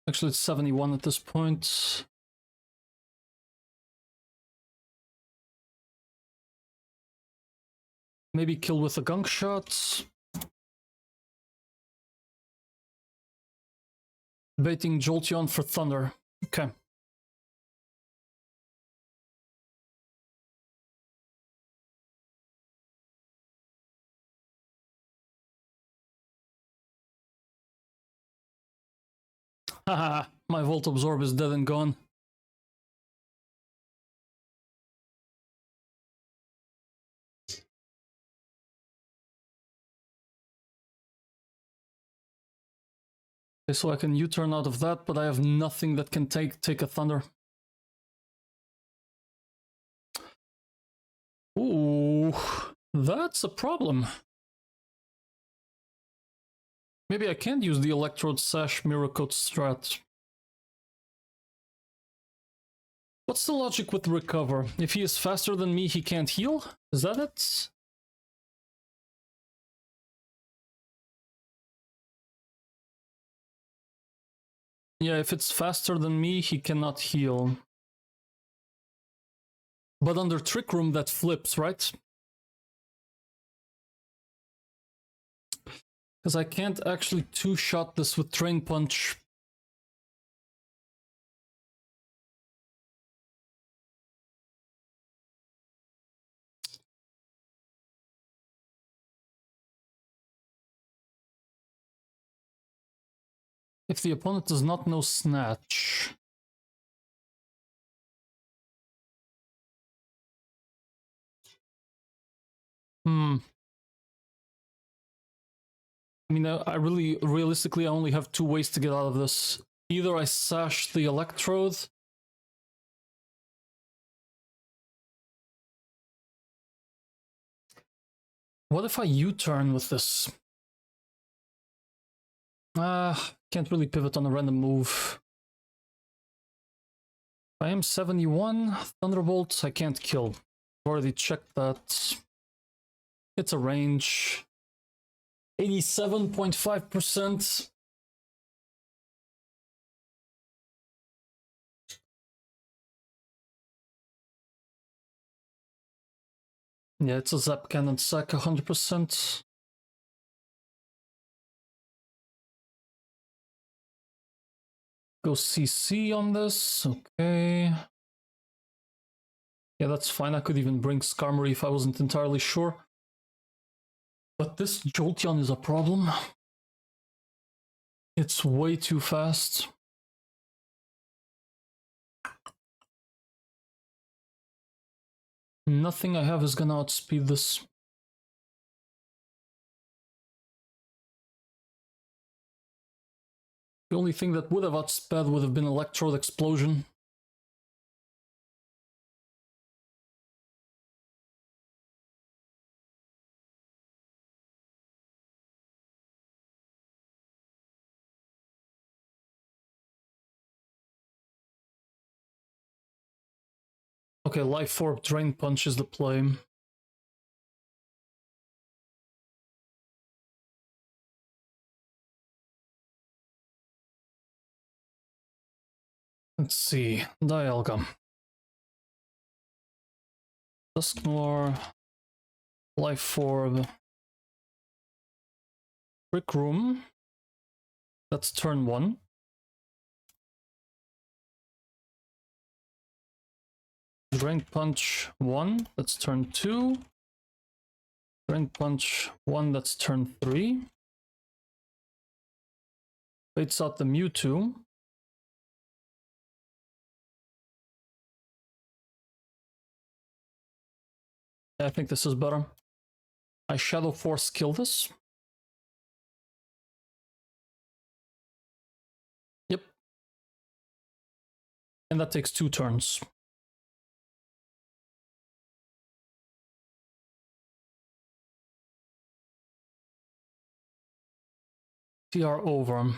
Actually, it's 71 at this point. Maybe kill with a gunk shot. Baiting Jolteon for Thunder. Okay. Haha, my Volt Absorb is dead and gone. Okay, so I can U-turn out of that, but I have nothing that can take a Thunder. Ooh, that's a problem. Maybe I can't use the Electrode Sash Mirror Coat strat. What's the logic with Recover? If he is faster than me, he can't heal? Is that it? Yeah, if it's faster than me, he cannot heal. But under Trick Room, that flips, right? Because I can't actually two-shot this with Drain Punch. If the opponent does not know Snatch. I mean, realistically, I only have two ways to get out of this. Either I sash the Electrode. What if I U-turn with this? Can't really pivot on a random move. I am 71, Thunderbolt, I can't kill. Already checked that. It's a range. 87.5%. Yeah, it's a Zap Cannon sack, 100%. Go CC on this, okay. Yeah, that's fine. I could even bring Skarmory if I wasn't entirely sure. But this Jolteon is a problem. It's way too fast. Nothing I have is gonna outspeed this. The only thing that would have outsped would have been Electrode Explosion. Okay, Life Orb Drain Punch is the play. Let's see, Dialga. Dusknoir, Life Orb, Trick Room. That's turn 1. Drain Punch 1, that's turn 2. Drain Punch 1, that's turn 3. Baits out the Mewtwo. I think this is better. I Shadow Force kill this. Yep. And that takes 2 turns. TR over.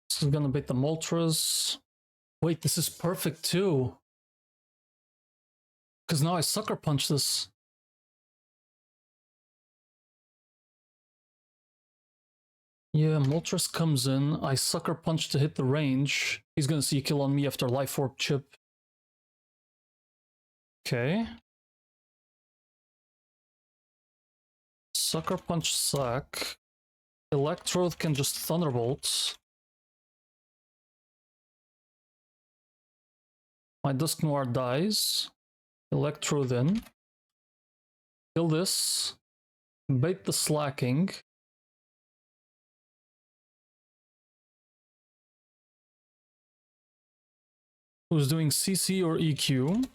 This is gonna bait the Moltres. Wait, this is perfect too. Because now I Sucker Punch this. Yeah, Moltres comes in, I Sucker Punch to hit the range. He's gonna see a kill on me after Life Orb Chip. Okay. Sucker Punch sack. Electrode can just Thunderbolt. My Dusknoir dies. Electrode in. Kill this. Bait the Slacking. Who's doing CC or EQ?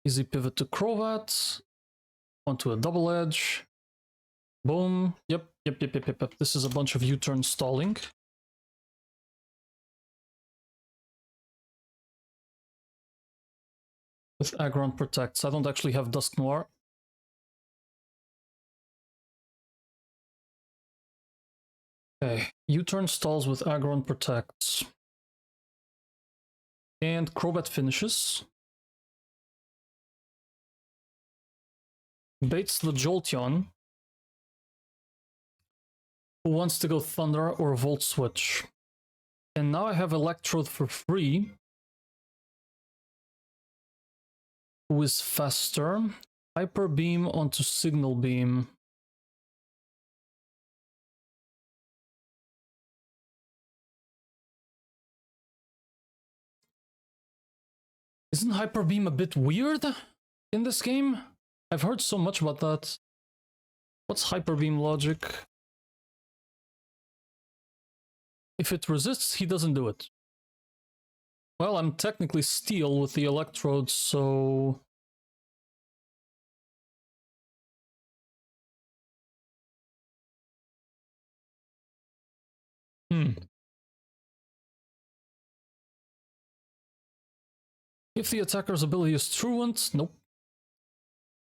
Easy pivot to Crobat. Onto a Double Edge. Boom. Yep. This is a bunch of U-turn stalling. With Aggron Protects. I don't actually have Dusknoir. Okay. U-turn stalls with Aggron Protects. And Crobat finishes. Baits the Jolteon. Who wants to go Thunder or Volt Switch. And now I have Electrode for free. Who is faster? Hyper beam onto signal beam. Isn't hyper beam a bit weird in this game? I've heard so much about that. What's hyper beam logic? If it resists, he doesn't do it. Well, I'm technically steel with the electrodes, so... If the attacker's ability is truant, nope.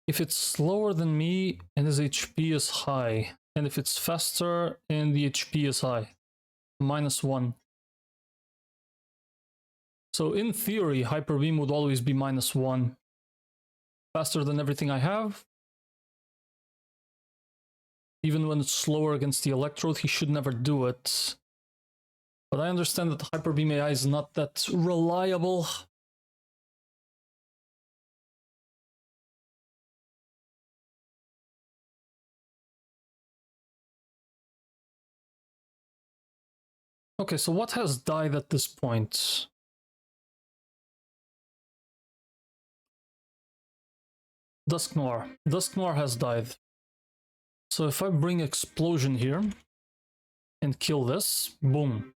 If it's slower than me and his HP is high, and if it's faster and the HP is high, -1. So in theory, Hyper Beam would always be -1. Faster than everything I have. Even when it's slower against the Electrode, he should never do it. But I understand that the Hyper Beam AI is not that reliable. Okay, so what has died at this point? Dusk Noir. Dusk Noir has died. So if I bring Explosion here and kill this, boom.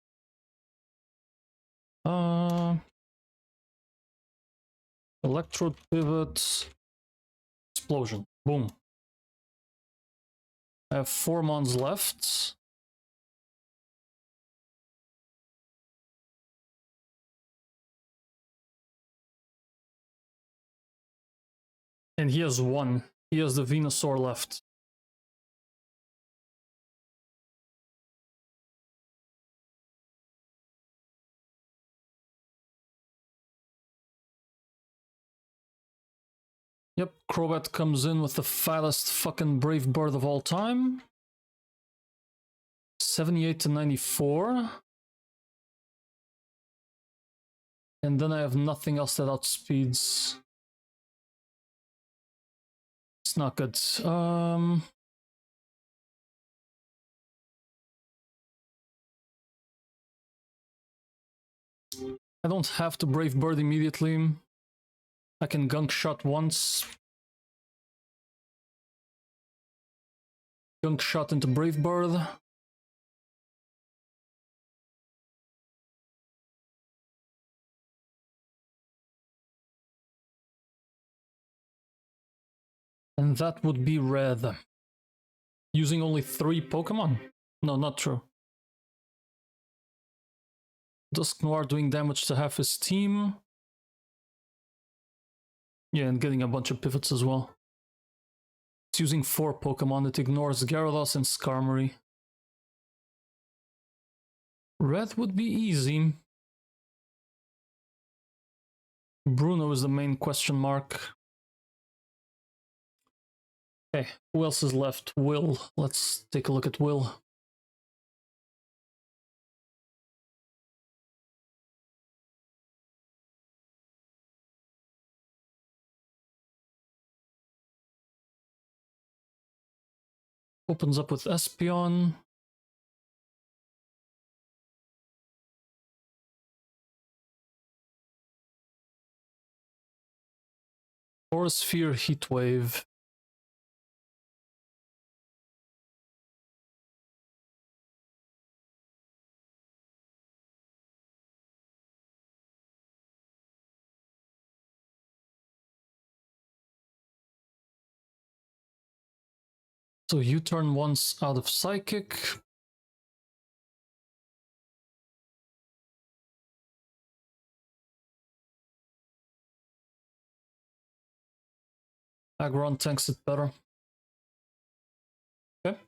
Electrode pivot, Explosion, boom. I have 4 mons left. And he has 1. He has the Venusaur left. Yep, Crobat comes in with the fattest fucking Brave Bird of all time. 78 to 94. And then I have nothing else that outspeeds. It's not good. I don't have to Brave Bird immediately. I can Gunk Shot once. Gunk Shot into Brave Bird. And that would be red. Using only 3 Pokemon? No, not true. Dusk Noir doing damage to half his team. Yeah, and getting a bunch of pivots as well. It's using 4 Pokemon. It ignores Gyarados and Skarmory. Red would be easy. Bruno is the main question mark. Okay, who else is left? Will. Let's take a look at Will. Opens up with Espeon. Aura Sphere, Heatwave. So U-turn once out of Psychic. Aggron tanks it better. Okay.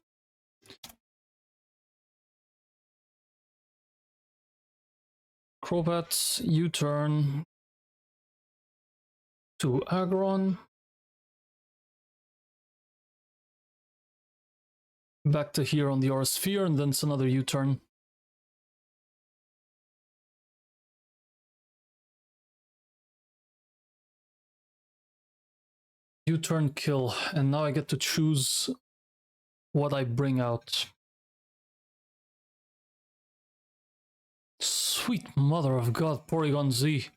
Crobat, U-turn to Aggron. Back to here on the Aura Sphere, and then it's another U-turn. U-turn kill, and now I get to choose what I bring out. Sweet mother of God, Porygon Z.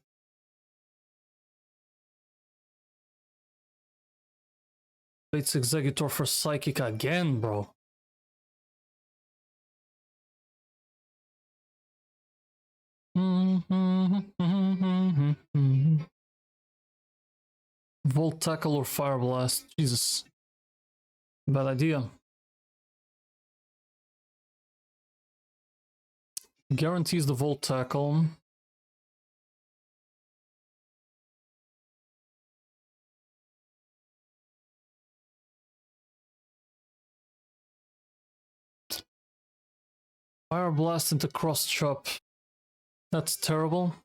Fates Executor for Psychic again, bro. Volt Tackle or Fire Blast. Jesus. Bad idea. Guarantees the Volt Tackle. Fire Blast into Cross Chop. That's terrible.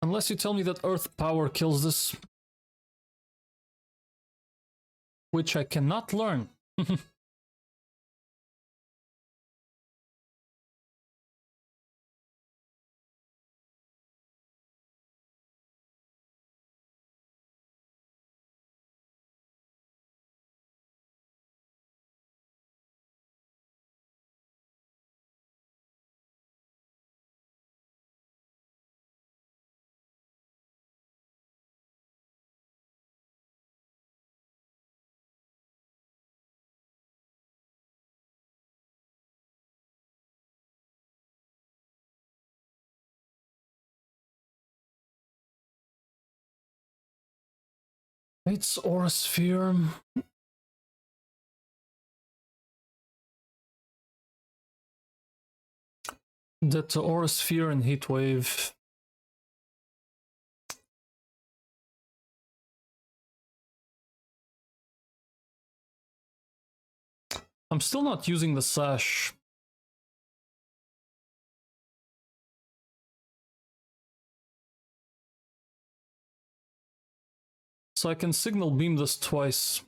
Unless you tell me that Earth Power kills this. Which I cannot learn. It's Aura Sphere. That Aura Sphere and Heat Wave. I'm still not using the Sash. So I can Signal Beam this twice.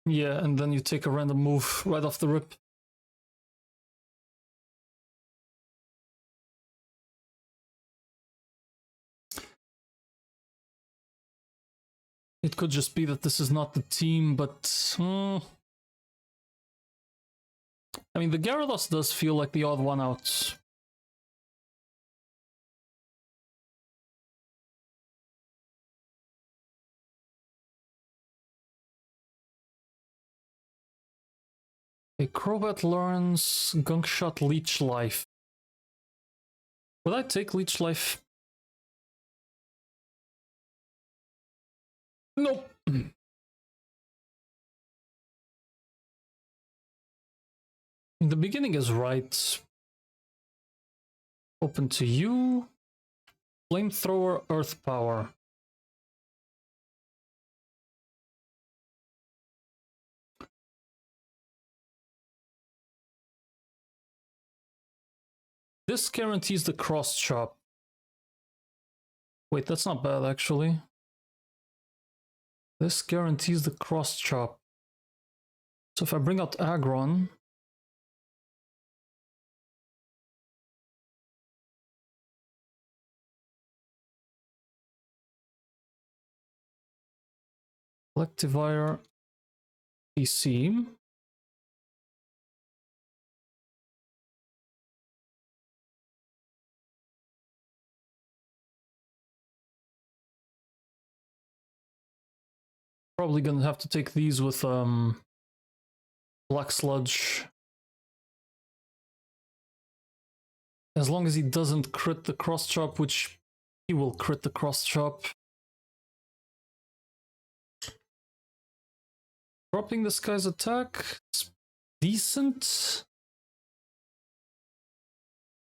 Yeah, and then you take a random move right off the rip. It could just be that this is not the team, but... I mean, the Gyarados does feel like the odd one out. A Crobat learns Gunk Shot Leech Life. Would I take Leech Life? Nope. The beginning is right. Open to you. Flamethrower, Earth Power. This guarantees the Cross Chop. Wait, that's not bad actually. This guarantees the Cross Chop. So if I bring out Aggron, Electivire, PC. Probably gonna have to take these with Black Sludge. As long as he doesn't crit the Cross Chop, which he will crit the Cross Chop. Dropping this guy's attack, it's decent.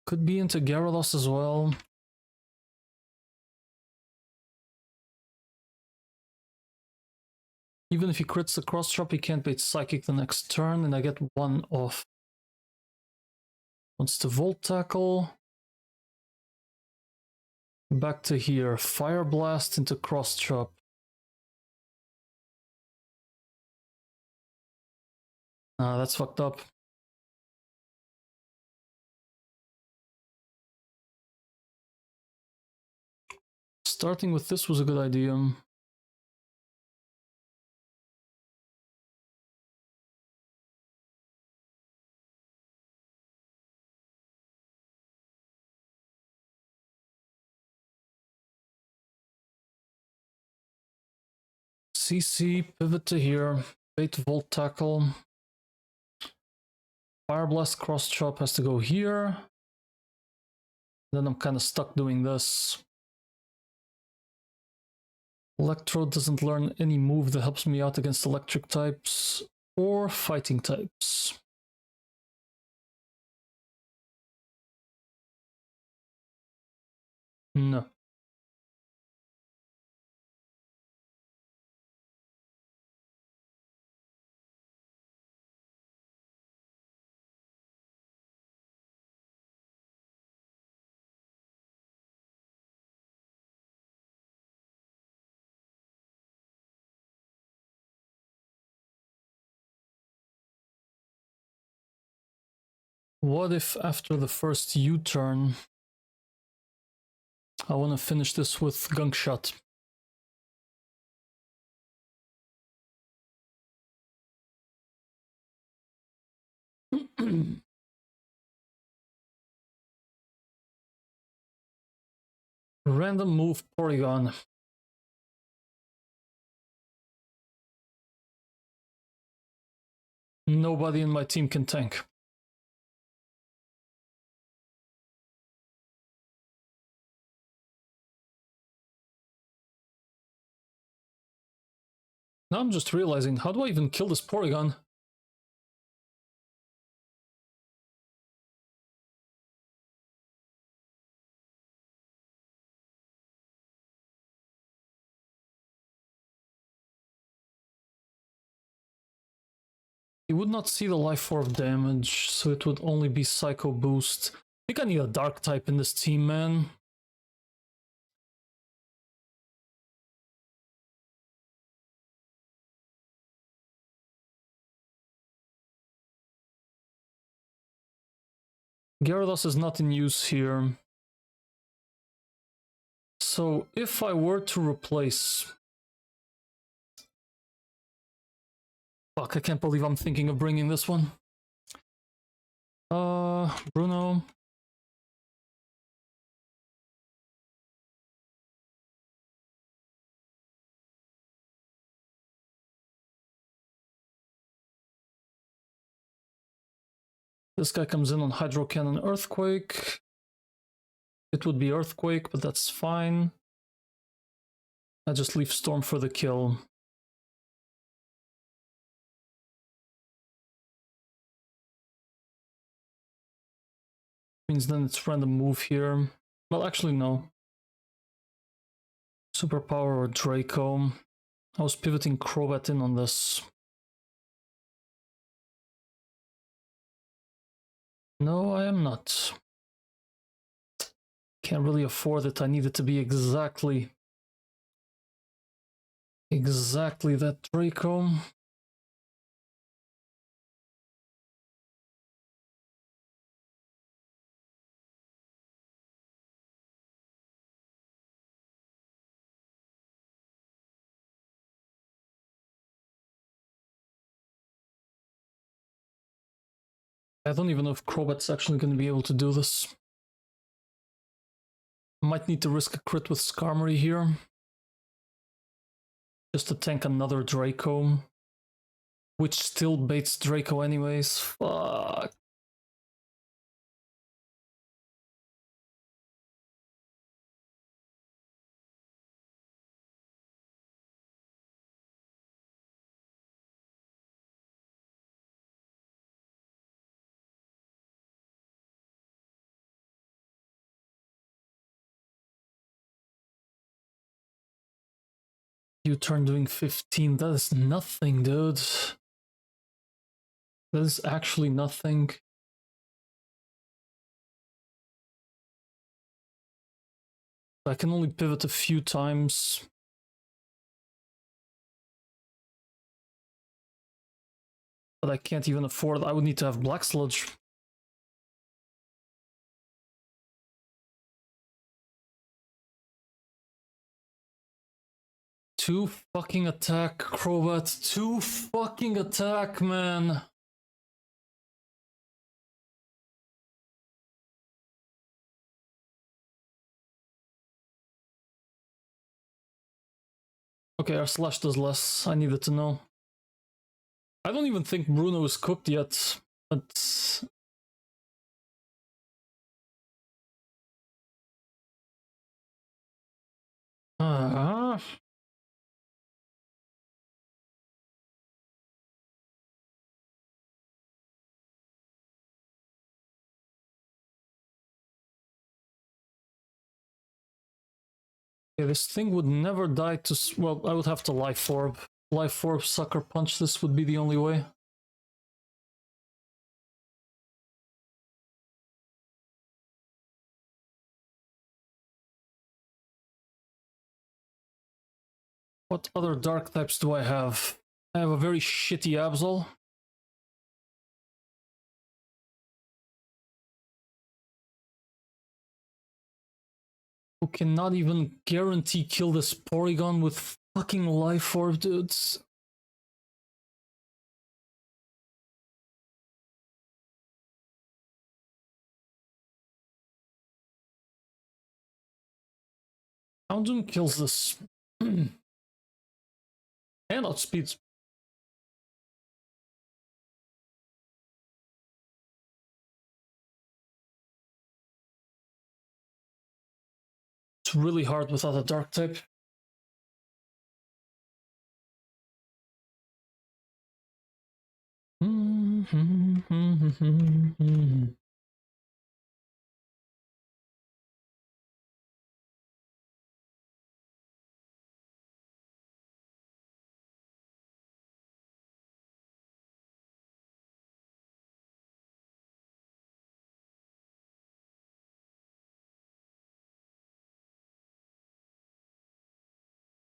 Could be into Gyarados as well. Even if he crits the Cross Chop, he can't bait Psychic the next turn, and I get one off. Wants to Volt Tackle. Back to here. Fire Blast into Cross Chop. That's fucked up. Starting with this was a good idea. CC, pivot to here, bait volt tackle. Fire blast cross chop has to go here. Then I'm kind of stuck doing this. Electro doesn't learn any move that helps me out against electric types or fighting types. No. What if after the first U-turn, I want to finish this with gunk shot? Random move Porygon. Nobody in my team can tank. Now I'm just realizing, how do I even kill this Porygon? He would not see the life orb damage, so it would only be Psycho Boost. I think I need a Dark type in this team, man. Gyarados is not in use here. So if I were to replace... Fuck, I can't believe I'm thinking of bringing this one. Bruno. This guy comes in on Hydro Cannon Earthquake. It would be Earthquake, but that's fine. I just leave Storm for the kill. Means then it's random move here. Well, actually, no. Superpower or Draco. I was pivoting Crobat in on this. No, I am not. Can't really afford it. I need it to be exactly that Draco. I don't even know if Crobat's actually going to be able to do this. Might need to risk a crit with Skarmory here. Just to tank another Draco. Which still baits Draco anyways. Fuck. U-turn doing 15. That is nothing, dude. That is actually nothing. I can only pivot a few times. But I can't even afford. I would need to have Black Sludge. Two fucking attack, Crobat. Two fucking attack, man. Okay, our slash does less. I needed to know. I don't even think Bruno is cooked yet, but... Okay, this thing would never die to... Well, I would have to Life Orb. Life Orb, Sucker Punch, this would be the only way. What other dark types do I have? I have a very shitty Absol. Who cannot even guarantee kill this Porygon with fucking Life Orb, dudes. Houndoom kills this. And outspeeds. It's really hard without a dark type.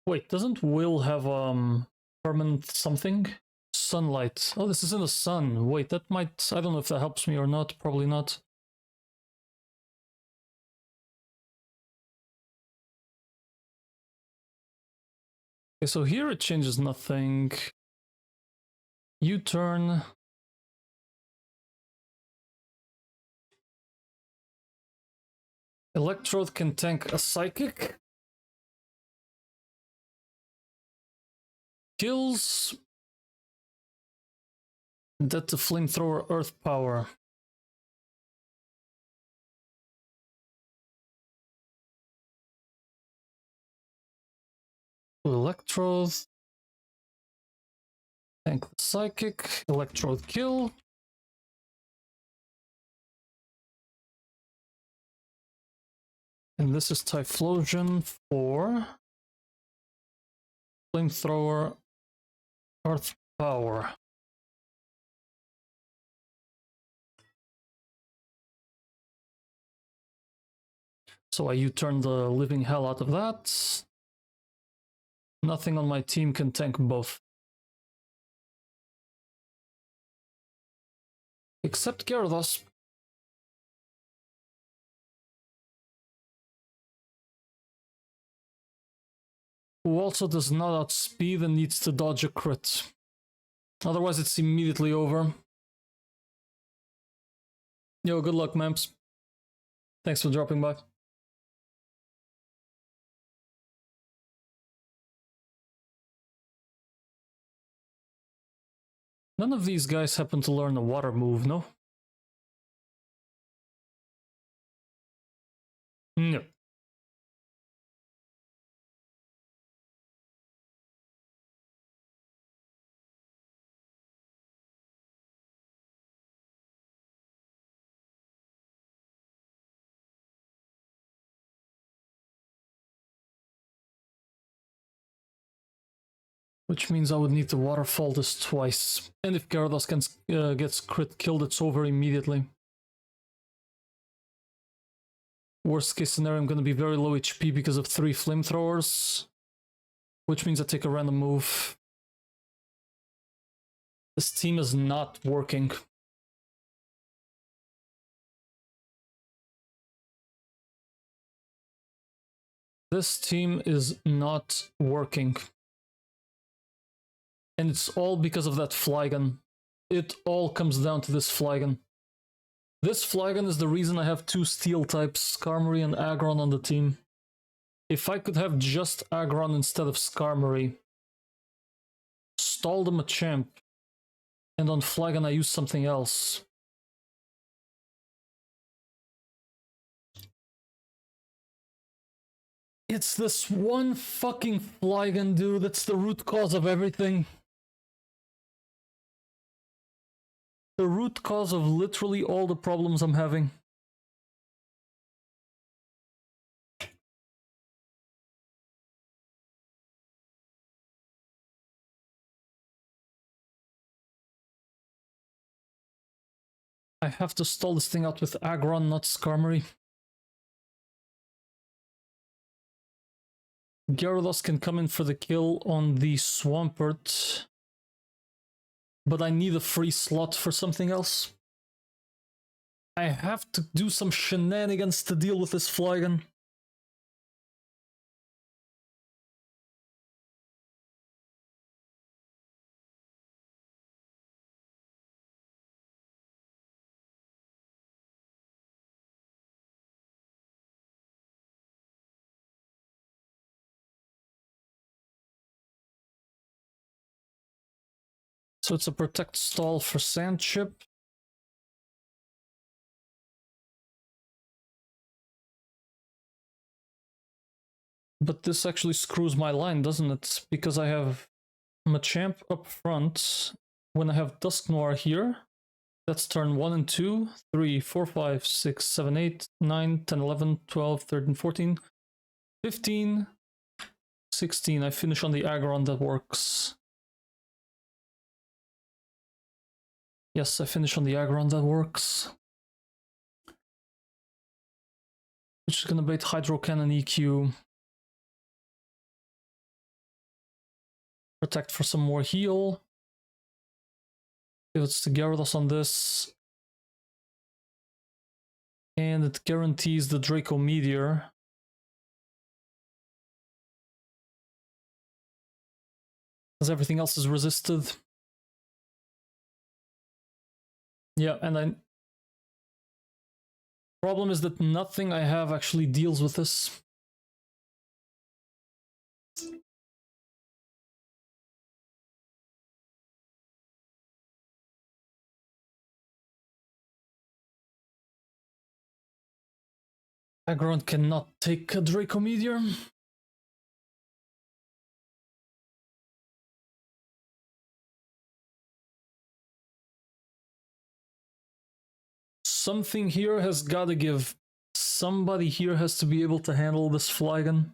Wait, doesn't Will have permanent something? Sunlight. Oh, this is in the sun. Wait, that might... I don't know if that helps me or not. Probably not. Okay, so here it changes nothing. U-turn. Electrode can tank a Psychic. Kills. That the Flamethrower Earth Power. Electrode. Tank the Psychic. Electrode kill. And this is Typhlosion for Flamethrower Earth Power. So I U-turn the living hell out of that. Nothing on my team can tank both. Except Gyarados. Who also does not outspeed and needs to dodge a crit. Otherwise it's immediately over. Yo, good luck, Mamps. Thanks for dropping by. None of these guys happen to learn a water move, no? No. Which means I would need to waterfall this twice. And if Gyarados gets crit killed, it's over immediately. Worst case scenario, I'm going to be very low HP because of 3 flamethrowers. Which means I take a random move. This team is not working. This team is not working. And it's all because of that flagon. It all comes down to this flagon. This flagon is the reason I have two steel types, Skarmory and Aggron, on the team. If I could have just Aggron instead of Skarmory, stall them a champ, and on flagon I use something else. It's this one fucking flagon, dude. That's the root cause of everything. The root cause of literally all the problems I'm having. I have to stall this thing out with Aggron, not Skarmory. Gyarados can come in for the kill on the Swampert, but I need a free slot for something else. I have to do some shenanigans to deal with this flagon. So it's a protect stall for Sandchip. But this actually screws my line, doesn't it? Because I have Machamp up front. When I have Dusknoir here, that's turn 1 and 2, 3, 4, 5, 6, 7, 8, 9, 10, 11, 12, 13, 14, 15, 16. I finish on the Aggron, that works. Yes, I finish on the Aggron, that works. Which is gonna bait Hydro Cannon EQ. Protect for some more heal. If it's the Gyarados on this. And it guarantees the Draco Meteor. Because everything else is resisted. Yeah, and problem is that nothing I have actually deals with this. Aggron cannot take a Draco Meteor. Something here has got to give. Somebody here has to be able to handle this flagon.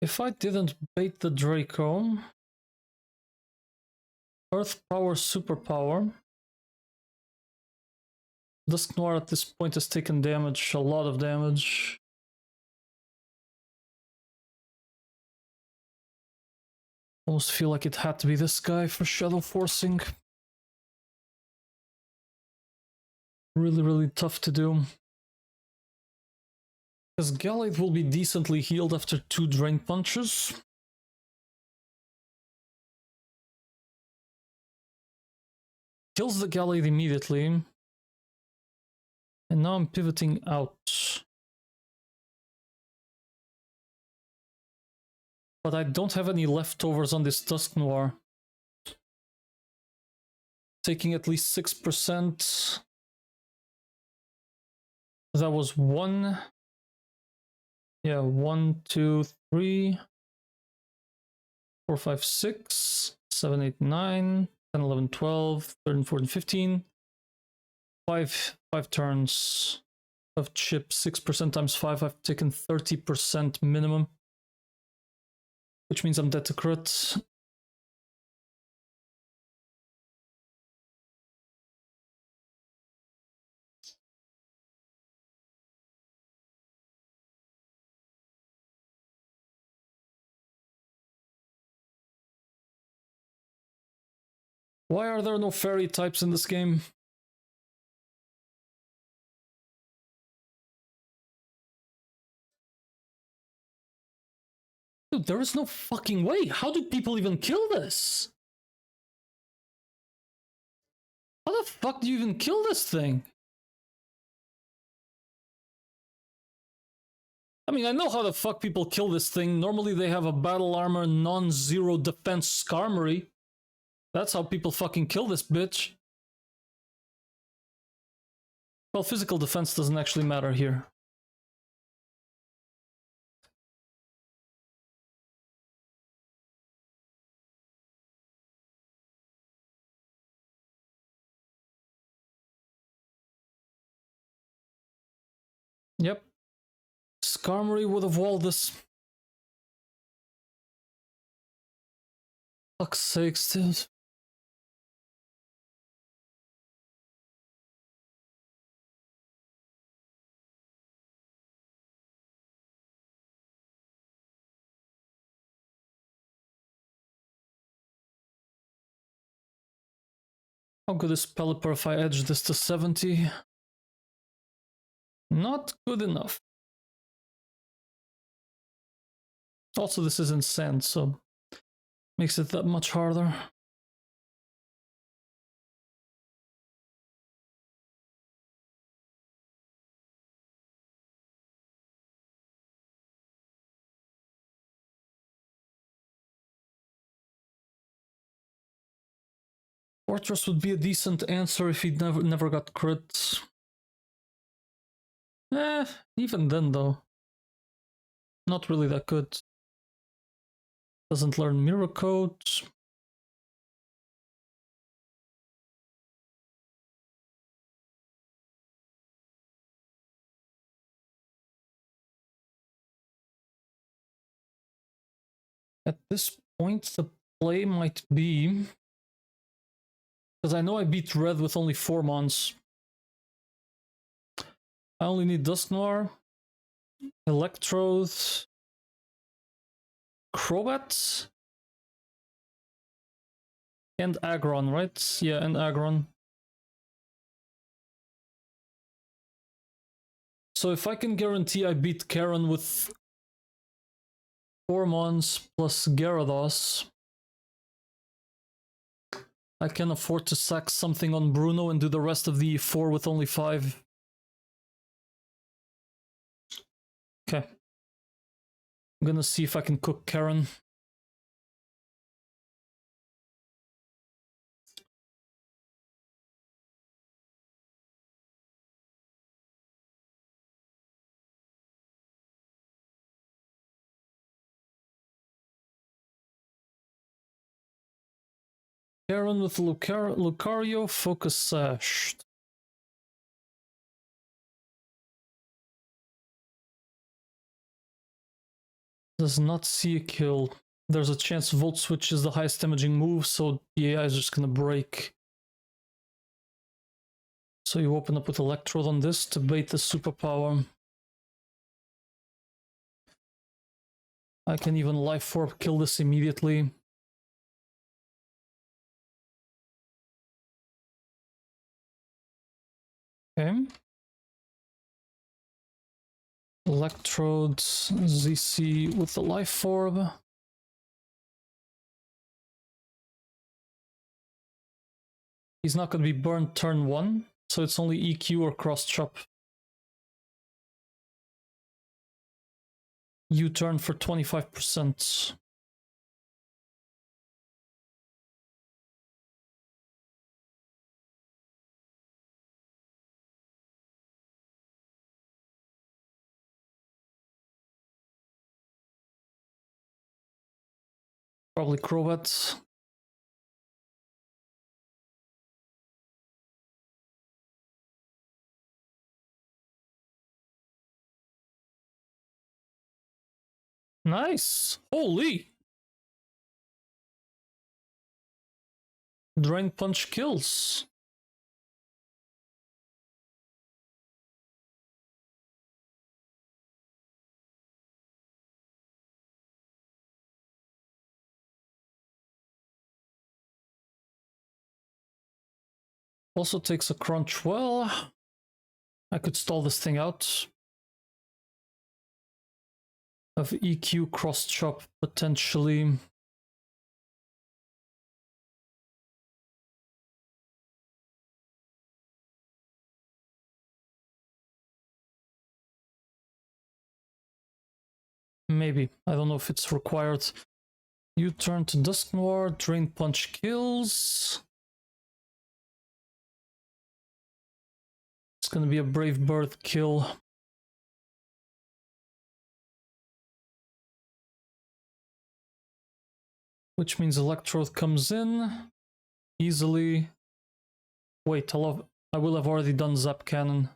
If I didn't bait the Draco, Earth Power, Superpower. Dusknoir at this point has taken damage, a lot of damage. Almost feel like it had to be this guy for Shadow Forcing. Really, really tough to do. Because Gallade will be decently healed after 2 Drain Punches. Kills the Gallade immediately. And now I'm pivoting out. But I don't have any leftovers on this Dusk Noir. Taking at least 6%. That was 1. Yeah, 1, 2, 3, 4, 5, 6, 7, 8, 9, 10, 11, 12, 13, 14, 15. 5 turns of chip, 6% times 5. I've taken 30% minimum, which means I'm dead to crit. Why are there no fairy types in this game? Dude, there is no fucking way. How do people even kill this? How the fuck do you even kill this thing? I mean, I know how the fuck people kill this thing. Normally they have a battle armor non-zero defense Skarmory. That's how people fucking kill this bitch. Well, physical defense doesn't actually matter here. Yep. Skarmory would have walled this. Fuck's sakes, dude. How good is Pelipper if I edge this to 70? Not good enough. Also, this is in sand, so makes it that much harder. Fortress would be a decent answer if he never got crits. Even then though. Not really that good. Doesn't learn Mirror Code. At this point, the play might be... Because I know I beat Red with only 4 mons. I only need Dusk Noir, Electrode, Crobat, and Aggron, right? Yeah, and Aggron. So if I can guarantee I beat Karen with 4 mons plus Gyarados, I can afford to sack something on Bruno and do the rest of the 4 with only 5. Okay. I'm gonna see if I can cook Karen. Karen with Lucario, Focus Sash. Does not see a kill. There's a chance Volt Switch is the highest damaging move, so the AI is just gonna break. So you open up with Electrode on this to bait the superpower. I can even Life Orb kill this immediately. Okay. Electrodes, ZC with the life orb. He's not going to be burned turn 1, so it's only EQ or cross chop. U-turn for 25%. Probably Crobat. Nice! Holy! Drain Punch kills. Also takes a crunch. Well, I could stall this thing out. Have EQ cross chop potentially. Maybe. I don't know if it's required. U-turn to Dusk Noir. Drain Punch kills. It's gonna be a Brave Bird kill. Which means Electrode comes in easily. Wait, I will have already done Zap Cannon.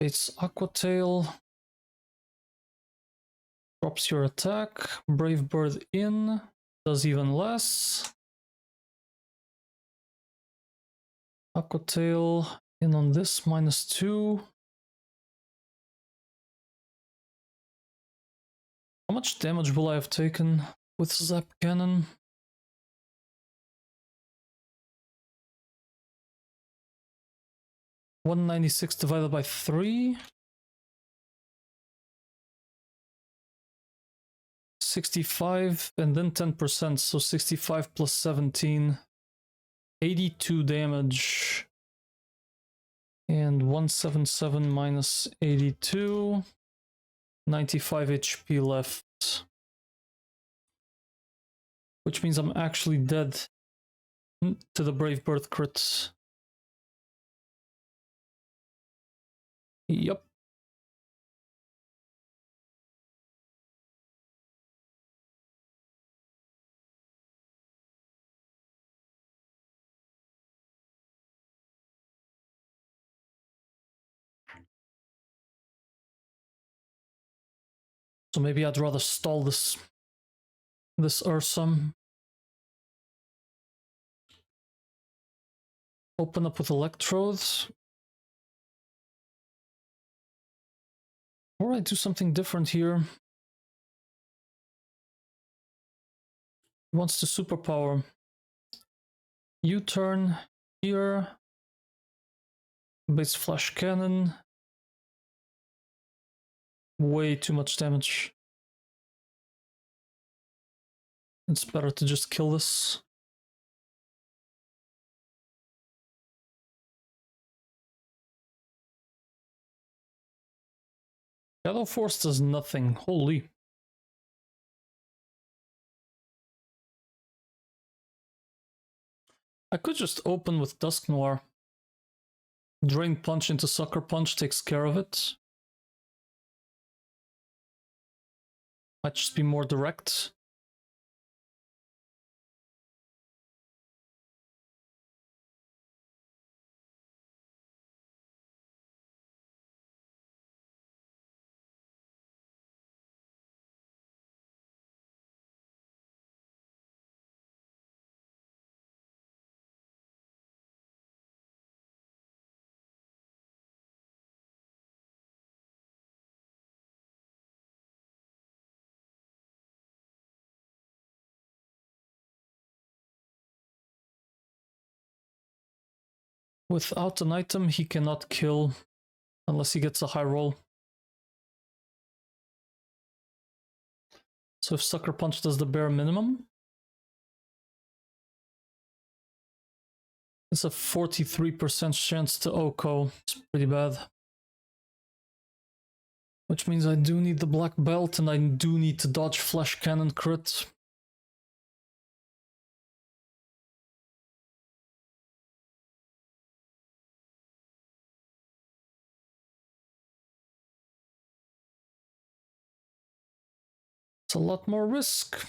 It's Aqua Tail. Drops your attack. Brave Bird in. Does even less. Aqua Tail in on this, -2. How much damage will I have taken with Zap Cannon? $196 divided by 3. 65 and then 10%, so 65 plus 17. 82 damage. And 177 minus 82. 95 HP left. Which means I'm actually dead to the Brave Bird crit. Yep. So maybe I'd rather stall this Ursum. Open up with Electrodes. Or I do something different here. He wants to superpower. U-turn here. Base Flash Cannon. Way too much damage. It's better to just kill this. Shadow Force does nothing. Holy. I could just open with Dusk Noir. Drain Punch into Sucker Punch takes care of it. Might just be more direct. Without an item, he cannot kill unless he gets a high roll. So if Sucker Punch does the bare minimum, it's a 43% chance to OHKO. It's pretty bad. Which means I do need the black belt and I do need to dodge flash cannon crit. It's a lot more risk.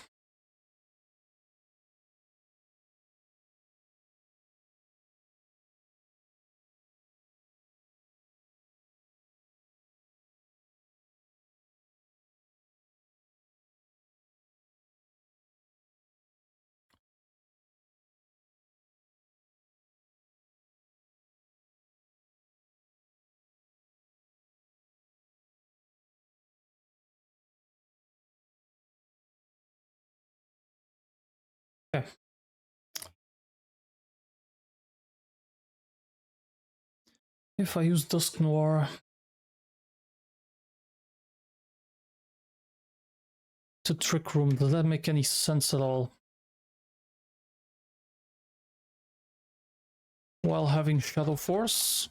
Okay. If I use Dusk Noir to Trick Room, does that make any sense at all? While having Shadow Force?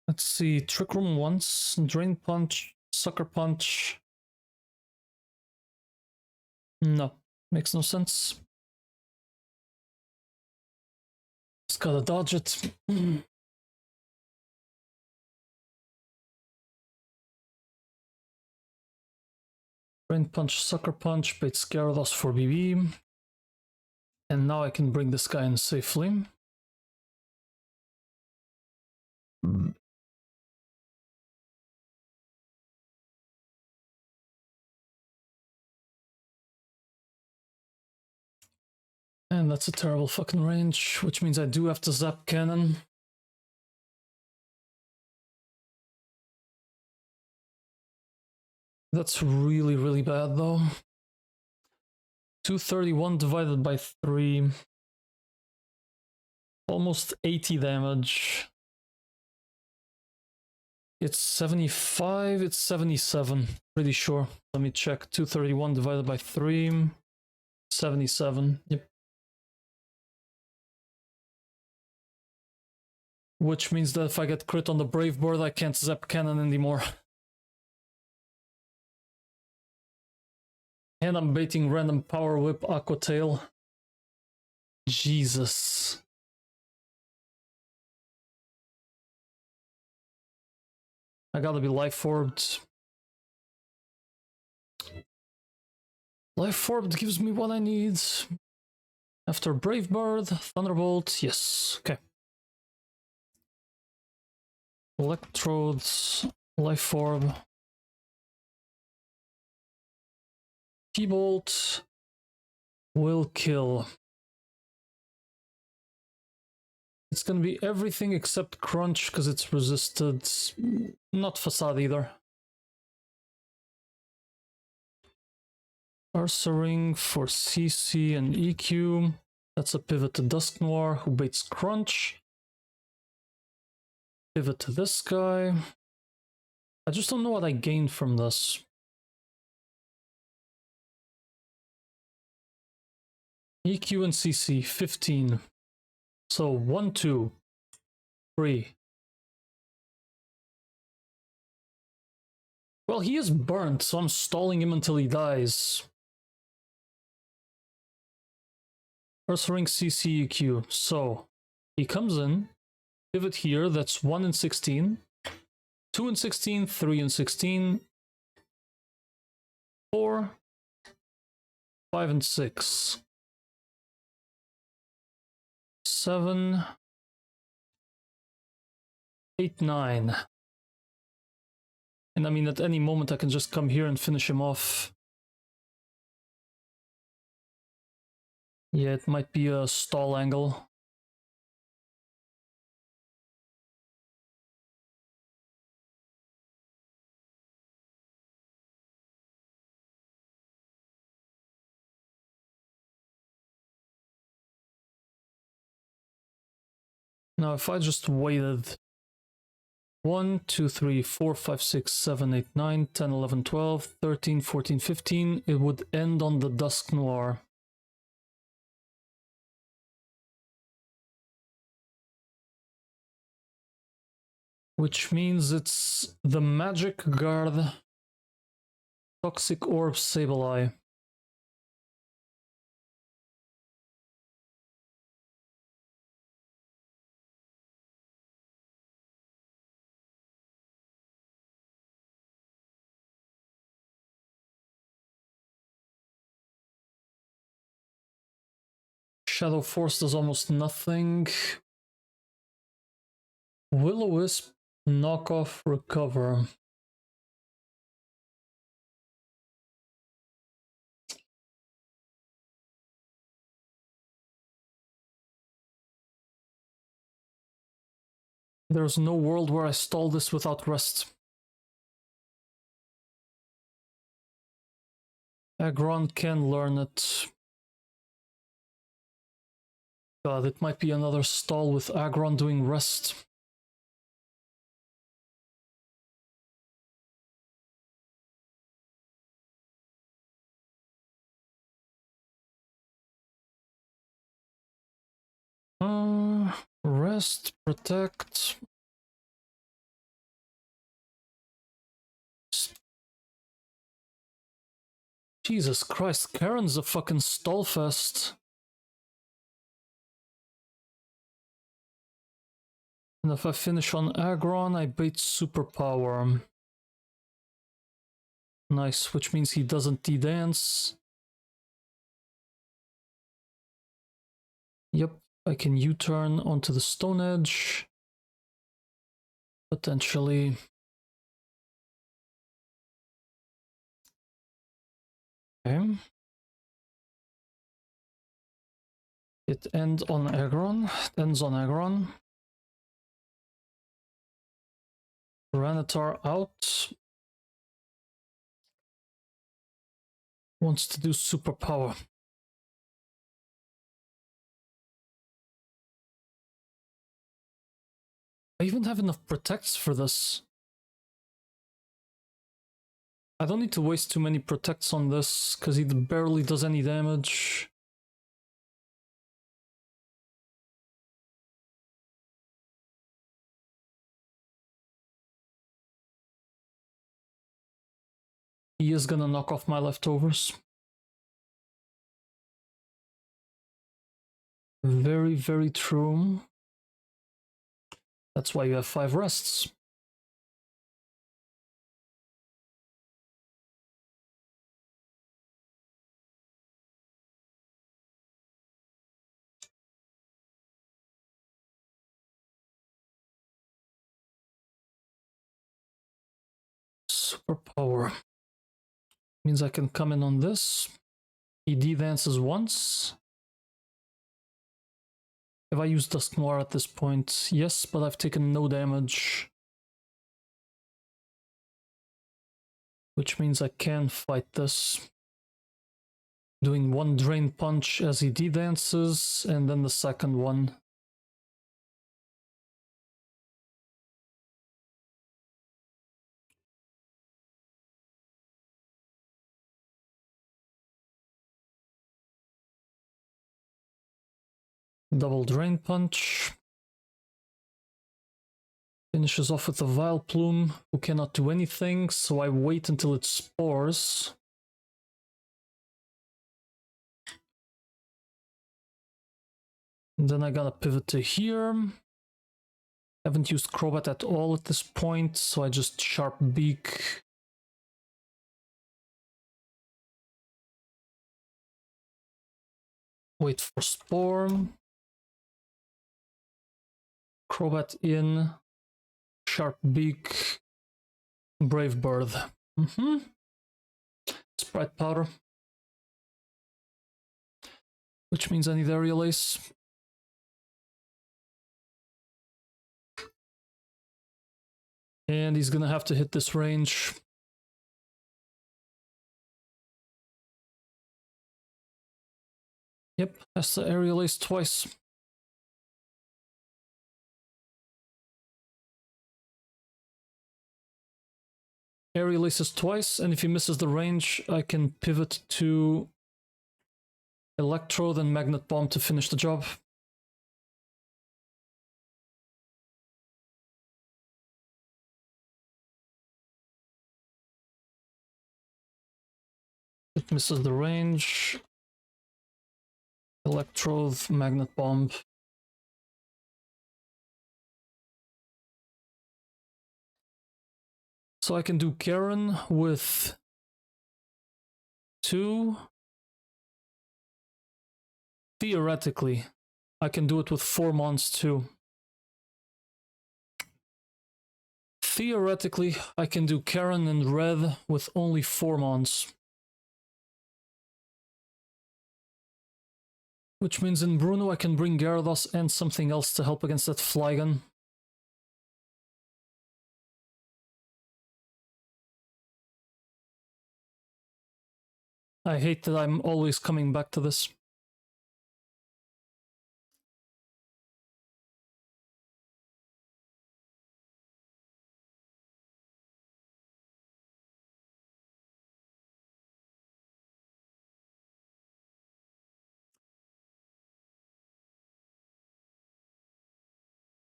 Let's see, Trick Room once, Drain Punch, Sucker Punch. No, makes no sense. Just gotta dodge it. Drain Punch, Sucker Punch, bait Gyarados for BB. And now I can bring this guy in safely. And that's a terrible fucking range, which means I do have to Zap Cannon. That's really, really bad though. 231 divided by 3. Almost 80 damage. It's 75, it's 77, pretty sure. Let me check. 231 divided by 3. 77, yep. Which means that if I get crit on the Brave Bird, I can't Zap Cannon anymore. And I'm baiting random Power Whip Aqua Tail. Jesus. I gotta be Life Orbed. Life Orbed gives me what I need. After Brave Bird, Thunderbolt, yes, okay. Electrodes, Life Orb. T-Bolt will kill. It's gonna be everything except Crunch because it's resisted. Not Facade either. Ursaring for CC and EQ. That's a pivot to Dusk Noir who baits Crunch. Pivot to this guy. I just don't know what I gained from this. EQ and CC, 15. So 1, 2, 3. Well, he is burnt, so I'm stalling him until he dies. Ursaring CC EQ. So he comes in. Pivot here, that's 1 and 16. 2 and 16, 3 and 16. 4, 5 and 6. 7, 8, 9. And I mean, at any moment I can just come here and finish him off. Yeah, it might be a stall angle. Now, if I just waited 1, 2, 3, 4, 5, 6, 7, 8, 9, 10, 11, 12, 13, 14, 15, it would end on the Dusk Noir. Which means it's the Magic Guard, Toxic Orb, Sableye. Shadow Force does almost nothing. Will-O-Wisp, Knockoff, Recover. There's no world where I stall this without rest. Aggron can learn it. God, it might be another stall with Aggron doing rest. Rest, protect. Jesus Christ, Karen's a fucking stallfest. And if I finish on Aggron, I bait Superpower. Nice, which means he doesn't D-dance. Yep, I can U-turn onto the Stone Edge. Potentially. Okay. It ends on Aggron. It ends on Aggron. Tyranitar out. Wants to do Superpower. I even have enough protects for this. I don't need to waste too many protects on this, because he barely does any damage. He is gonna knock off my leftovers. Very, very true. That's why you have 5 rests. Superpower. Means I can come in on this. He D-dances once. If I use Dusk Noir at this point, yes, but I've taken no damage. Which means I can fight this. Doing one Drain Punch as he D-dances, and then the second one. Double Drain Punch. Finishes off with a Vileplume, who cannot do anything, so I wait until it spores. And then I gotta pivot to here. Haven't used Crobat at all at this point, so I just Sharp Beak. Wait for Spore. Crobat in. Sharp Beak. Brave Bird. Sprite Powder. Which means I need Aerial Ace. And he's gonna have to hit this range. Yep, has to Aerial Ace twice. aerial aces twice, and if he misses the range, I can pivot to Electro, then Magnet Bomb to finish the job. It misses the range. Electrode, Magnet Bomb. So I can do Karen with 2. Theoretically, I can do it with 4 mons too. Theoretically, I can do Karen and red with only 4 mons. Which means in Bruno I can bring Gyarados and something else to help against that Flygon. I hate that I'm always coming back to this.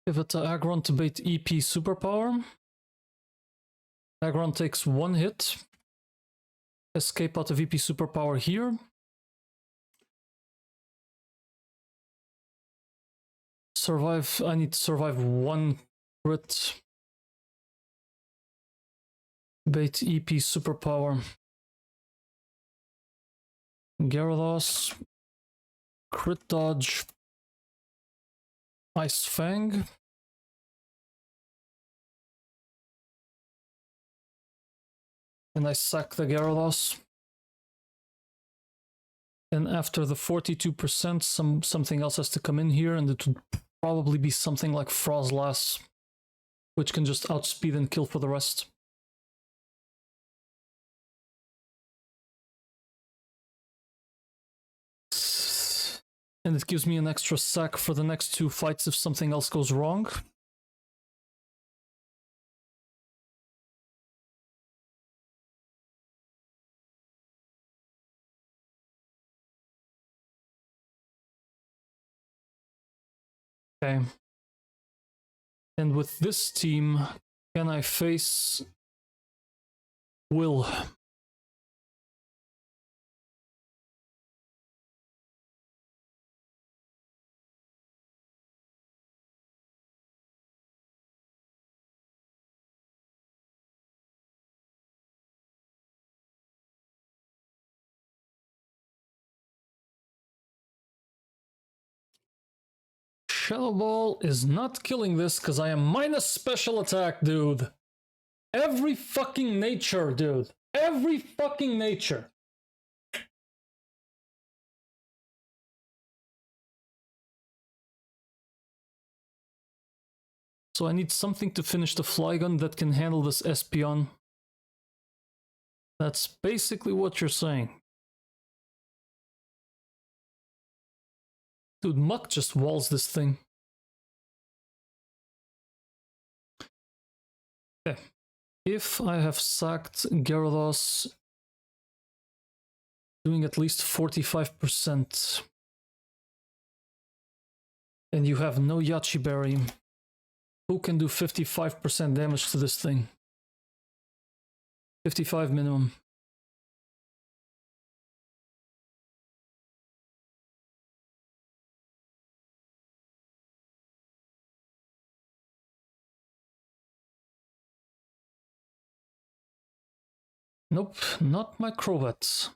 Pivot to Aggron to bait EP Superpower. Aggron takes 1 hit. Escape out of EP Superpower here. Survive, I need to survive 1 crit. Bait EP Superpower. Gyarados. Crit dodge. Ice Fang. And I sack the Gyarados. And after the 42%, something else has to come in here, and it would probably be something like Frostlass, which can just outspeed and kill for the rest. And it gives me an extra sack for the next 2 fights if something else goes wrong. Okay. And with this team, can I face Will? Shadow Ball is not killing this because I am minus special attack, dude. Every fucking nature, dude. Every fucking nature. So I need something to finish the Flygon that can handle this Espeon. That's basically what you're saying. Dude, Muck just walls this thing. Okay. If I have sacked Gyarados, doing at least 45%, and you have no Yachi Berry, who can do 55% damage to this thing? 55 minimum. Nope, not my Crobats.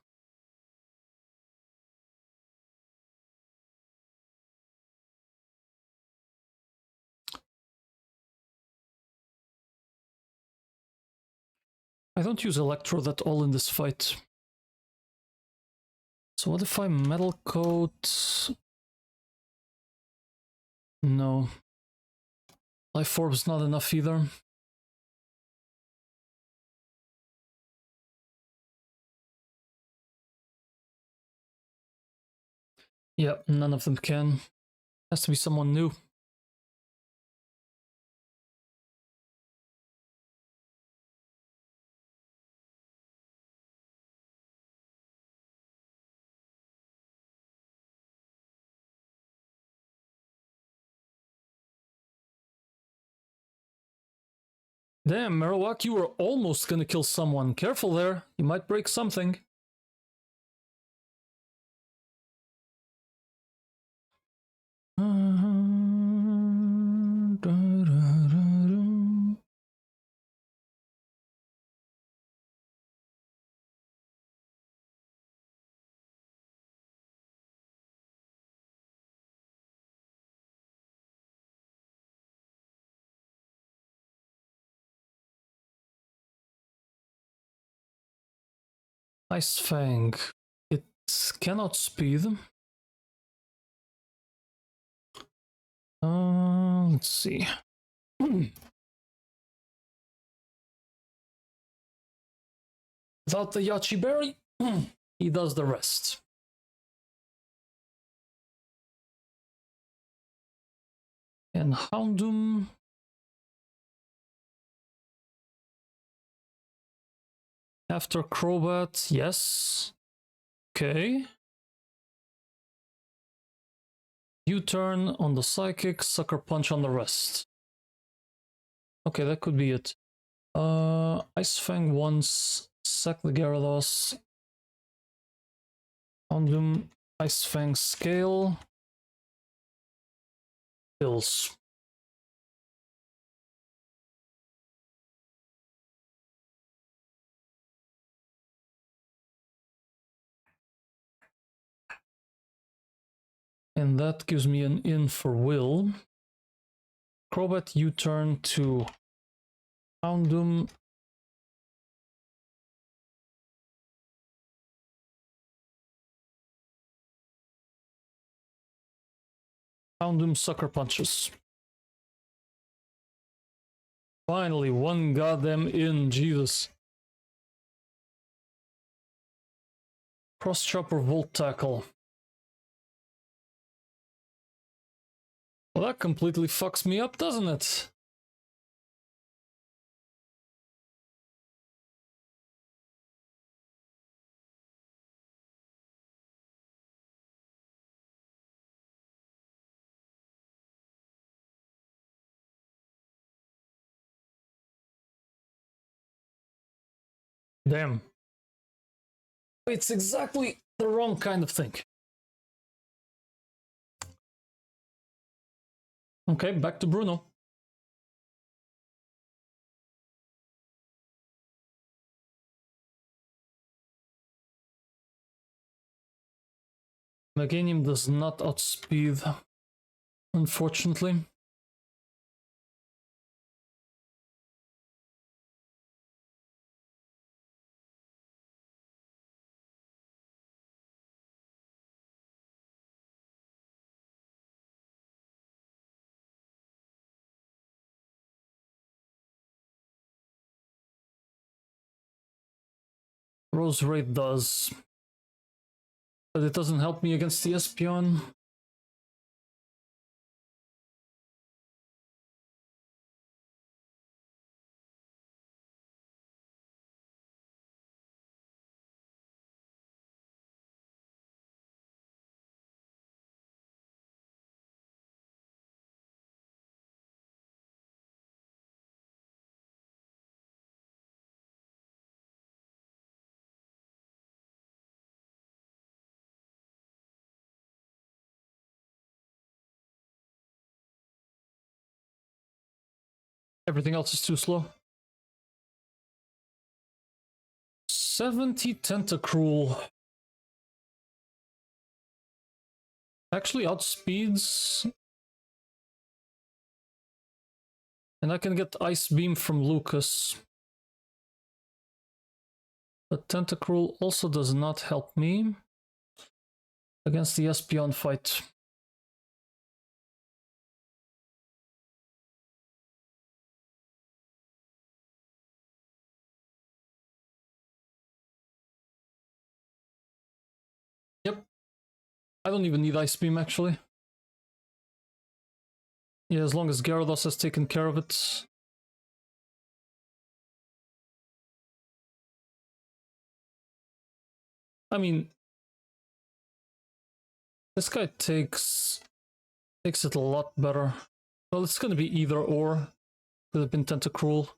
I don't use Electrode at all in this fight. So what if I Metal Coat? No. Life Orb's not enough either. Yeah, none of them can. Has to be someone new. Damn, Marowak, you were almost gonna kill someone. Careful there, you might break something. Ice Fang. It cannot speed. Let's see. Without the Yachi Berry, he does the rest. And Houndoom. After Crobat, yes. Okay. U-turn on the Psychic, Sucker Punch on the rest. Okay, that could be it. Ice Fang once, sack the Gyarados. Houndoom, Ice Fang Scale. Kills. And that gives me an in for Will. Crobat U-turn to Houndoom. Houndoom Sucker Punches. Finally, one goddamn in, Jesus. Cross Chopper Volt Tackle. Well, that completely fucks me up, doesn't it? Damn. It's exactly the wrong kind of thing. Okay, back to Bruno. Meganium does not outspeed, unfortunately. Rose Raid does, but it doesn't help me against the Espeon. Everything else is too slow. 70 Tentacruel. Actually outspeeds. And I can get Ice Beam from Lucas. But Tentacruel also does not help me against the Espeon fight. Yep. I don't even need Ice Beam, actually. Yeah, as long as Gyarados has taken care of it. I mean, this guy takes it a lot better. Well, it's gonna be either or. Could have been Tentacruel.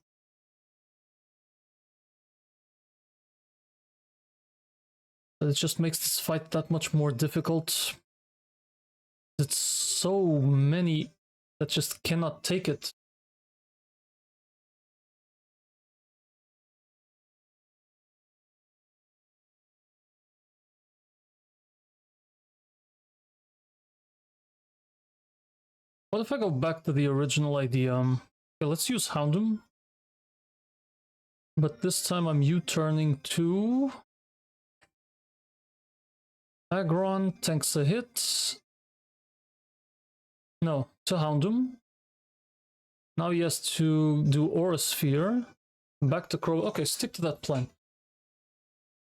But it just makes this fight that much more difficult. It's so many that just cannot take it. What if I go back to the original idea? Okay, let's use Houndoom. But this time I'm U-turning to Aggron, tanks a hit. No, to Houndoom. Now he has to do Aura Sphere. Back to Crow. Okay, stick to that plan.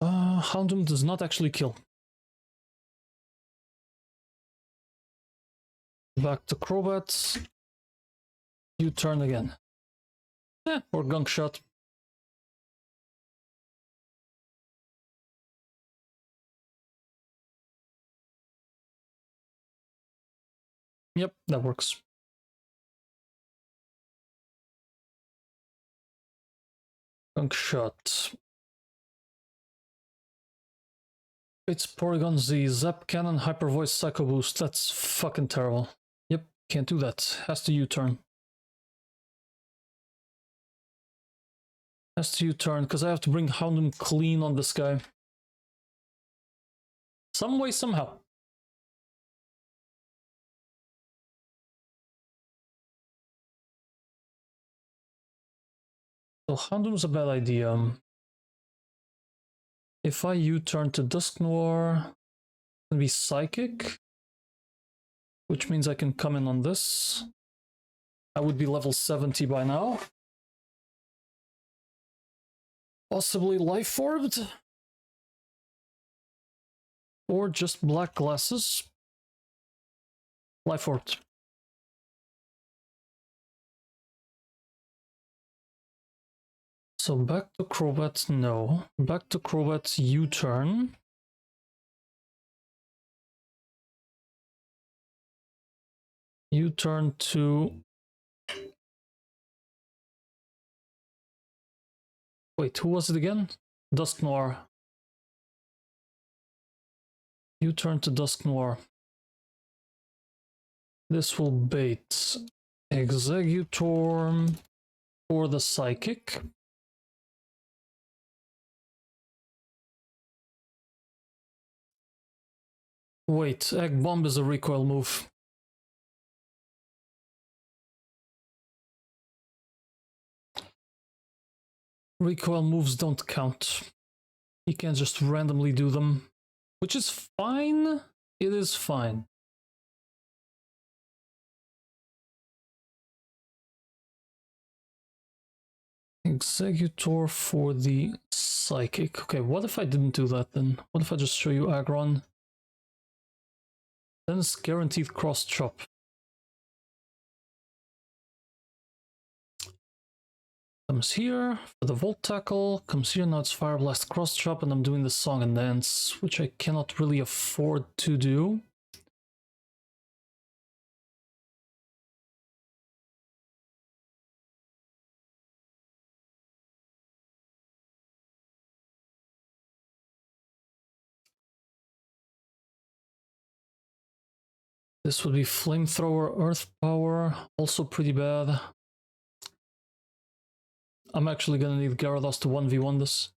Houndoom does not actually kill. Back to Crobat. U-turn again. Or Gunk Shot. Yep, that works. Gunk Shot. It's Porygon Z, Zap Cannon, Hyper Voice, Psycho Boost. That's fucking terrible. Yep, can't do that. Has to U-turn. Has to U-turn, because I have to bring Houndoom clean on this guy. Some way, somehow. So Houndoom's a bad idea. If I U-turn to Dusknoir, it's gonna be Psychic, which means I can come in on this. I would be level 70 by now. Possibly Life Orbed? Or just Black Glasses. Life Orbed. So back to Crobat, no. Back to Crobat, U-turn. U-turn to... Wait, who was it again? Dusknoir. U-turn to Dusknoir. This will bait Exeggutor for the Psychic. Wait, Egg Bomb is a recoil move. Recoil moves don't count. You can't just randomly do them. Which is fine. It is fine. Exeggutor for the Psychic. Okay, what if I didn't do that then? What if I just show you Aggron? Then it's guaranteed cross chop. Comes here for the Volt Tackle, comes here, now it's Fire Blast cross chop, and I'm doing the Song and Dance, which I cannot really afford to do. This would be Flamethrower, Earth Power, also pretty bad. I'm actually gonna need Gyarados to 1v1 this.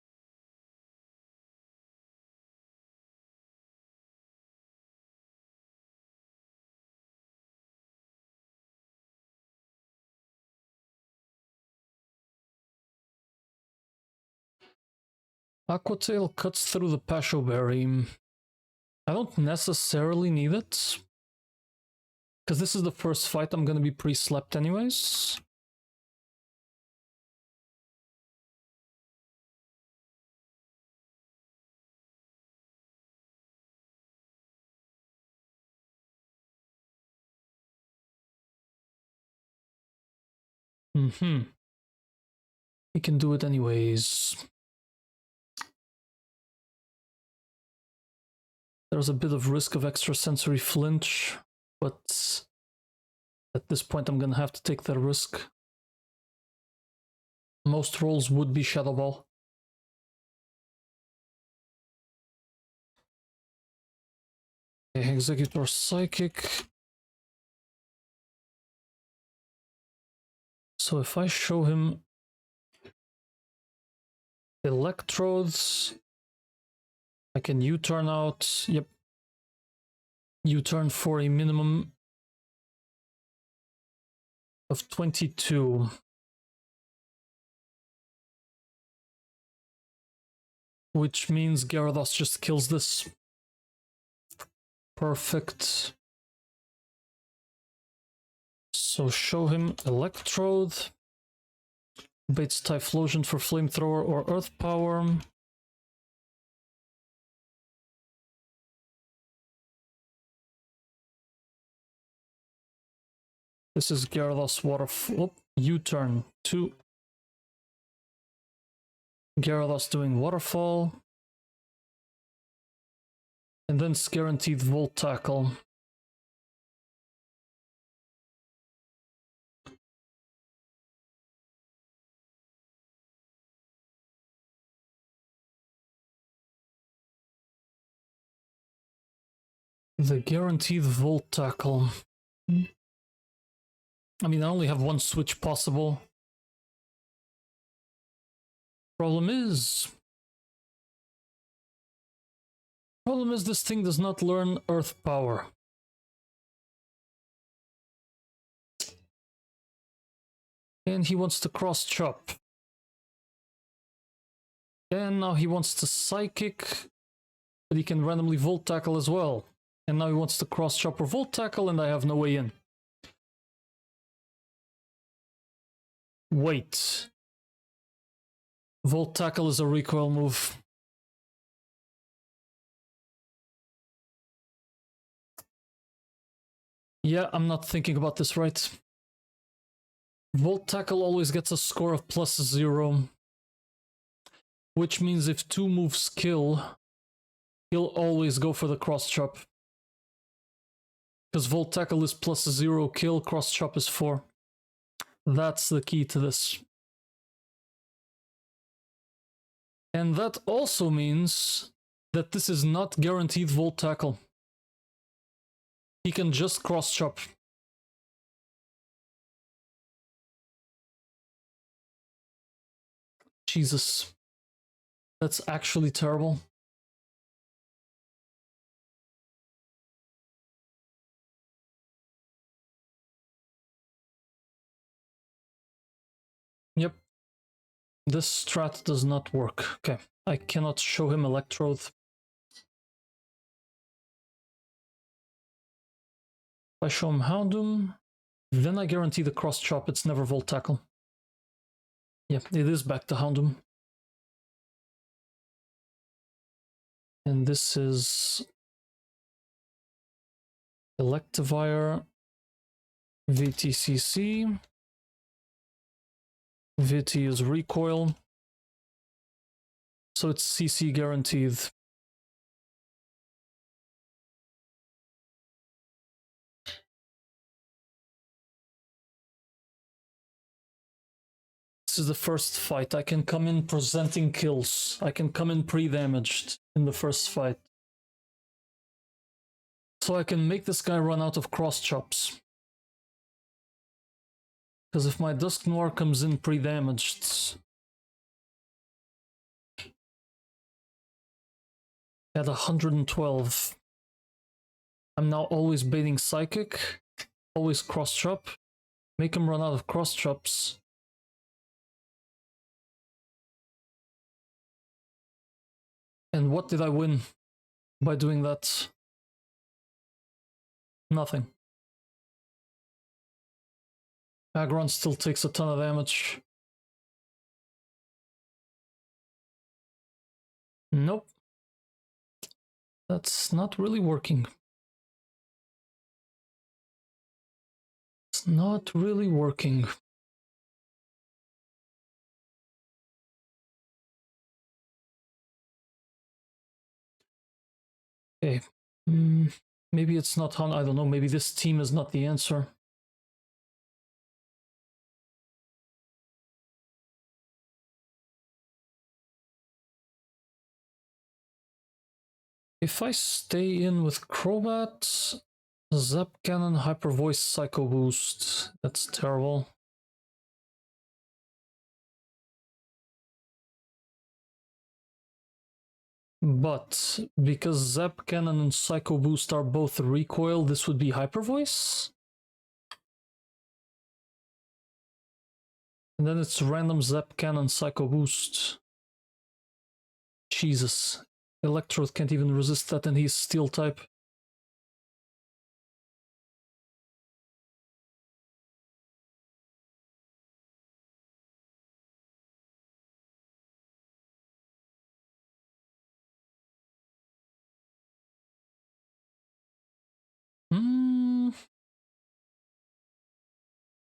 Aqua Tail cuts through the Pasho Berry. I don't necessarily need it, because this is the first fight I'm gonna be pre-slept anyways. He can do it anyways. There's a bit of risk of extrasensory flinch, but at this point I'm gonna have to take that risk. Most rolls would be Shadow Ball. Executor Psychic. So if I show him electrodes, I can U-turn out. Yep. U-turn for a minimum of 22. Which means Gyarados just kills this. Perfect. So show him Electrode. Baits Typhlosion for Flamethrower or Earth Power. This is Gyarados Waterfall. U-turn 2. Gyarados doing Waterfall. And then it's guaranteed Volt Tackle. The guaranteed Volt Tackle. I mean, I only have one switch possible. Problem is this thing does not learn Earth Power. And he wants to cross chop. And now he wants to Psychic, but he can randomly Volt Tackle as well. And now he wants to cross chop or Volt Tackle, and I have no way in. Wait. Volt Tackle is a recoil move. Yeah, I'm not thinking about this right. Volt Tackle always gets a score of +0. Which means if 2 moves kill, he'll always go for the cross chop. Because Volt Tackle is +0 kill, cross chop is 4. That's the key to this. And that also means that this is not guaranteed Volt Tackle. He can just cross chop. Jesus. That's actually terrible. Yep. This strat does not work. Okay. I cannot show him Electrode. If I show him Houndoom, then I guarantee the cross chop. It's never Volt Tackle. Yep, it is back to Houndoom. And this is Electivire, VTCC. VT is recoil. So it's CC guaranteed. This is the first fight. I can come in presenting kills. I can come in pre-damaged in the first fight. So I can make this guy run out of cross chops. Because if my Dusk Noir comes in pre-damaged at 112, I'm now always baiting Psychic, always cross chop, make him run out of cross chops. And what did I win by doing that? Nothing. Aggron still takes a ton of damage. Nope. That's not really working. It's not really working. Okay. Maybe it's not I don't know, maybe this team is not the answer. If I stay in with Crobat, Zap Cannon, Hyper Voice, Psycho Boost. That's terrible. But because Zap Cannon and Psycho Boost are both recoil, this would be Hyper Voice. And then it's random Zap Cannon, Psycho Boost. Jesus. Electrode can't even resist that and he's Steel type.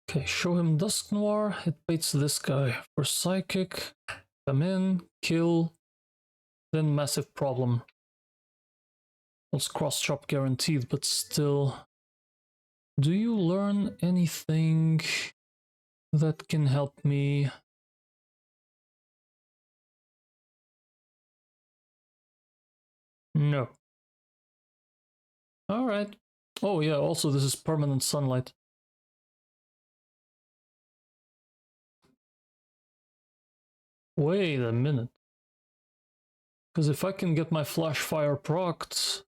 Okay, show him Dusk Noir. It baits this guy for Psychic. Come in, kill, then massive problem. It's cross chop guaranteed, but still. Do you learn anything that can help me? No. Alright. Oh yeah, also this is permanent sunlight. Wait a minute. Because if I can get my Flash Fire procced,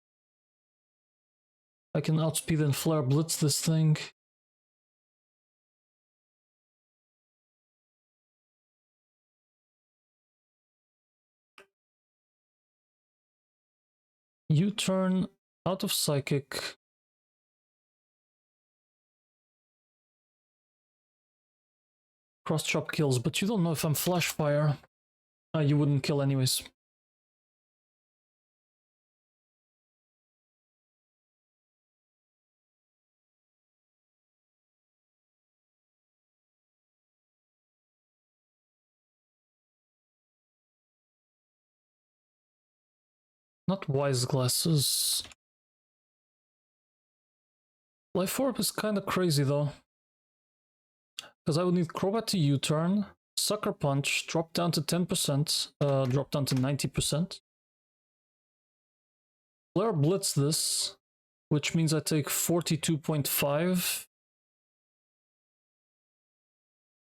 I can outspeed and Flare Blitz this thing. U-turn out of Psychic. Cross chop kills, but you don't know if I'm Flash Fire. You wouldn't kill anyways. Not Wise Glasses. Life Orb is kind of crazy though. Because I would need Crobat to U-turn, Sucker Punch, drop down to 10%, drop down to 90%. Flare Blitz this, which means I take 42.5.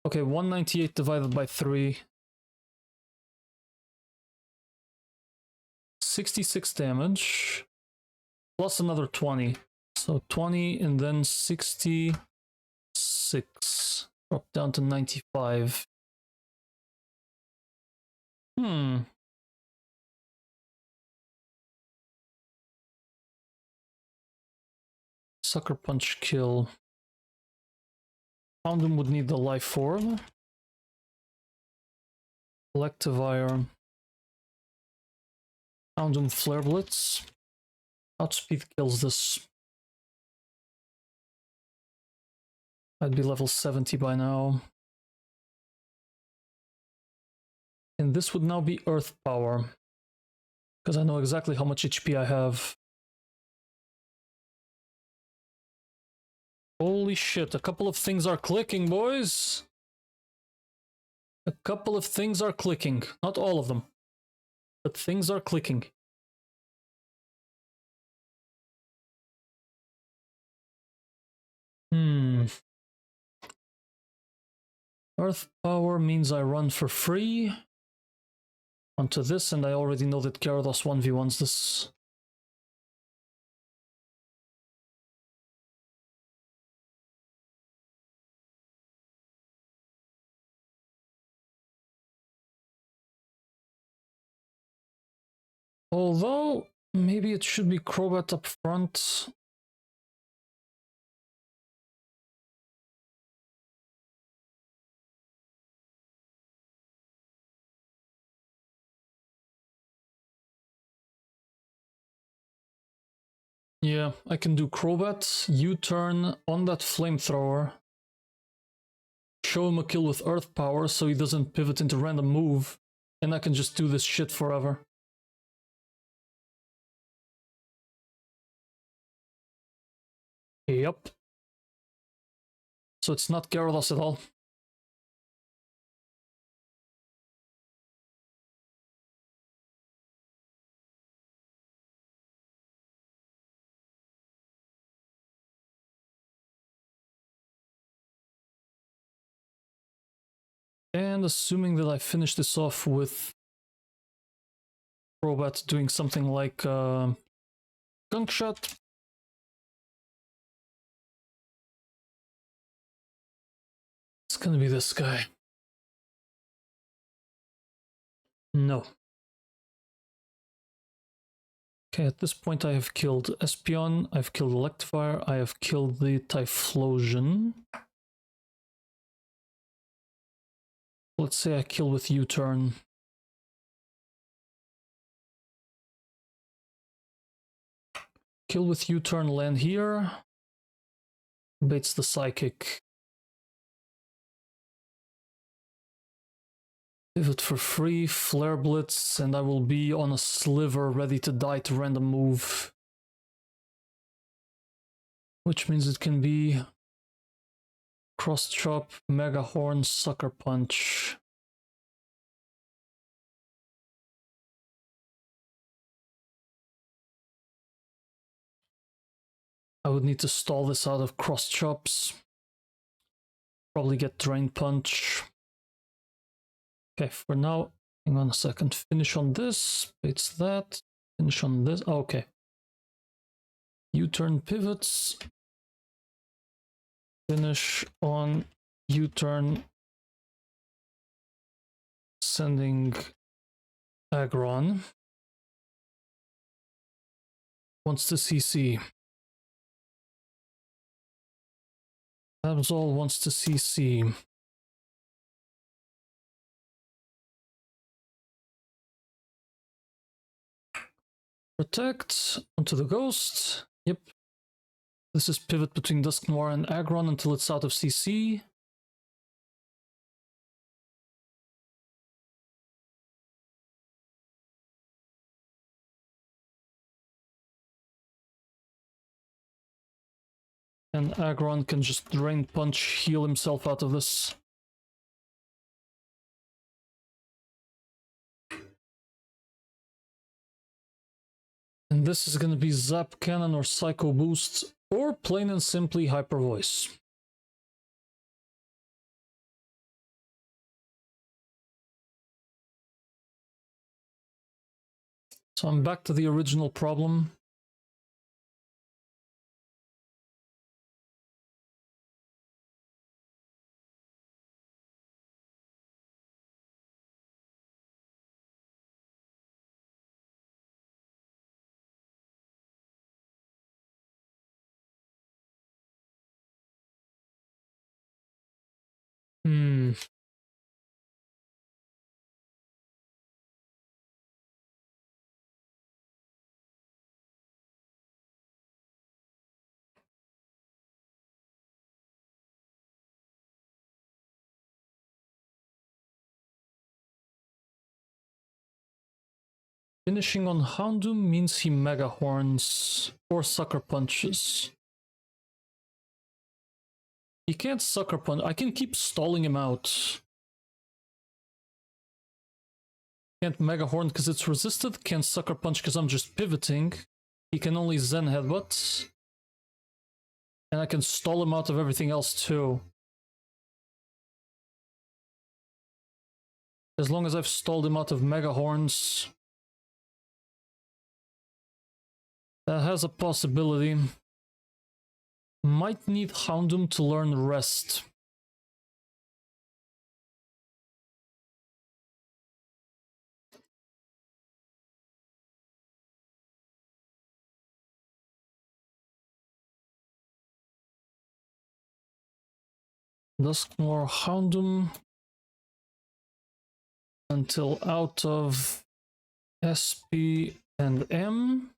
Okay, 198 divided by 3. 66 damage, plus another 20. So 20 and then 66. Drop down to 95. Sucker Punch kill. Houndoom would need the Life Orb. Electivire. Houndoom Flare Blitz. Outspeed kills this. I'd be level 70 by now. And this would now be Earth Power. Because I know exactly how much HP I have. Holy shit, a couple of things are clicking, boys! A couple of things are clicking. Not all of them. But things are clicking. Earth Power means I run for free onto this, and I already know that Gyarados 1v1s this. Although, maybe it should be Crobat up front. Yeah, I can do Crobat, U-turn on that Flamethrower. Show him a kill with Earth Power so he doesn't pivot into random move. And I can just do this shit forever. Yep. So it's not Gyarados at all. And assuming that I finish this off with Robot doing something like Gunk Shot. It's gonna be this guy. No. Okay, at this point I have killed Espion, I've killed Electivire, I have killed the Typhlosion. Let's say I kill with U-turn. Kill with U-turn, land here. Baits the Psychic. Pivot for free, Flare Blitz, and I will be on a sliver ready to die to random move. Which means it can be Cross Chop, Mega Horn, Sucker Punch. I would need to stall this out of Cross Chops. Probably get Drain Punch. Okay, for now, hang on a second. Finish on this, baits that. Finish on this. Oh, okay. U-turn pivots. Finish on U-turn. Sending Aggron. Wants to CC. Absol wants to CC. Protect onto the Ghost. Yep. This is pivot between Dusk Noir and Aggron until it's out of CC. And Aggron can just Drain Punch, heal himself out of this. And this is going to be Zap Cannon or Psycho Boost, or plain and simply Hyper Voice. So I'm back to the original problem. Finishing on Houndoom means he Mega Horns or Sucker Punches. He can't Sucker Punch. I can keep stalling him out. Can't Mega Horn because it's resisted. Can't Sucker Punch because I'm just pivoting. He can only Zen Headbutt. And I can stall him out of everything else too. As long as I've stalled him out of Mega Horns. That has a possibility. Might need Houndoom to learn Rest. Dusknoir Houndoom until out of SP and M.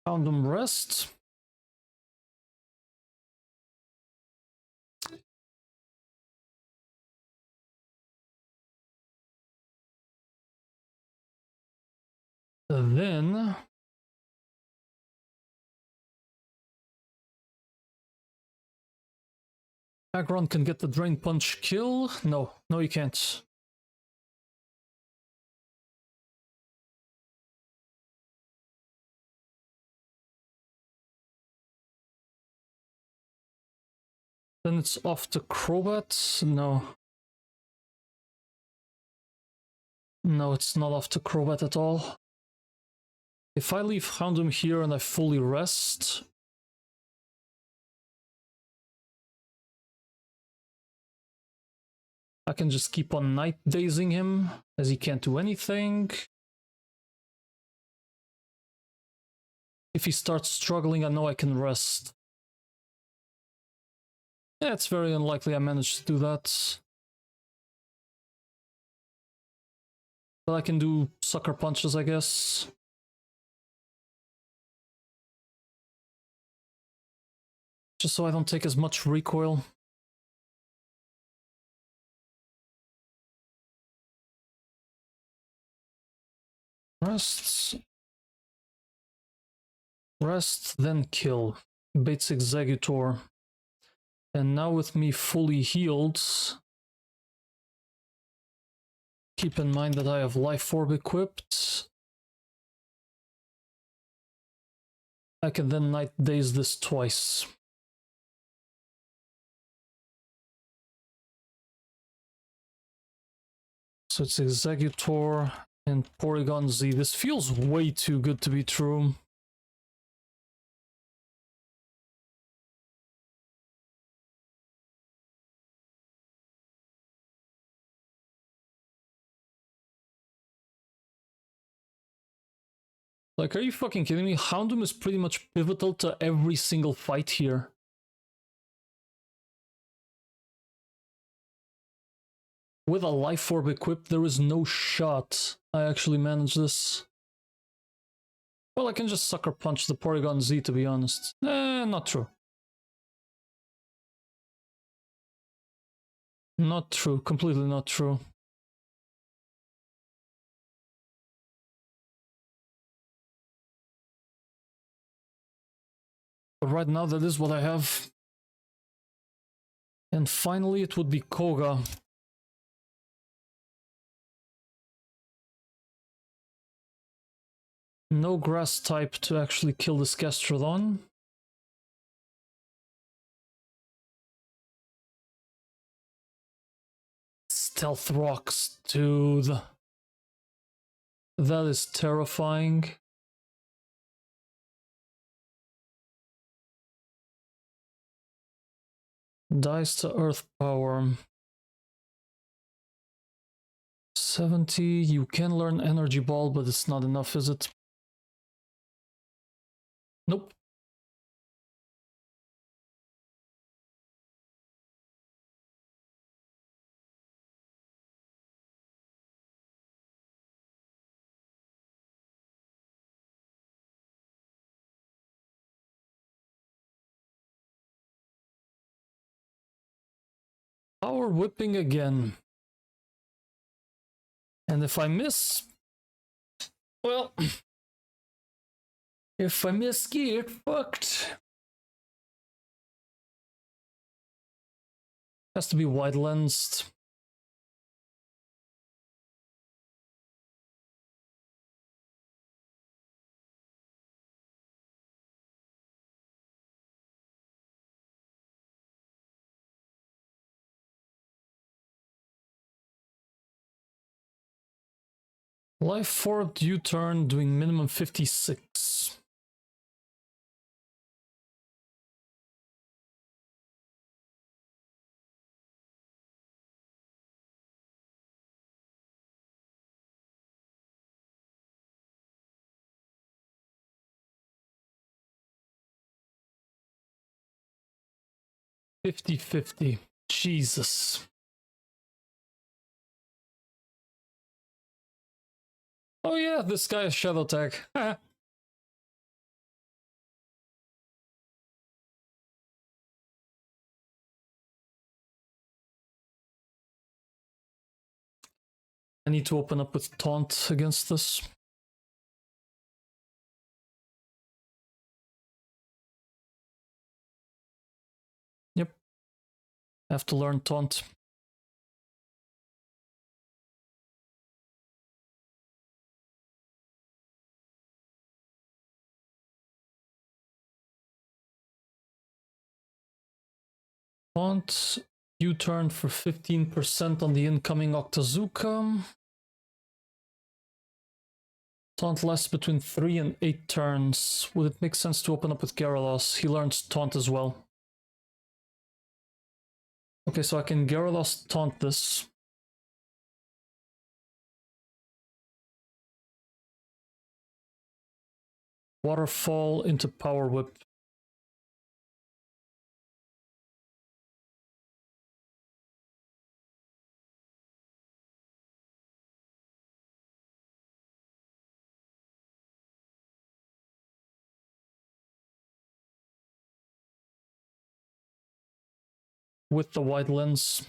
Houndoom Rest. Then Aggron can get the Drain Punch kill. No, he can't. Then it's off to Crobat. No. No, it's not off to Crobat at all. If I leave Houndoom here and I fully rest, I can just keep on night dazing him, as he can't do anything. If he starts struggling, I know I can rest. Yeah, it's very unlikely I managed to do that. But I can do sucker punches, I guess. Just so I don't take as much recoil. Rest, then kill. Bates Executor. And now with me fully healed, keep in mind that I have Life Orb equipped. I can then Night Daze this twice. So it's Executor and Porygon Z. This feels way too good to be true. Like, are you fucking kidding me? Houndoom is pretty much pivotal to every single fight here. With a Life Orb equipped, there is no shot I actually manage this. Well, I can just Sucker Punch the Porygon Z, to be honest. Not true. Not true. Completely not true. But right now, that is what I have. And finally, it would be Koga. No grass type to actually kill this Gastrodon. Stealth Rocks, dude. That is terrifying. Dies to Earth Power. 70. You can learn Energy Ball, but it's not enough, is it? Nope. Power Whipping again. And if I miss... Well... If I miss, get fucked. Has to be wide lensed. Life Orb, U-turn, doing minimum 56. $50-50. Jesus. Oh yeah, this guy is Shadow Tag. I need to open up with Taunt against this. Yep. I have to learn Taunt. Taunt. U-turn for 15% on the incoming Octazooka. Taunt lasts between 3 and 8 turns. Would it make sense to open up with Gyarados? He learns Taunt as well. Okay, so I can Gyarados Taunt this. Waterfall into Power Whip. With the wide lens.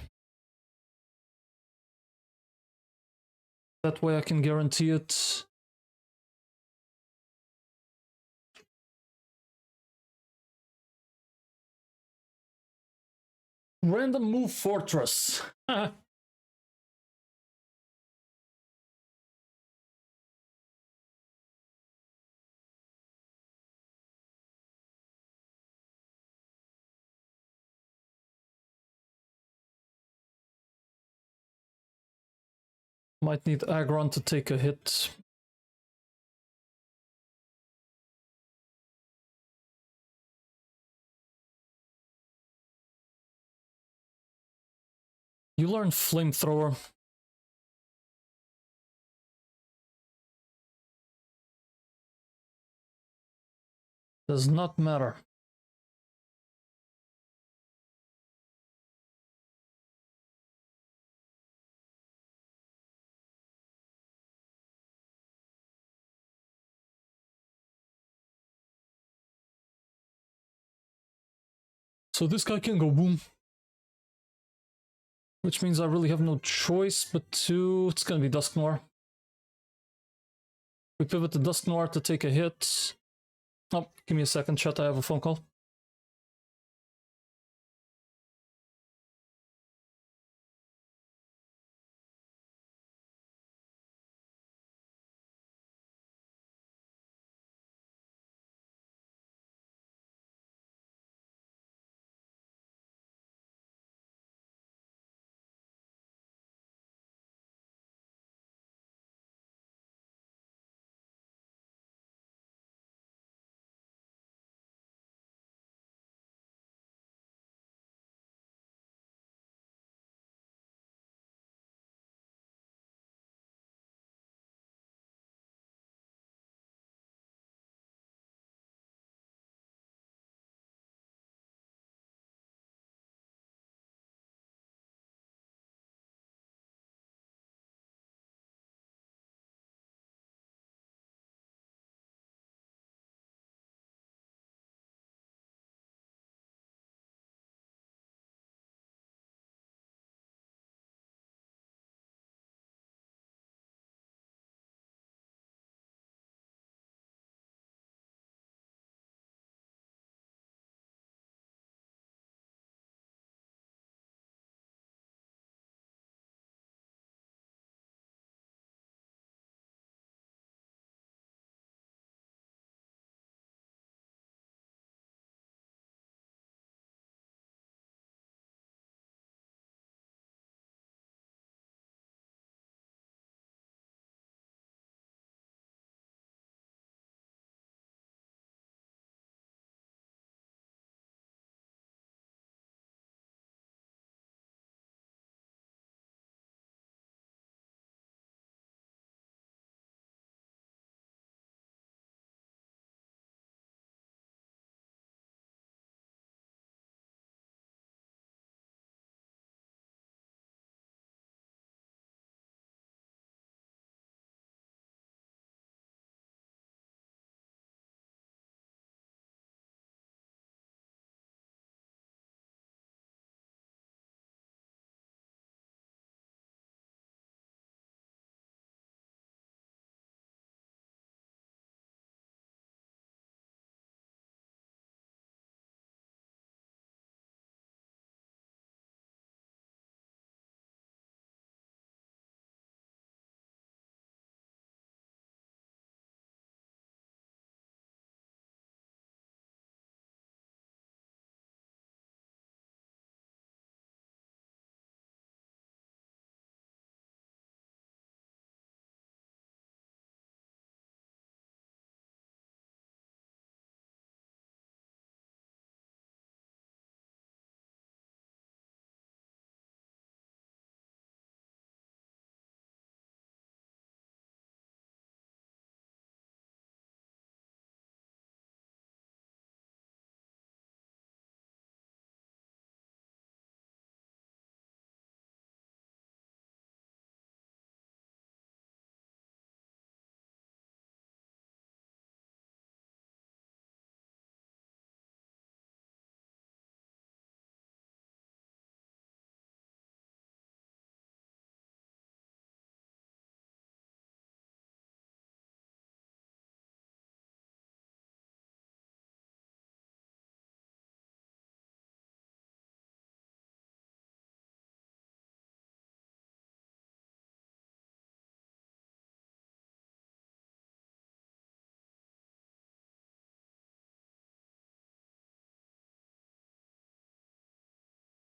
That way I can guarantee it. Random move Fortress. Might need Aggron to take a hit. You learn Flamethrower. Does not matter. So this guy can go boom. Which means I really have no choice but to... It's gonna be Dusknoir. We pivot to Dusknoir to take a hit. Oh, give me a second, chat, I have a phone call.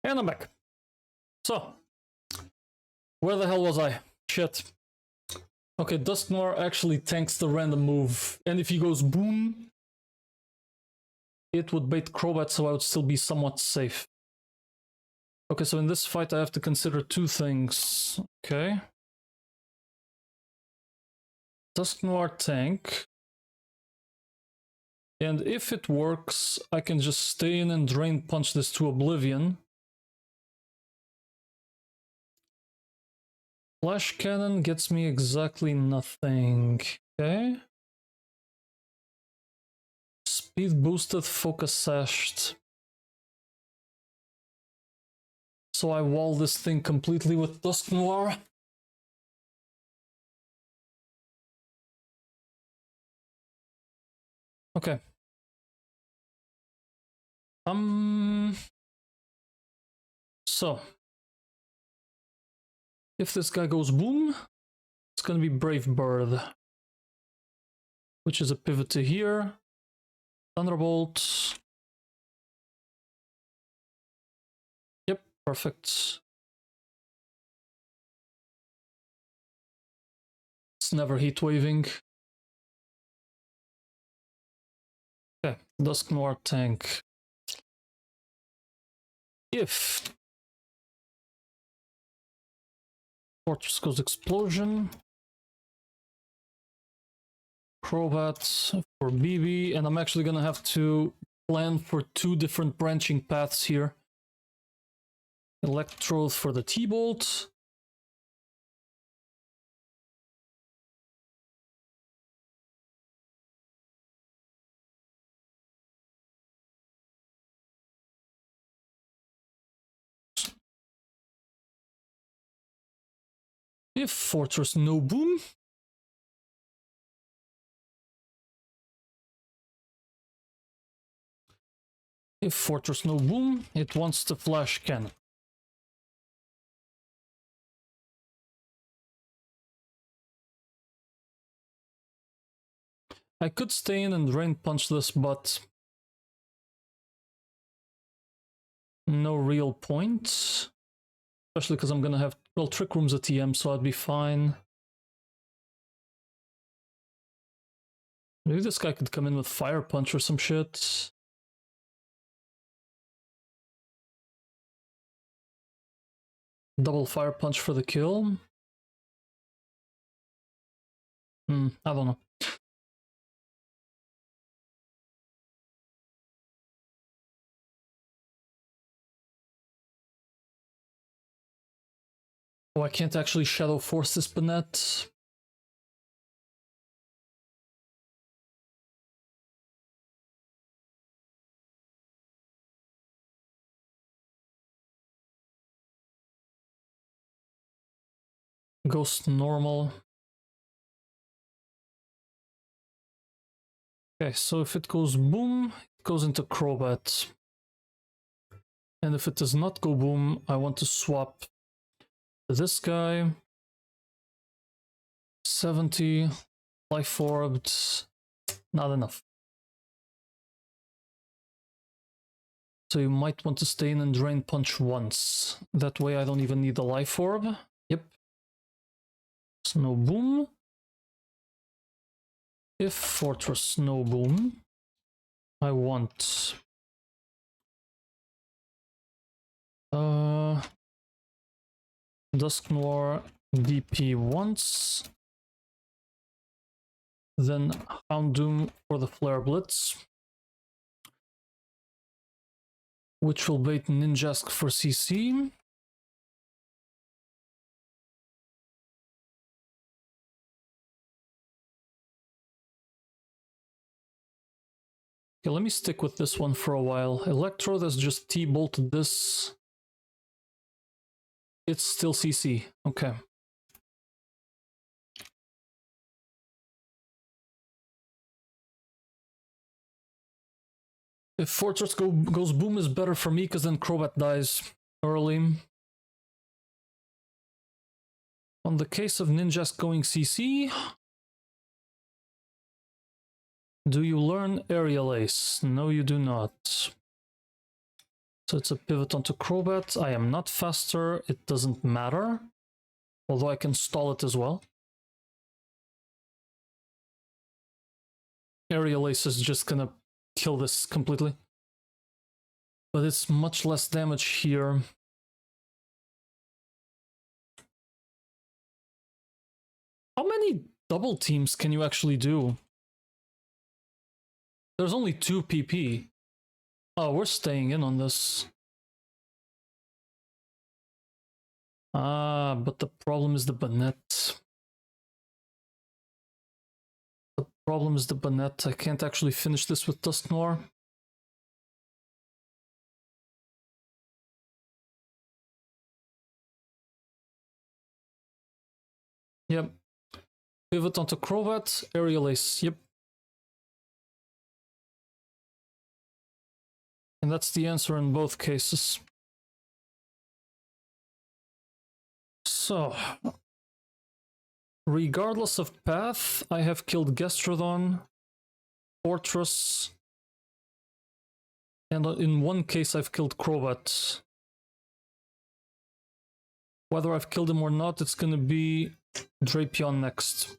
And I'm back. So, where the hell was I? Shit. Okay, Dusknoir actually tanks the random move, and if he goes boom, it would bait Crobat, so I would still be somewhat safe. Okay, so in this fight I have to consider two things. Okay. Dusknoir tank. And if it works, I can just stay in and Drain Punch this to oblivion. Flash Cannon gets me exactly nothing. Okay. Speed boosted, focus sashed. So I wall this thing completely with Dusknoir. Okay. So if this guy goes boom, it's gonna be Brave Bird, which is a pivot to here. Thunderbolt. Yep, perfect. It's never heat waving. Okay, Dusknoir tank. If Fortress goes Explosion, Crobat for BB, and I'm actually gonna have to plan for two different branching paths here. Electrode for the T-Bolt. If Fortress no boom, it wants to Flash Cannon. I could stay in and Drain Punch this, but no real point. Especially because I'm gonna have, well, Trick Room's a TM, so I'd be fine. Maybe this guy could come in with Fire Punch or some shit. Double Fire Punch for the kill. I don't know. Oh, I can't actually Shadow Force this Banette. Ghost normal. Okay, so if it goes boom, it goes into Crobat. And if it does not go boom, I want to swap this guy. 70, Life Orbed, not enough. So you might want to stay in and Drain Punch once. That way I don't even need the Life Orb. Yep. Snow Boom. If Fortress Snow Boom, I want Dusknoir DP once, then Houndoom for the Flare Blitz, which will bait Ninjask for CC. Okay, let me stick with this one for a while. Electrode has just T-bolted this. It's still CC. Okay. If Fortress goes boom is better for me, because then Crobat dies early. On the case of Ninjask going CC, do you learn Aerial Ace? No, you do not. So So it's a pivot onto Crobat. I am not faster. It doesn't matter. Although I can stall it as well. Aerial Ace is just gonna kill this completely. But it's much less damage here. How many double teams can you actually do? There's only 2 PP. Oh, we're staying in on this. Ah, but the problem is the Banette. The problem is the Banette. I can't actually finish this with Dusknoir. Yep. Pivot onto Crobat, Aerial Ace. Yep. And that's the answer in both cases. So, regardless of path, I have killed Gastrodon, Fortress, and in one case I've killed Crobat. Whether I've killed him or not, it's gonna be Drapion next.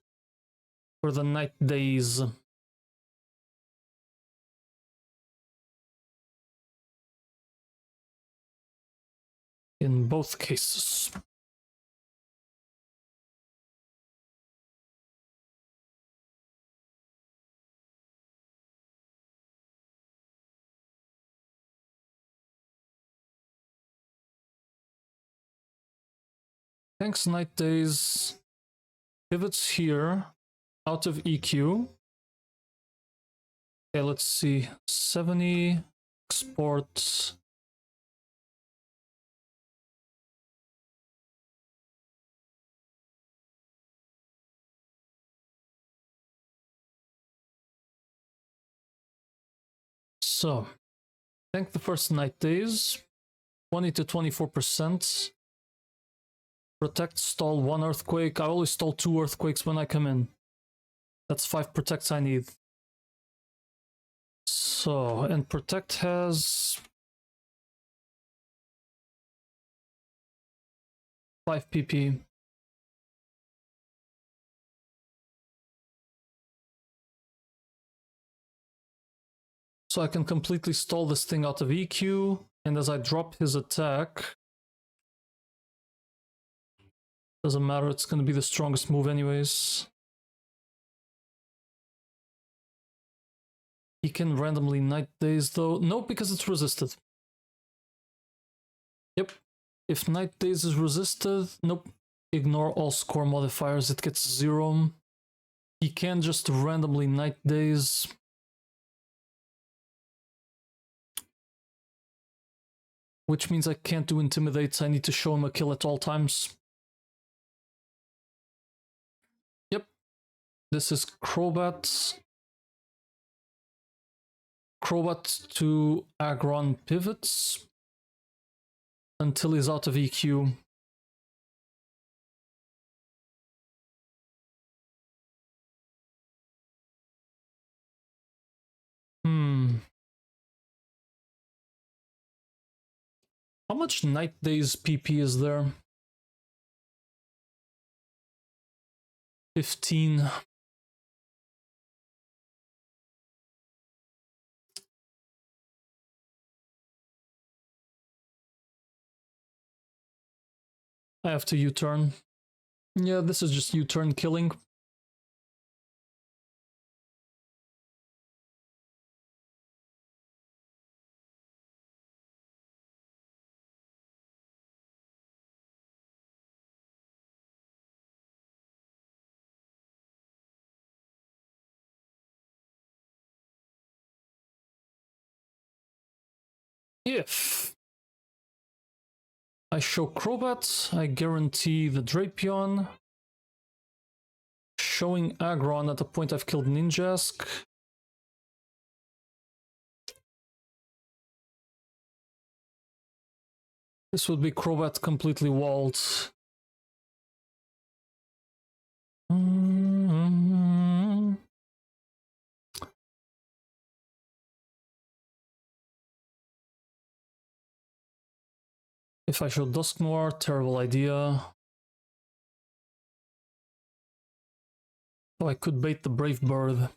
For the Night Days. In both cases. Thanks, Night Days. Pivots here, out of EQ. Okay, let's see. 70, export. So, thank the first Night Days. 20 to 24%. Protect, stall 1 earthquake. I always stall 2 earthquakes when I come in. That's 5 protects I need. So, and protect has 5 PP. So I can completely stall this thing out of EQ, and as I drop his attack, doesn't matter, it's going to be the strongest move anyways. He can randomly Night Days though. No, because it's resisted. Yep. If Night Days is resisted, nope. Ignore all score modifiers, it gets 0. He can just randomly Night Days. Which means I can't do Intimidates, I need to show him a kill at all times. Yep. This is Crobat. Crobat to Aggron pivots until he's out of EQ. How much Night Days PP is there? 15. I have to U-turn. Yeah, this is just U-turn killing. If I show Crobat, I guarantee the Drapion. Showing Aggron at the point I've killed Ninjask. This would be Crobat completely walled. If I show Dusk Noir, terrible idea. Oh, I could bait the Brave Bird.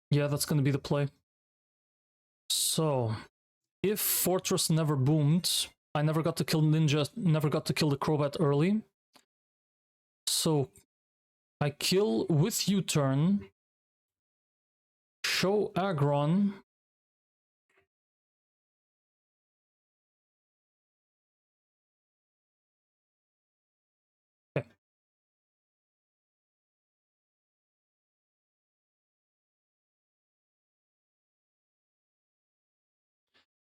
Yeah, that's gonna be the play. So, if Fortress never boomed, I never got to kill Ninja, never got to kill the Crobat early. So, I kill with U-turn, show Aggron, okay.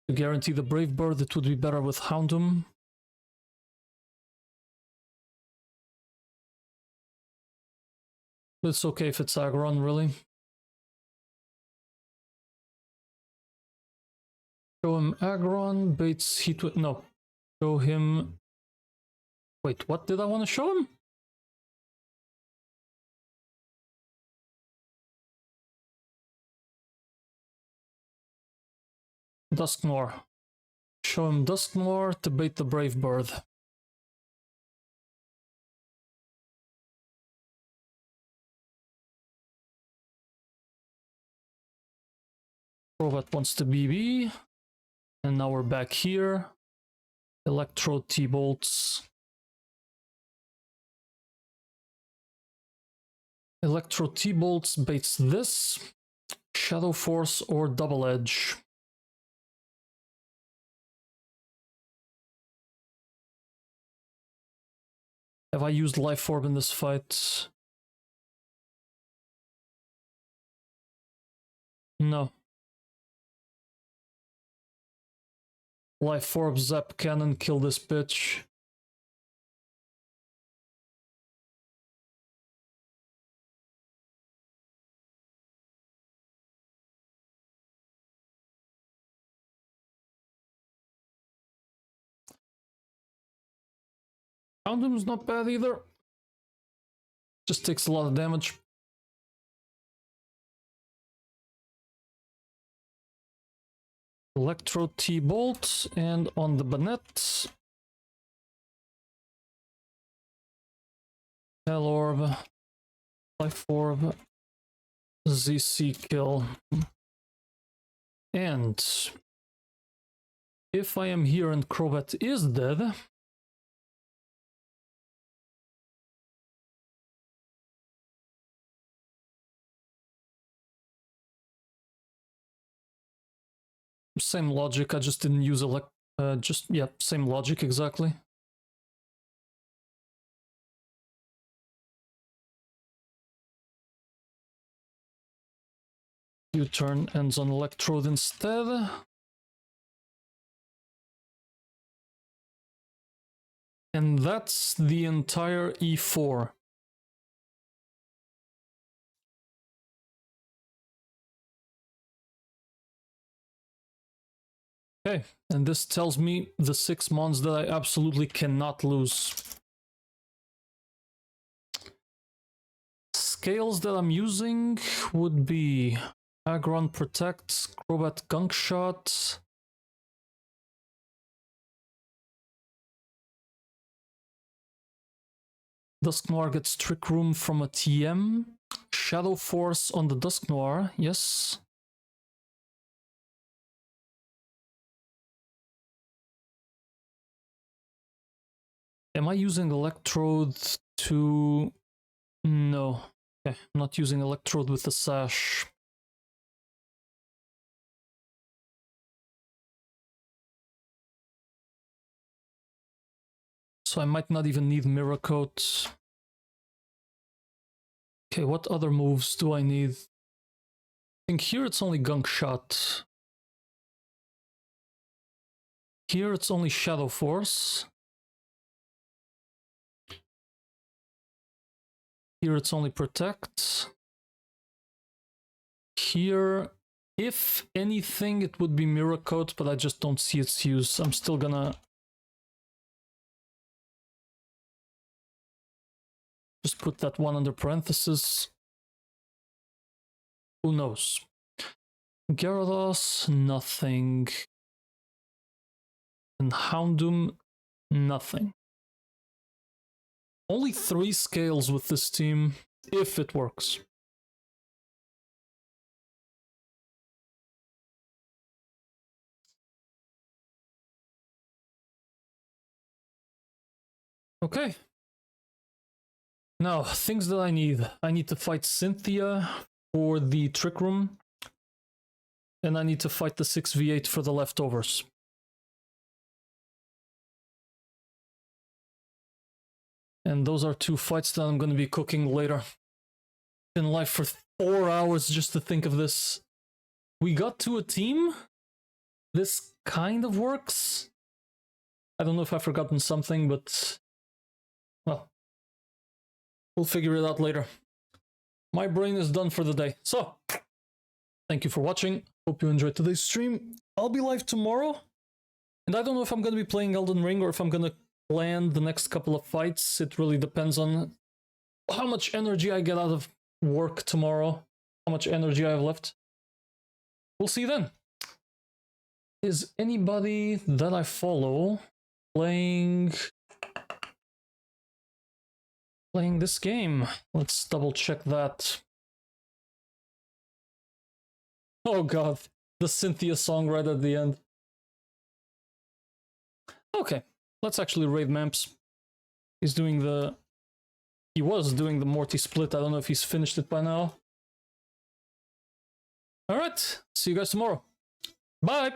To guarantee the Brave Bird, it would be better with Houndoom. It's okay if it's Aggron, really. Show him Aggron, baits Heat with... No. Show him... Wait, what did I want to show him? Dusknoir. Show him Dusknoir to bait the Brave Bird. Crobat wants to BB. And now we're back here. Electro T-Bolts. Electro T-Bolts baits this. Shadow Force or Double Edge. Have I used Life Orb in this fight? No. Life Orb, Zap Cannon, kill this bitch. Houndoom's not bad either. Just takes a lot of damage. Electro T-Bolt, and on the Banette. Hell Orb, Life Orb, ZC kill. And if I am here and Crobat is dead, same logic, I just didn't use same logic exactly. U-turn ends on Electrode instead. And that's the entire E4. Okay, and this tells me the 6 mons that I absolutely cannot lose. Scales that I'm using would be Aggron Protect, Crobat Gunk Shot, Dusknoir gets Trick Room from a TM, Shadow Force on the Dusknoir, yes. Am I using Electrode to... No. Okay, I'm not using Electrode with the Sash. So I might not even need Mirror Coat. Okay, what other moves do I need? I think here it's only Gunk Shot. Here it's only Shadow Force. Here it's only Protect. Here, if anything, it would be Mirror Coat, but I just don't see its use. I'm still gonna just put that one under parenthesis. Who knows? Gyarados, nothing. And Houndoom, nothing. Only 3 scales with this team, if it works. Okay. Now, things that I need. I need to fight Cynthia for the Trick Room. And I need to fight the 6v8 for the leftovers. And those are 2 fights that I'm going to be cooking later. In life for 4 hours just to think of this. We got to a team? This kind of works? I don't know if I've forgotten something, but... well, we'll figure it out later. My brain is done for the day. So, thank you for watching. Hope you enjoyed today's stream. I'll be live tomorrow. And I don't know if I'm going to be playing Elden Ring or if I'm going to plan the next couple of fights. It really depends on how much energy I get out of work tomorrow. How much energy I have left. We'll see then. Is anybody that I follow playing this game? Let's double check that. Oh god, the Cynthia song right at the end. Okay, let's actually raid Mamps. He was doing the Morty split. I don't know if he's finished it by now. Alright, see you guys tomorrow. Bye!